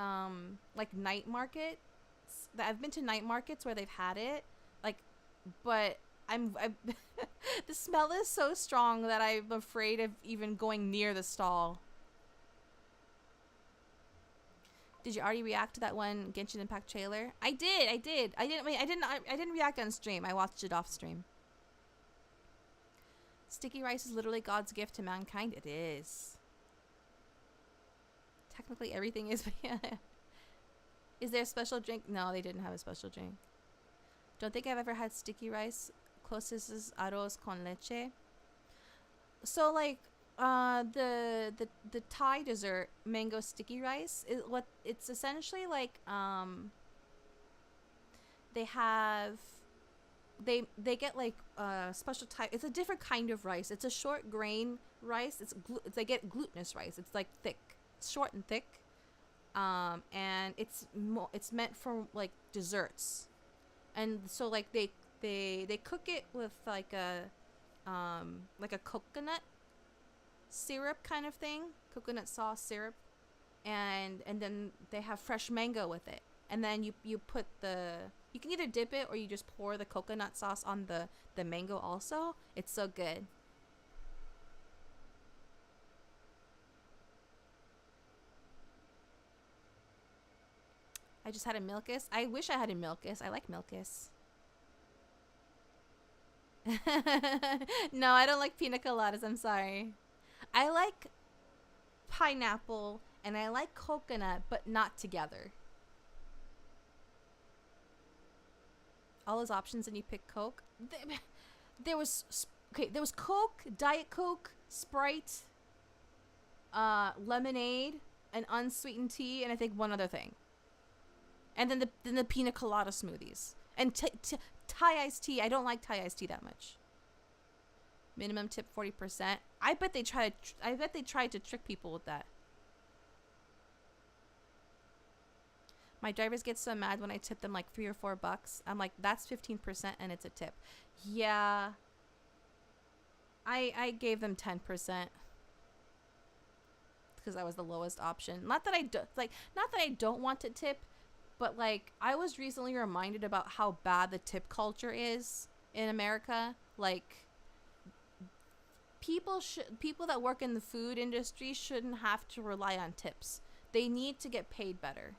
night markets. I've been to night markets where they've had it, but I'm the smell is so strong that I'm afraid of even going near the stall. Did you already react to that one Genshin Impact trailer? I did. I didn't react on stream. I watched it off stream. Sticky rice is literally God's gift to mankind. It is. Technically everything is, but yeah. Is there a special drink? No, they didn't have a special drink. Don't think I've ever had sticky rice. Closest is arroz con leche. So like the Thai dessert mango sticky rice is what it's essentially like. They get like special type. It's a different kind of rice. It's a short grain rice. They get glutinous rice. It's like thick, it's short and thick, and it's meant for like desserts, and so like they cook it with like a coconut syrup kind of thing, coconut sauce syrup, and then they have fresh mango with it. And then you put you can either dip it or you just pour the coconut sauce on the mango also. It's so good. I just had a Milkus. I wish I had a Milkus. I like Milkus. No, I don't like pina coladas. I'm sorry. I like pineapple and I like coconut, but not together. All those options and you pick Coke. There was Coke, Diet Coke, Sprite, lemonade, an unsweetened tea, and I think one other thing. And then the pina colada smoothies and Thai iced tea. I don't like Thai iced tea that much. Minimum tip 40%. I bet they tried to trick people with that. My drivers get so mad when I tip them like $3 or $4. I'm like, that's 15% and it's a tip. Yeah. I gave them 10% because that was the lowest option. Not that I don't want to tip, but like I was recently reminded about how bad the tip culture is in America. Like people that work in the food industry shouldn't have to rely on tips. They need to get paid better.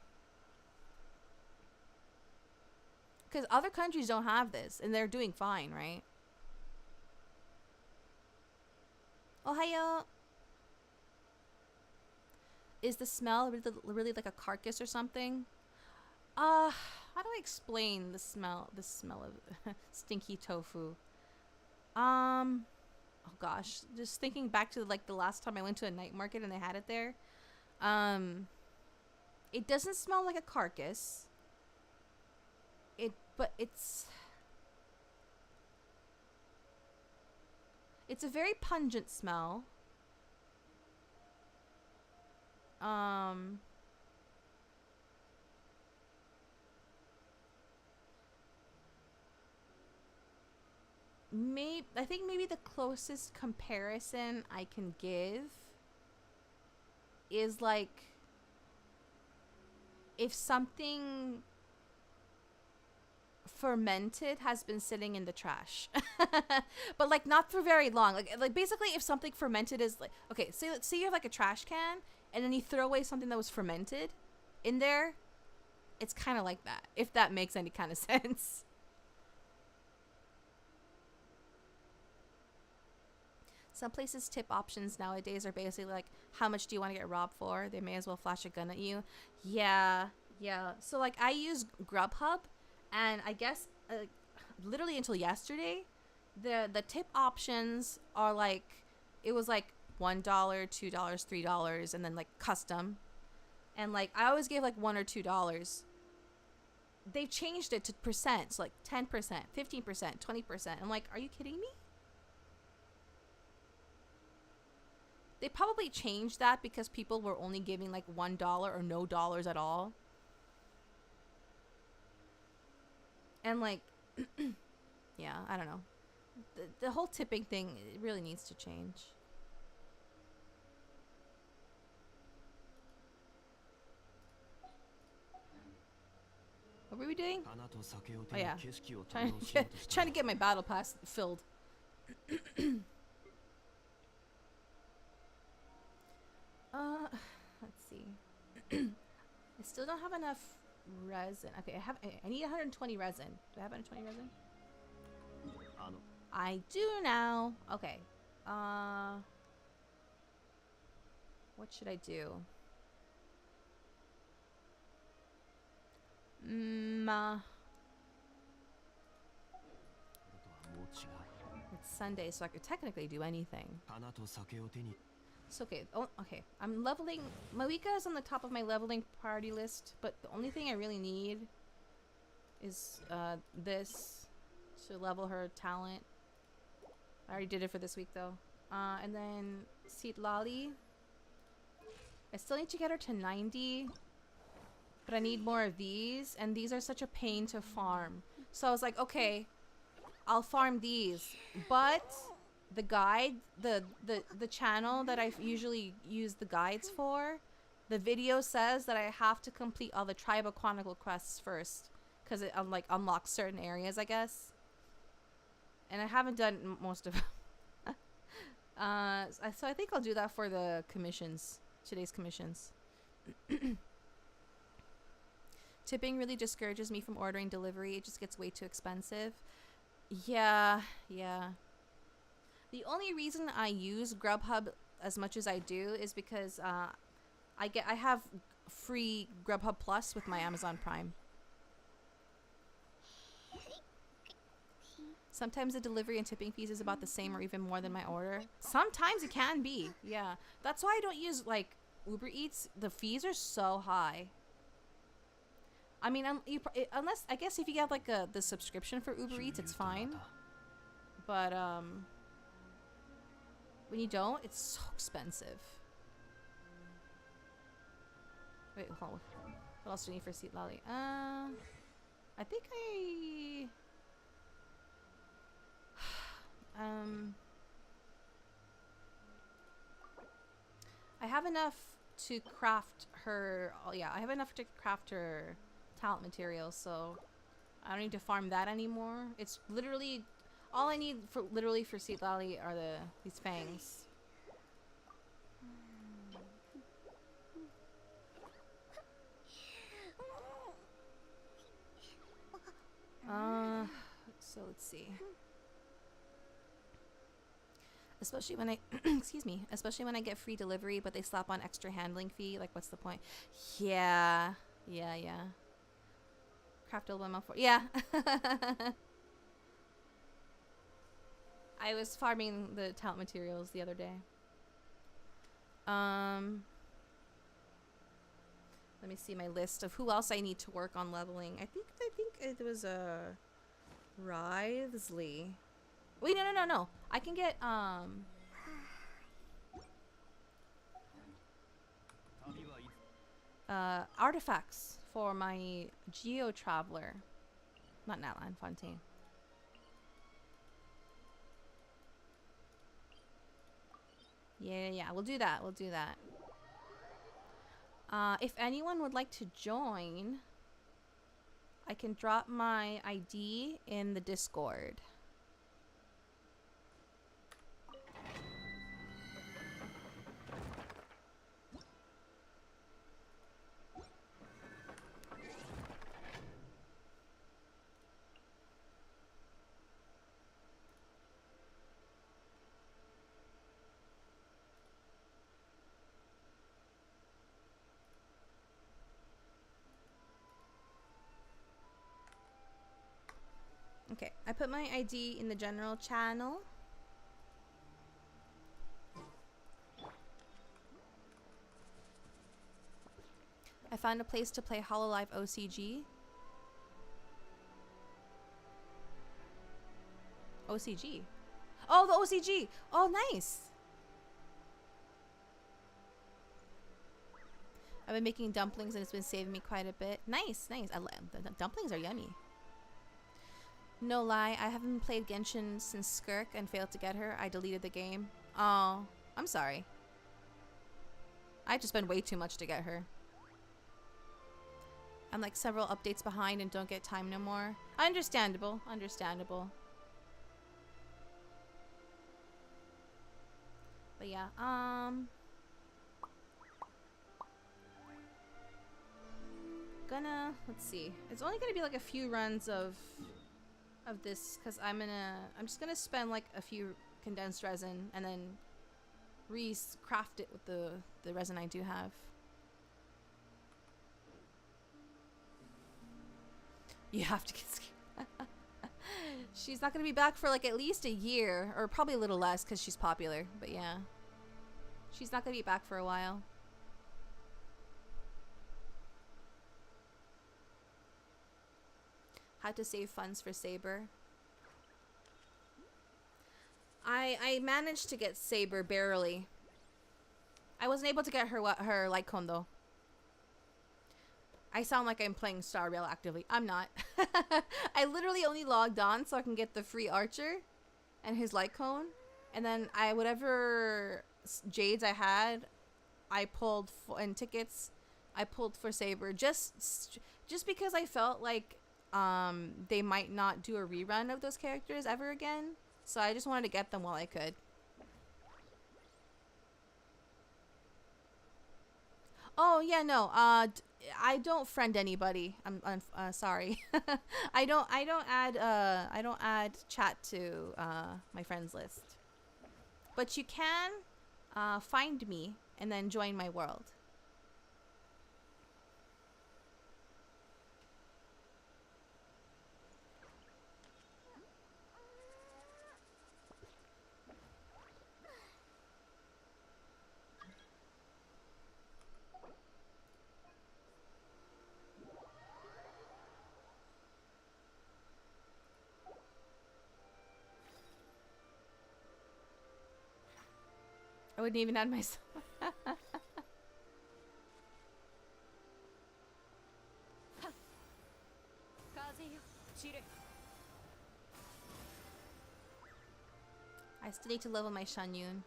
Because other countries don't have this, and they're doing fine, right? Ohayo! Is the smell really like a carcass or something? How do I explain the smell of stinky tofu? Oh gosh, just thinking back to like the last time I went to a night market and they had it there. It doesn't smell like a carcass. But it's a very pungent smell. I think maybe the closest comparison I can give is like if something fermented has been sitting in the trash. But like not for very long. Like basically if something fermented is like, okay, say you have like a trash can and then you throw away something that was fermented in there, it's kind of like that, if that makes any kind of sense. Some places tip options nowadays are basically like, how much do you want to get robbed for? They may as well flash a gun at you. Yeah. So like I use Grubhub. And I guess literally until yesterday, the tip options are like, it was like $1, $2, $3, and then like custom. And like I always gave like $1 or $2. They've changed it to percent, so like 10%, 15%, 20%. I'm like, are you kidding me? They probably changed that because people were only giving like $1 or no dollars at all. And like, yeah, I don't know. The whole tipping thing, it really needs to change. What were we doing? Oh yeah, trying to get my battle pass filled. Let's see. I still don't have enough resin. Okay, I need 120 resin. Do I have 120 resin? I do now. Okay. What should I do? It's Sunday, so I could technically do anything. It's okay. Oh, okay. I'm leveling. Malika is on the top of my leveling priority list, but the only thing I really need is this to level her talent. I already did it for this week though. And then Seed Lolly. I still need to get her to 90, but I need more of these, and these are such a pain to farm. So I was like, okay, I'll farm these, but the guide, the channel that I usually use the guides for, the video says that I have to complete all the tribal chronicle quests first, because it like unlocks certain areas, I guess. And I haven't done most of them. So I think I'll do that for the commissions, today's commissions. Tipping really discourages me from ordering delivery. It just gets way too expensive. Yeah. The only reason I use Grubhub as much as I do is because I have free Grubhub Plus with my Amazon Prime. Sometimes the delivery and tipping fees is about the same or even more than my order. Sometimes it can be. Yeah. That's why I don't use like Uber Eats. The fees are so high. I mean, unless I guess if you have like the subscription for Uber Eats, it's fine. But when you don't, it's so expensive. Wait, hold on. What else do we need for Seat Lolly? I think I have enough to craft her. Oh yeah, I have enough to craft her talent materials, so I don't need to farm that anymore. It's literally all I need for Seat Lolly are these fangs. So let's see. Especially when I, excuse me, especially when I get free delivery, but they slap on extra handling fee. Like, what's the point? Yeah. Craft a little for, yeah. I was farming the talent materials the other day. Let me see my list of who else I need to work on leveling. I think it was Writhsley. Wait, no. I can get artifacts for my Geo Traveler. Not Natlan, Fontaine. Yeah, we'll do that. If anyone would like to join, I can drop my ID in the Discord. Okay, I put my ID in the general channel. I found a place to play Hololive OCG. OCG? Oh, the OCG! Oh, nice! I've been making dumplings and it's been saving me quite a bit. Nice. The dumplings are yummy. No lie, I haven't played Genshin since Skirk and failed to get her. I deleted the game. Oh, I'm sorry. I just spent way too much to get her. I'm like several updates behind and don't get time no more. Understandable. But yeah, let's see. It's only gonna be like a few runs of this, because I'm just gonna spend like a few condensed resin and then craft it with the resin I do have. You have to get scared. She's not gonna be back for like at least a year, or probably a little less because she's popular, but yeah. She's not gonna be back for a while. How to save funds for Saber. I managed to get Saber barely. I wasn't able to get her light cone though. I sound like I'm playing Star Rail actively. I'm not. I literally only logged on so I can get the free archer and his light cone. And then whatever jades I had, I pulled and tickets, I pulled for Saber just because I felt like they might not do a rerun of those characters ever again. So I just wanted to get them while I could. Oh yeah, no. I don't friend anybody. I'm sorry. I don't add chat to my friends list. But you can find me and then join my world. I wouldn't even add myself. I still need to level my Shanyun.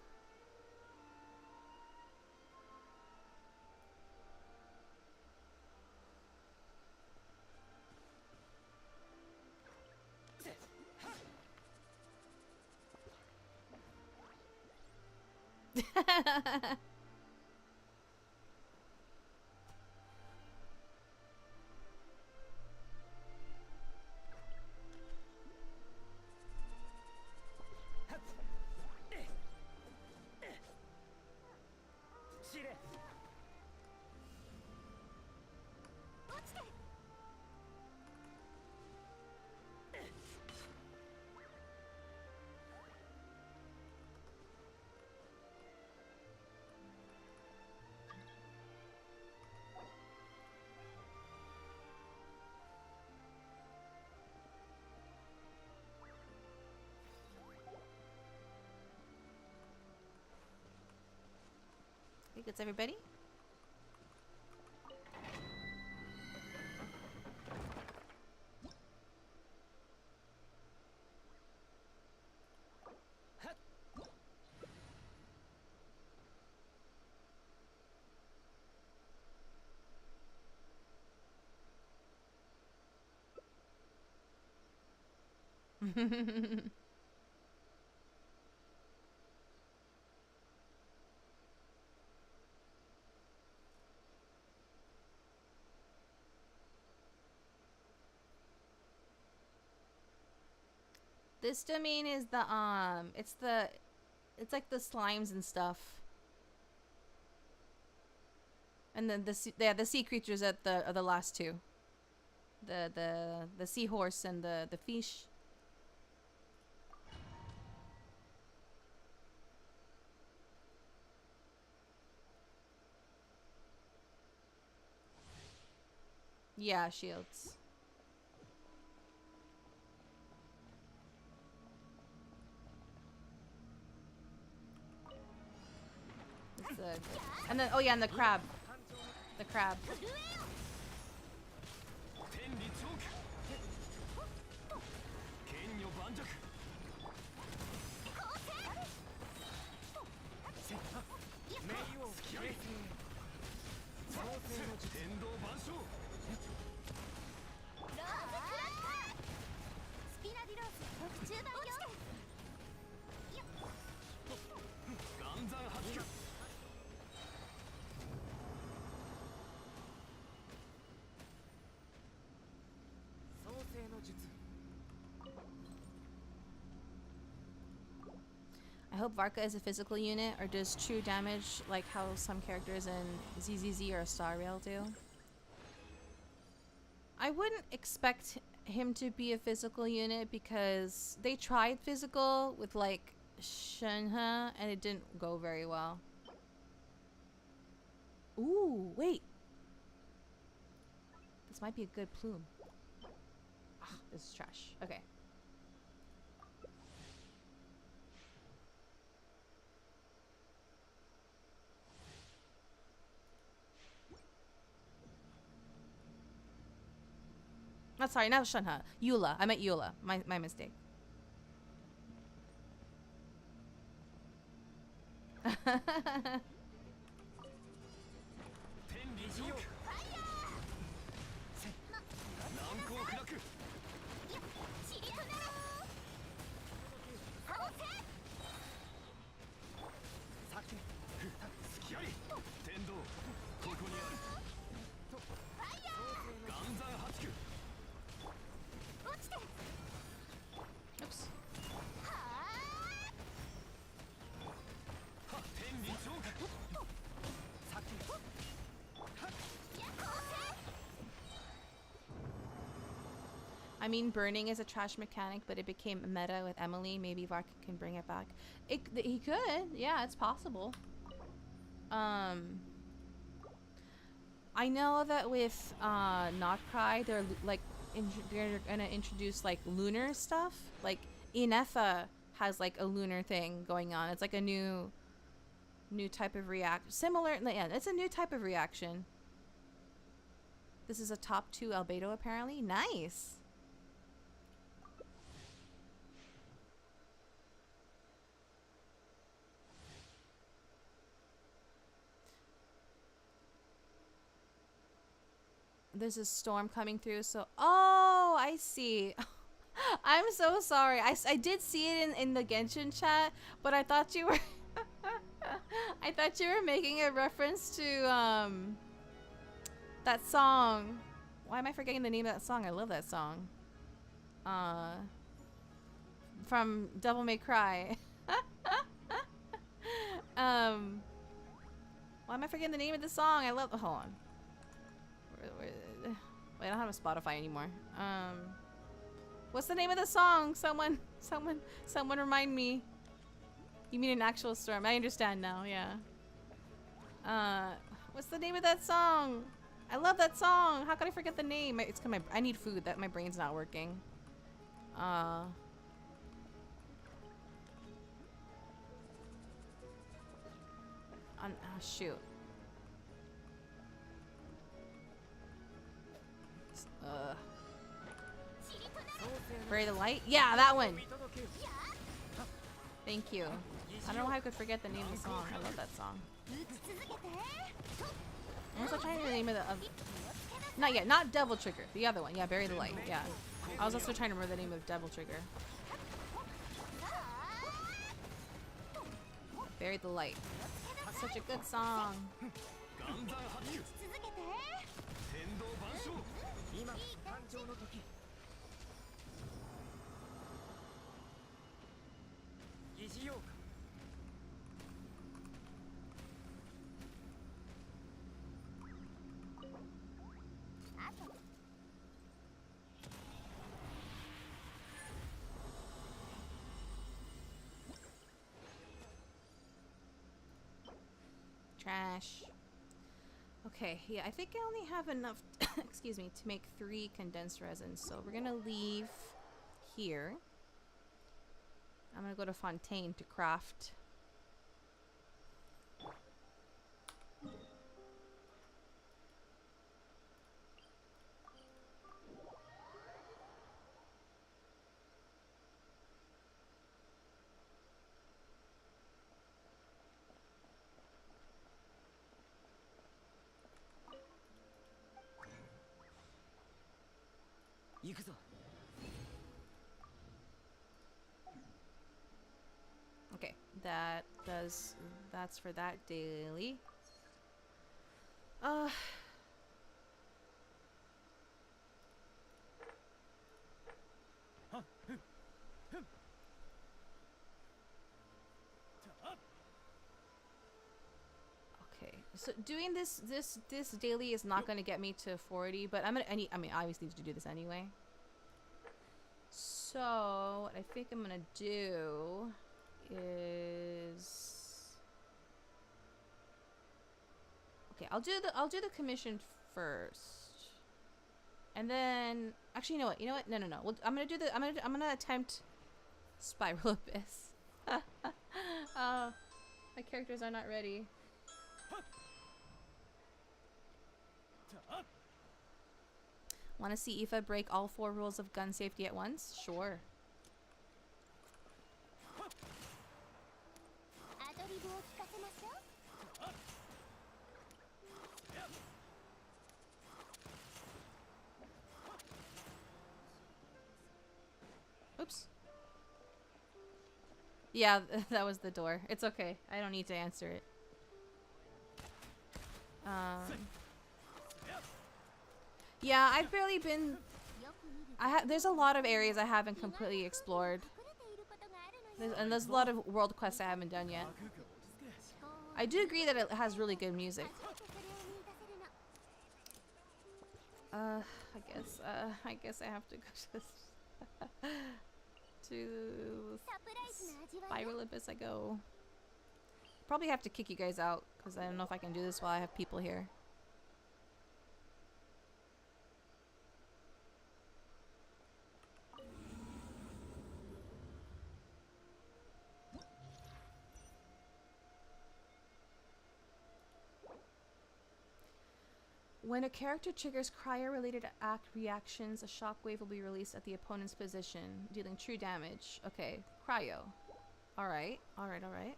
I think it's everybody. This domain is the it's like the slimes and stuff. And then the sea creatures are the last two. The seahorse and the fish. Yeah, shields. And then, oh yeah, and the crab. The crab. I hope Varka is a physical unit or does true damage like how some characters in ZZZ or Star Rail do. I wouldn't expect him to be a physical unit because they tried physical with like Shenhe and it didn't go very well. Ooh, wait. This might be a good plume. Ah, this is trash. Okay. Oh, sorry, not Shenhe. Eula. I meant Eula. My mistake. Oops. I mean, burning is a trash mechanic, but it became meta with Emily. Maybe Vark can bring it back. He could. Yeah, it's possible. I know that with Not Cry, they're like they're gonna introduce like lunar stuff. Like Inefa has like a lunar thing going on. It's like a new type of react. Similar, yeah, it's a new type of reaction. This is a top 2 albedo apparently. Nice. There's a storm coming through, so oh, I see. I'm so sorry. I did see it in the Genshin chat, but I thought you were I thought you were making a reference to that song. Why am I forgetting the name of that song? I love that song. From Devil May Cry. Why am I forgetting the name of the song? I love. Hold on. Wait, I don't have a Spotify anymore. What's the name of the song? Someone remind me. You mean an actual storm? I understand now. Yeah. What's the name of that song? I love that song. How could I forget the name? It's 'cause I need food. That my brain's not working. Shoot. Bury the Light? Yeah, that one. Thank you. I don't know how I could forget the name of the song. I love that song. I'm also trying to name of the not yet, not Devil Trigger. The other one. Yeah, Bury the Light. Yeah. I was also trying to remember the name of Devil Trigger. Bury the Light. Such a good song. Trash. Okay, yeah, I think I only have enough, excuse me, to make 3 condensed resins. So we're gonna leave here. I'm gonna go to Fontaine to craft. Okay, that's for that daily. Okay, so doing this daily is not going to get me to 40, but I mean, I always need to do this anyway. So what I think I'm gonna do is, okay, I'll do the commission first, and then actually, you know what? No. Well, I'm gonna attempt Spiral Abyss. My characters are not ready. Want to see Aoife break all 4 rules of gun safety at once? Sure. Yeah, that was the door. It's okay. I don't need to answer it. Yeah, I've barely been... There's a lot of areas I haven't completely explored. And there's a lot of world quests I haven't done yet. I do agree that it has really good music. I guess I have to go to Spiral Abyss. I go. Probably have to kick you guys out because I don't know if I can do this while I have people here. When a character triggers cryo-related act reactions, a shockwave will be released at the opponent's position, dealing true damage. Okay, cryo. Alright, alright, alright.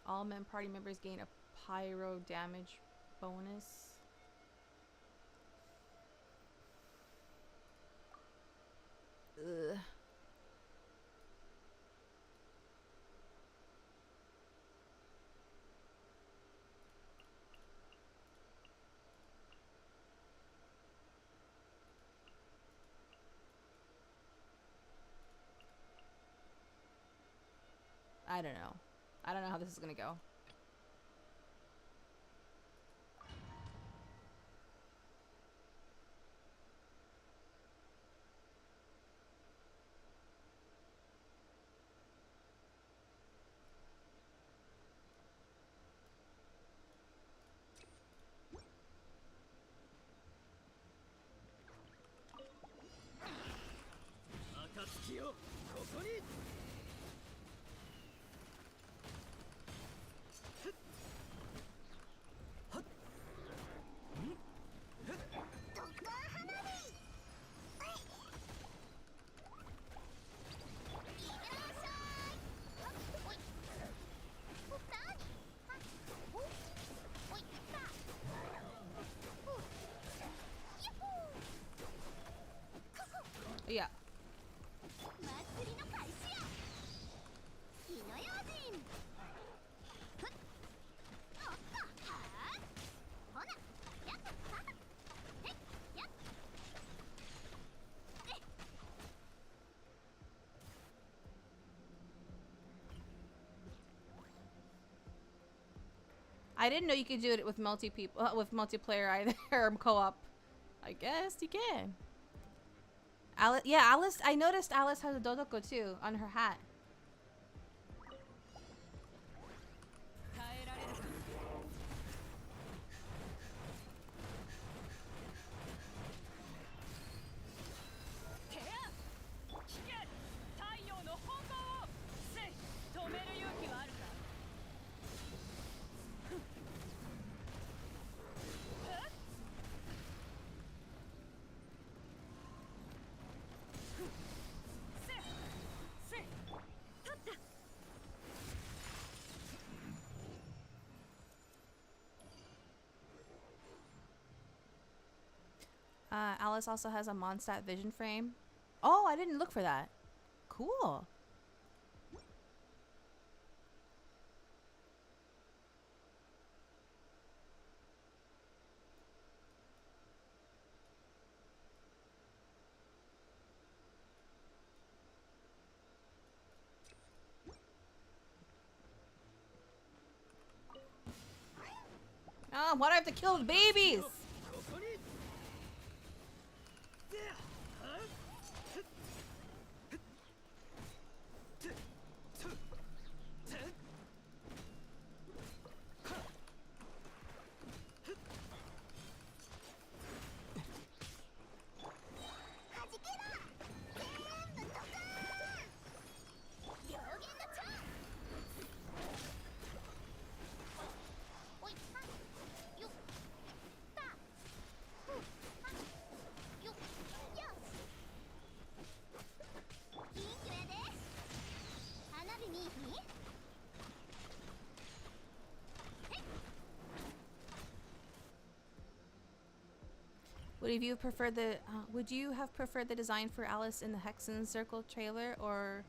All party members gain a pyro damage bonus. Ugh. I don't know. I don't know how this is gonna go. Yeah. I didn't know you could do it with multiplayer either, or co-op. I guess you can. Alice, yeah, Alice. I noticed Alice has a Dodoko too on her hat. Alice also has a Mondstadt vision frame. Oh, I didn't look for that. Cool. Oh, why do I have to kill the babies? Would you have preferred the design for Alice in the Hexen Circle trailer, or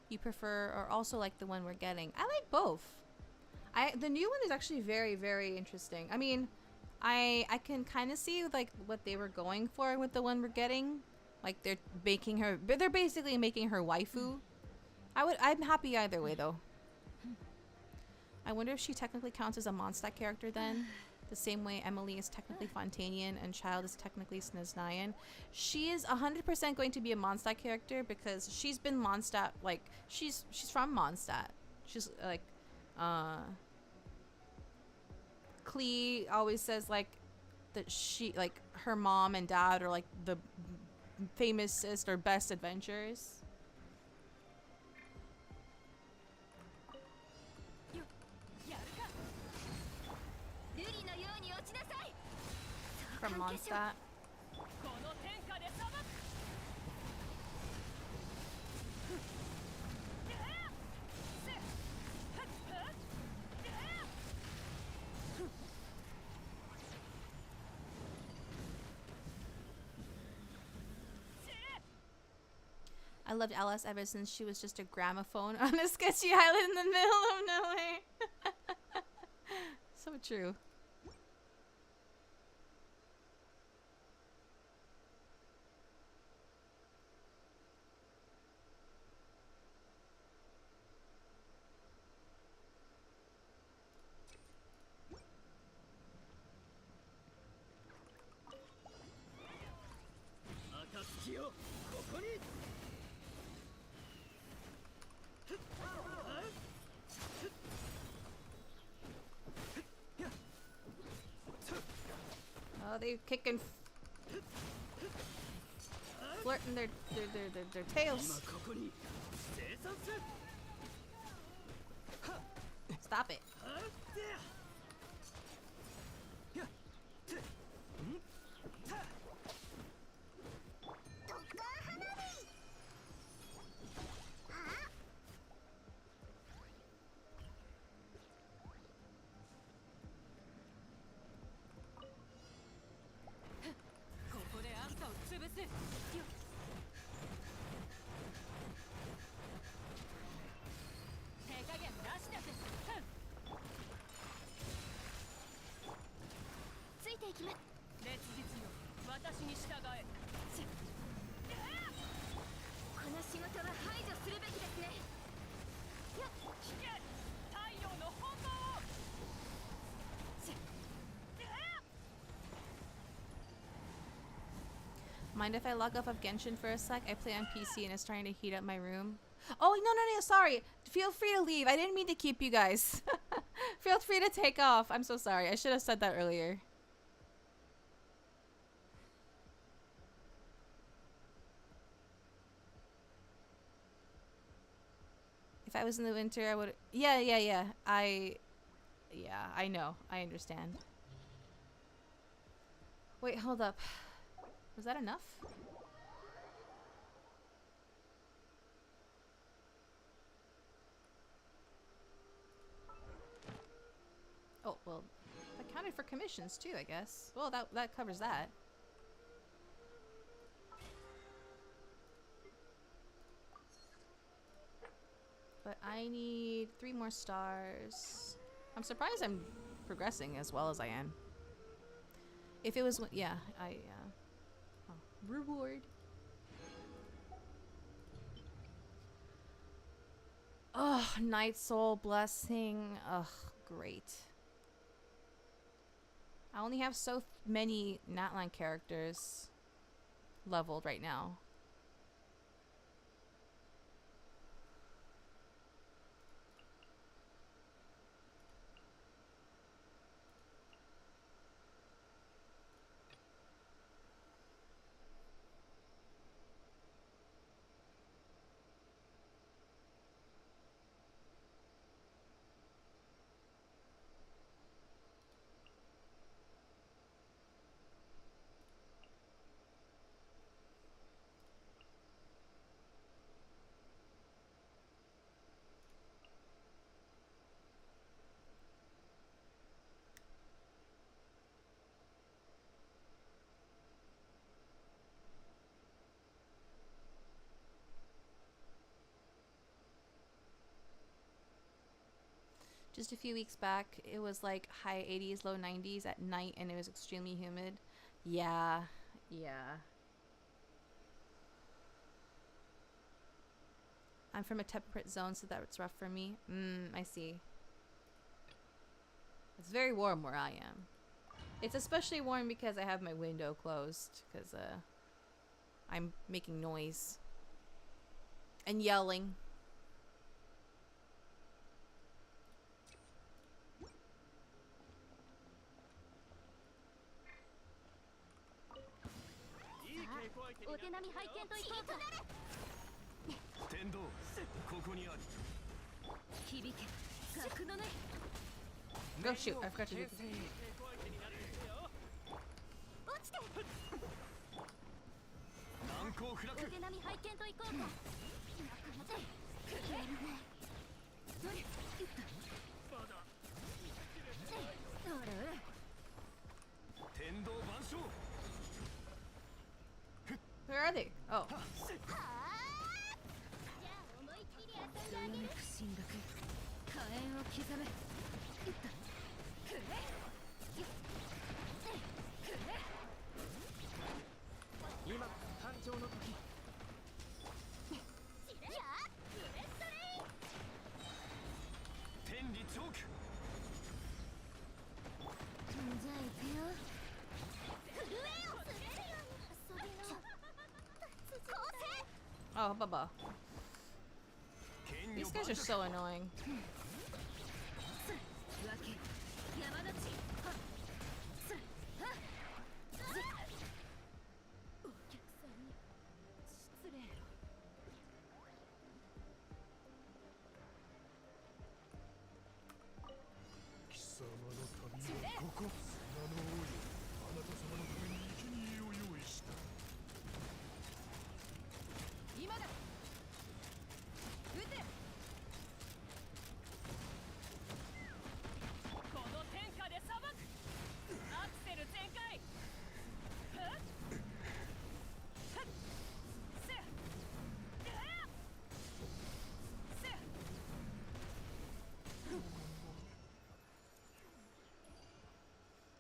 you prefer, or also like the one we're getting? I like both. The new one is actually very, very interesting. I mean, I can kind of see like what they were going for with the one we're getting. Like they're basically making her waifu. I'm happy either way though. I wonder if she technically counts as a Mondstadt character then. The same way Emily is technically Fontanian and Child is technically Snaznayan. She is 100% going to be a Mondstadt character because she's been Mondstadt, like, she's from Mondstadt. She's, like, Klee always says, like, that she, like, her mom and dad are, like, the famousest or best adventurers. From Mondstadt. I loved Alice ever since she was just a gramophone on a sketchy island in the middle of nowhere. So true. Oh, they're kicking, flirting their tails. Stop it. Mind if I log off of Genshin for a sec? I play on PC and it's trying to heat up my room. Oh, no, sorry. Feel free to leave. I didn't mean to keep you guys. Feel free to take off. I'm so sorry. I should have said that earlier. If I was in the winter, I would... Yeah. Yeah, I know. I understand. Wait, hold up. Was that enough? Oh, well, that counted for commissions too, I guess. Well, that covers that. But I need 3 more stars. I'm surprised I'm progressing as well as I am. If it was... Yeah, oh, reward. Oh, Night Soul Blessing. Ugh, great. I only have so many Natlan characters leveled right now. Just a few weeks back, it was like high 80s, low 90s at night, and it was extremely humid. Yeah, yeah. I'm from a temperate zone, so that's rough for me. I see. It's very warm where I am. It's especially warm because I have my window closed, because I'm making noise and yelling. Go shoot, I forgot to do this. Where are they? Oh. Oh, Baba. These guys are so annoying.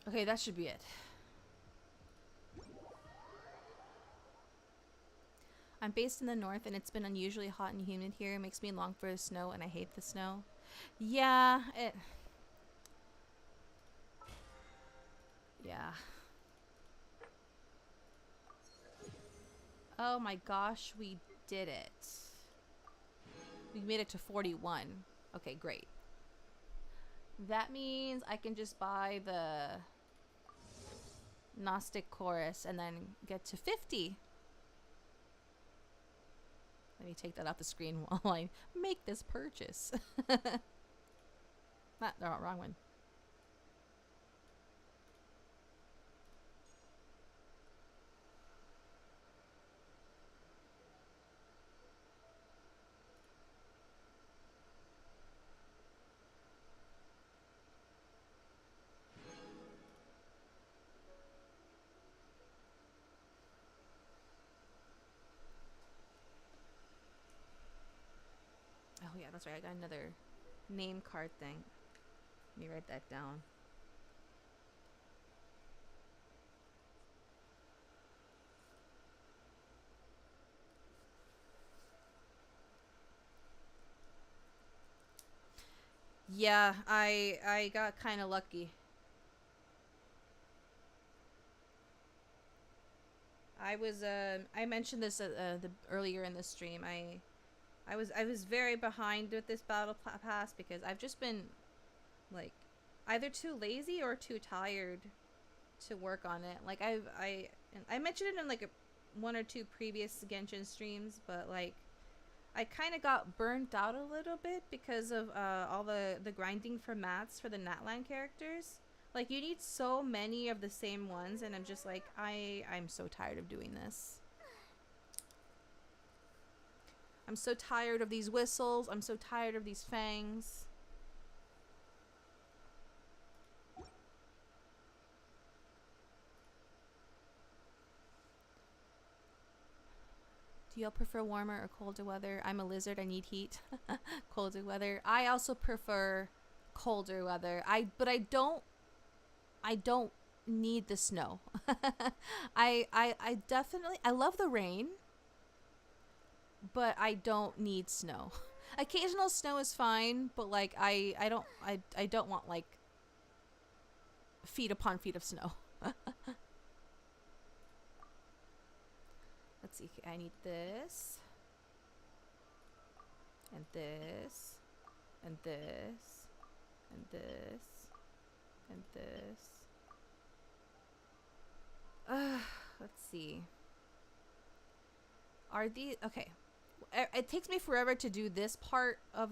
Okay, that should be it. I'm based in the north and it's been unusually hot and humid here. It makes me long for the snow and I hate the snow. Yeah, yeah. Oh my gosh, we did it. We made it to 41. Okay, great. That means I can just buy the Gnostic Chorus and then get to 50. Let me take that off the screen while I make this purchase. No, wrong one. Oh yeah, that's right. I got another name card thing. Let me write that down. Yeah, I got kind of lucky. I was I mentioned this earlier in the stream. I was very behind with this battle pass because I've just been like either too lazy or too tired to work on it. Like I mentioned it in like one or two previous Genshin streams, but like I kind of got burnt out a little bit because of all the grinding for mats for the Natlan characters. Like you need so many of the same ones, and I'm just like I'm so tired of doing this. I'm so tired of these whistles. I'm so tired of these fangs. Do y'all prefer warmer or colder weather? I'm a lizard. I need heat. Colder weather. I also prefer colder weather. But I don't need the snow. I definitely, I love the rain, but I don't need snow. Occasional snow is fine, but like I don't want like feet upon feet of snow. Let's see. I need this and this and this and this and this. Let's see. Are these okay? It takes me forever to do this part of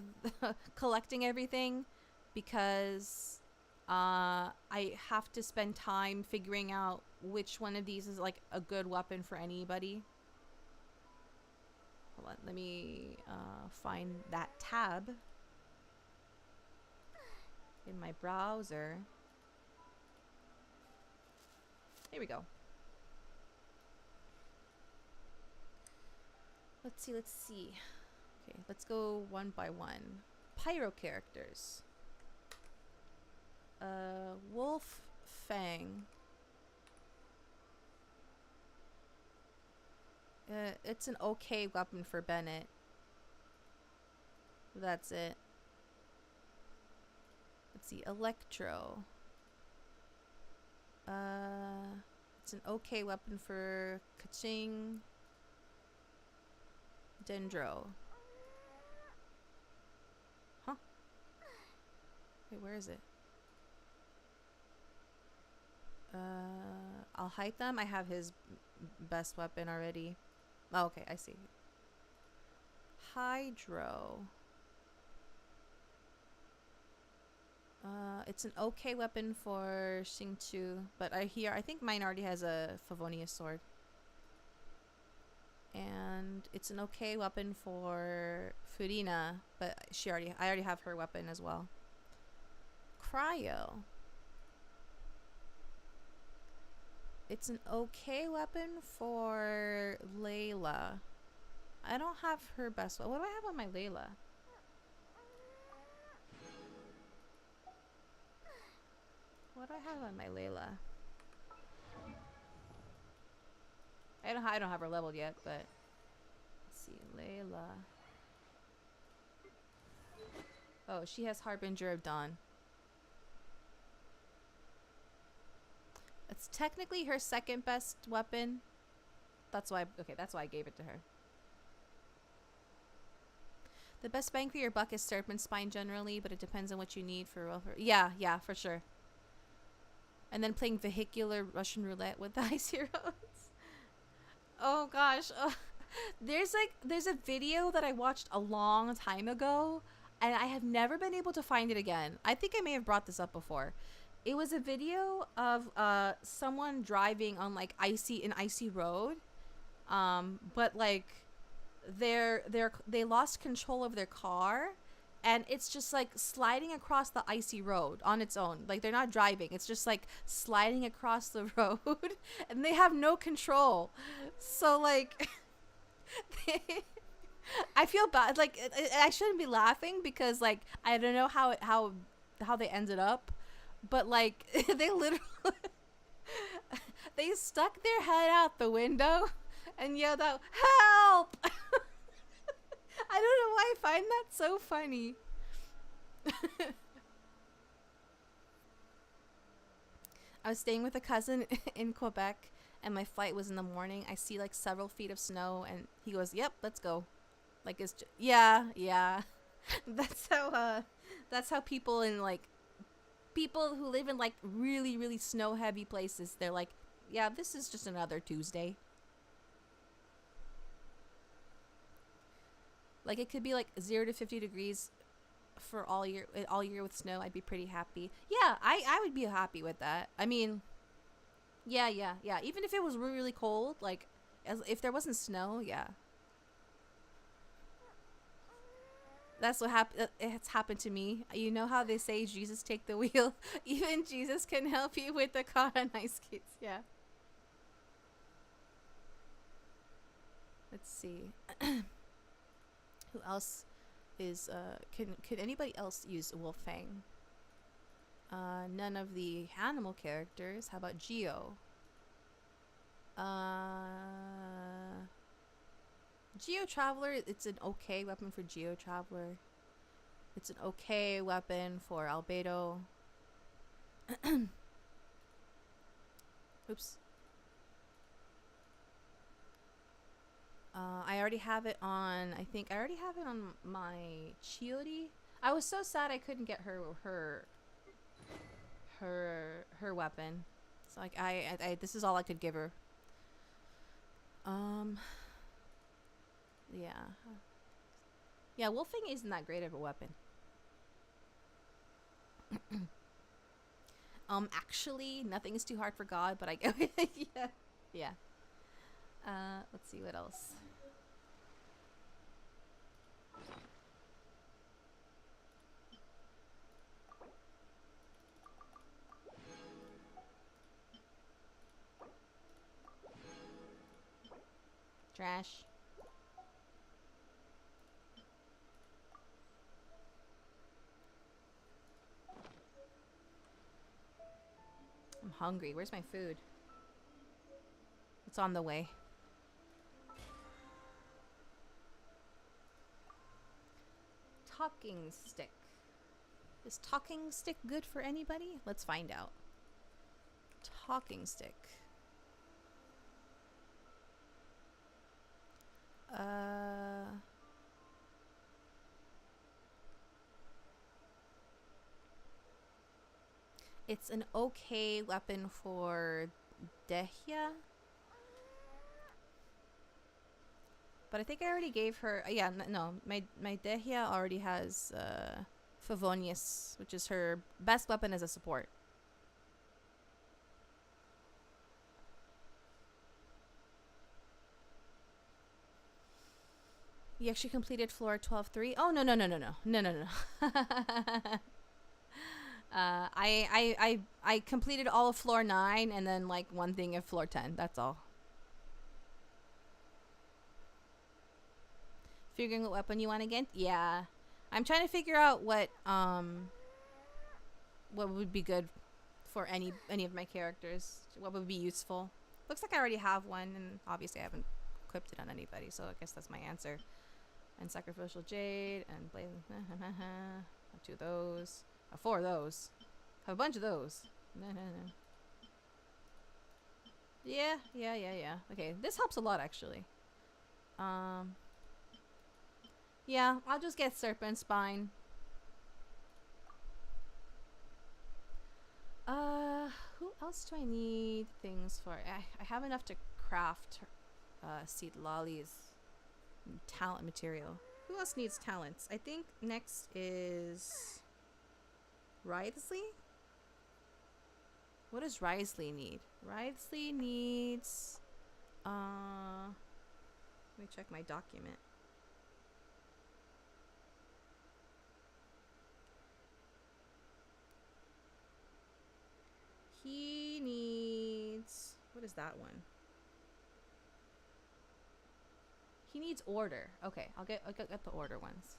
collecting everything because I have to spend time figuring out which one of these is like a good weapon for anybody. Hold on, let me find that tab in my browser. Here we go. Let's see. Okay, let's go one by one. Pyro characters. Wolf Fang. It's an okay weapon for Bennett. That's it. Let's see. Electro. It's an okay weapon for Kaching. Dendro. Huh? Wait, where is it? I'll hide them. I have his best weapon already. Oh, okay, I see. Hydro. It's an okay weapon for Xingqiu, but I think mine already has a Favonius sword. And it's an okay weapon for Furina, but I already have her weapon as well. Cryo. It's an okay weapon for Layla. I don't have her best one. What do I have on my Layla? What do I have on my Layla? I don't have her leveled yet, but let's see, Layla. Oh, she has Harbinger of Dawn. It's technically her second best weapon. That's why I gave it to her. The best bang for your buck is Serpent Spine generally, but it depends on what you need for welfare. Yeah, for sure. And then playing vehicular Russian roulette with the ice heroes. Oh gosh. There's a video that I watched a long time ago and I have never been able to find it again. I think I may have brought this up before. It was a video of someone driving on like an icy road. But like they lost control of their car and it's just like sliding across the icy road on its own. Like they're not driving, it's just like sliding across the road and they have no control. So like I feel bad, like I shouldn't be laughing because like I don't know how they ended up, but like they literally they stuck their head out the window and yelled out, "Help!" I don't know why I find that so funny. I was staying with a cousin in Quebec and my flight was in the morning. I see like several feet of snow and he goes, "Yep, let's go." Like it's yeah. That's how people who live in like really, really snow heavy places, they're like, "Yeah, this is just another Tuesday." Like it could be like 0 to 50 degrees for all year with snow. I'd be pretty happy. Yeah, I would be happy with that. I mean, yeah. Even if it was really, really cold, like if there wasn't snow, yeah. That's what it's happened to me. You know how they say Jesus take the wheel? Even Jesus can help you with the car on ice skates. Yeah. Let's see. Who else is could anybody else use Wolf Fang? None of the animal characters. How about Geo? Geo Traveler, it's an okay weapon for Geo Traveler. It's an okay weapon for Albedo. Oops. I already have it on, I think I already have it on my Chiori. I was so sad I couldn't get her weapon. So like I this is all I could give her. Yeah. Yeah, wolfing isn't that great of a weapon. Actually, nothing is too hard for God, but I go yeah. Yeah. Let's see what else. Trash. I'm hungry. Where's my food? It's on the way. Talking stick. Is talking stick good for anybody? Let's find out. Talking stick. It's an okay weapon for Dehya. But I think I already gave her... yeah, no. My Dehya already has Favonius, which is her best weapon as a support. You actually completed floor 12-3? Oh, no. I completed all of floor 9 and then like one thing of floor 10. That's all. Figuring what weapon you want again? Yeah. I'm trying to figure out what would be good for any of my characters. What would be useful. Looks like I already have one, and obviously I haven't equipped it on anybody, so I guess that's my answer. And Sacrificial Jade and Blazing. Have 2 of those. 4 of those. Have a bunch of those. Yeah. Okay, this helps a lot actually. Yeah, I'll just get Serpent Spine. Who else do I need things for? I have enough to craft Seed Lolly's talent material. Who else needs talents? I think next is Wriothesley? What does Wriothesley need? Wriothesley needs let me check my document. He needs... what is that one? He needs order. Okay, I'll get the order ones.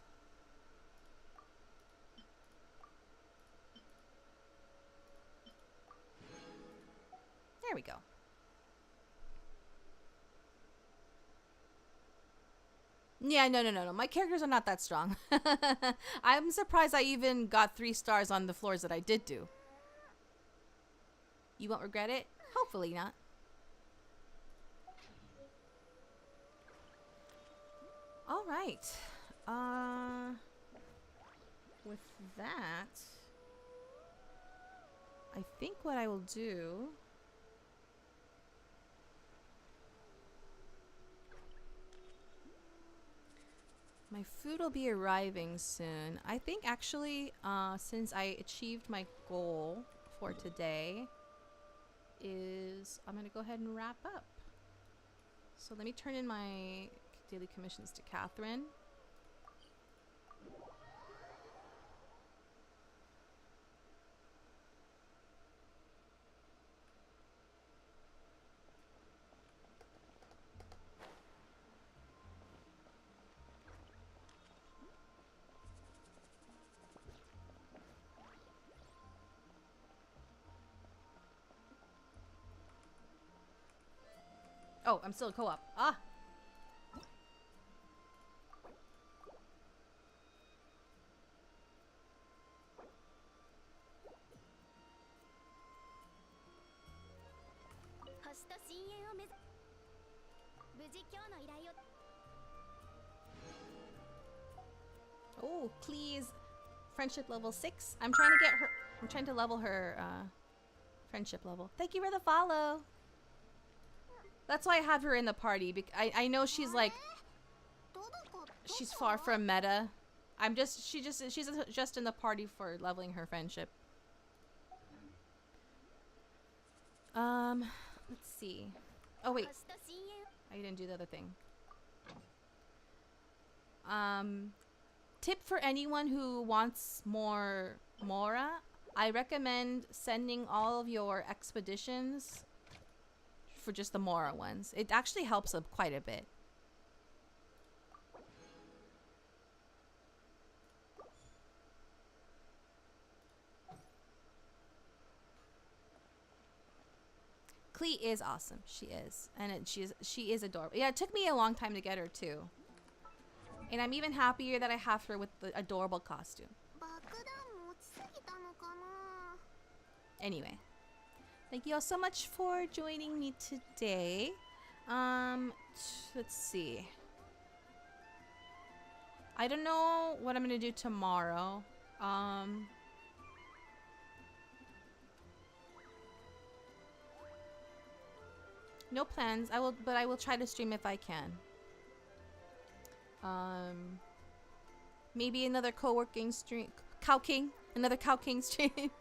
There we go. Yeah, no. My characters are not that strong. I'm surprised I even got 3 stars on the floors that I did do. You won't regret it? Hopefully not. All right. With that, I think what I will do... my food will be arriving soon. I think actually, since I achieved my goal for today, I'm gonna go ahead and wrap up. So let me turn in my daily commissions to Catherine. Oh, I'm still in co-op. Ah. Oh, please. Friendship level 6. I'm trying to get her. I'm trying to level her friendship level. Thank you for the follow. That's why I have her in the party. I know she's like, she's far from meta. She's just in the party for leveling her friendship. Let's see. Oh wait, I didn't do the other thing. Tip for anyone who wants more Mora, I recommend sending all of your expeditions for just the Mora ones. It actually helps them quite a bit. Klee is awesome. She is. And she is adorable. Yeah, it took me a long time to get her too. And I'm even happier that I have her with the adorable costume. Anyway. Thank you all so much for joining me today. Let's see. I don't know what I'm going to do tomorrow. No plans. But I will try to stream if I can. Maybe another co-working stream. Another Cow King stream.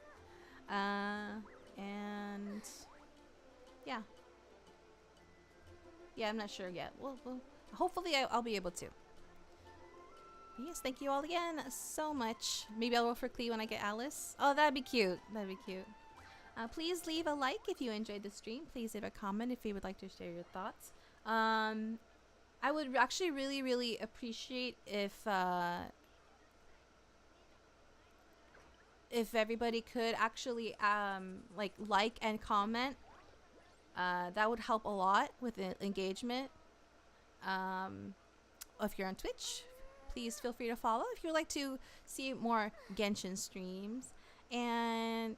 And yeah. Yeah, I'm not sure yet. Well hopefully I'll be able to. Yes, thank you all again so much. Maybe I'll roll for Klee when I get Alice. Oh, that'd be cute. That'd be cute. Please leave a like if you enjoyed the stream. Please leave a comment if you would like to share your thoughts. I would actually really appreciate if everybody could actually like and comment. That would help a lot with engagement. If you're on Twitch, please feel free to follow if you would like to see more Genshin streams. And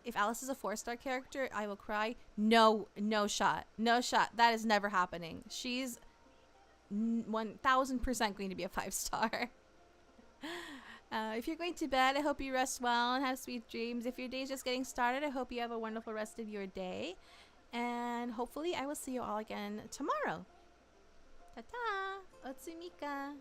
if Alice is a 4-star character, I will cry. No shot. No shot. That is never happening. She's 1000% going to be a 5-star. If you're going to bed, I hope you rest well and have sweet dreams. If your day is just getting started, I hope you have a wonderful rest of your day. And hopefully I will see you all again tomorrow. Ta-ta! Otsumika!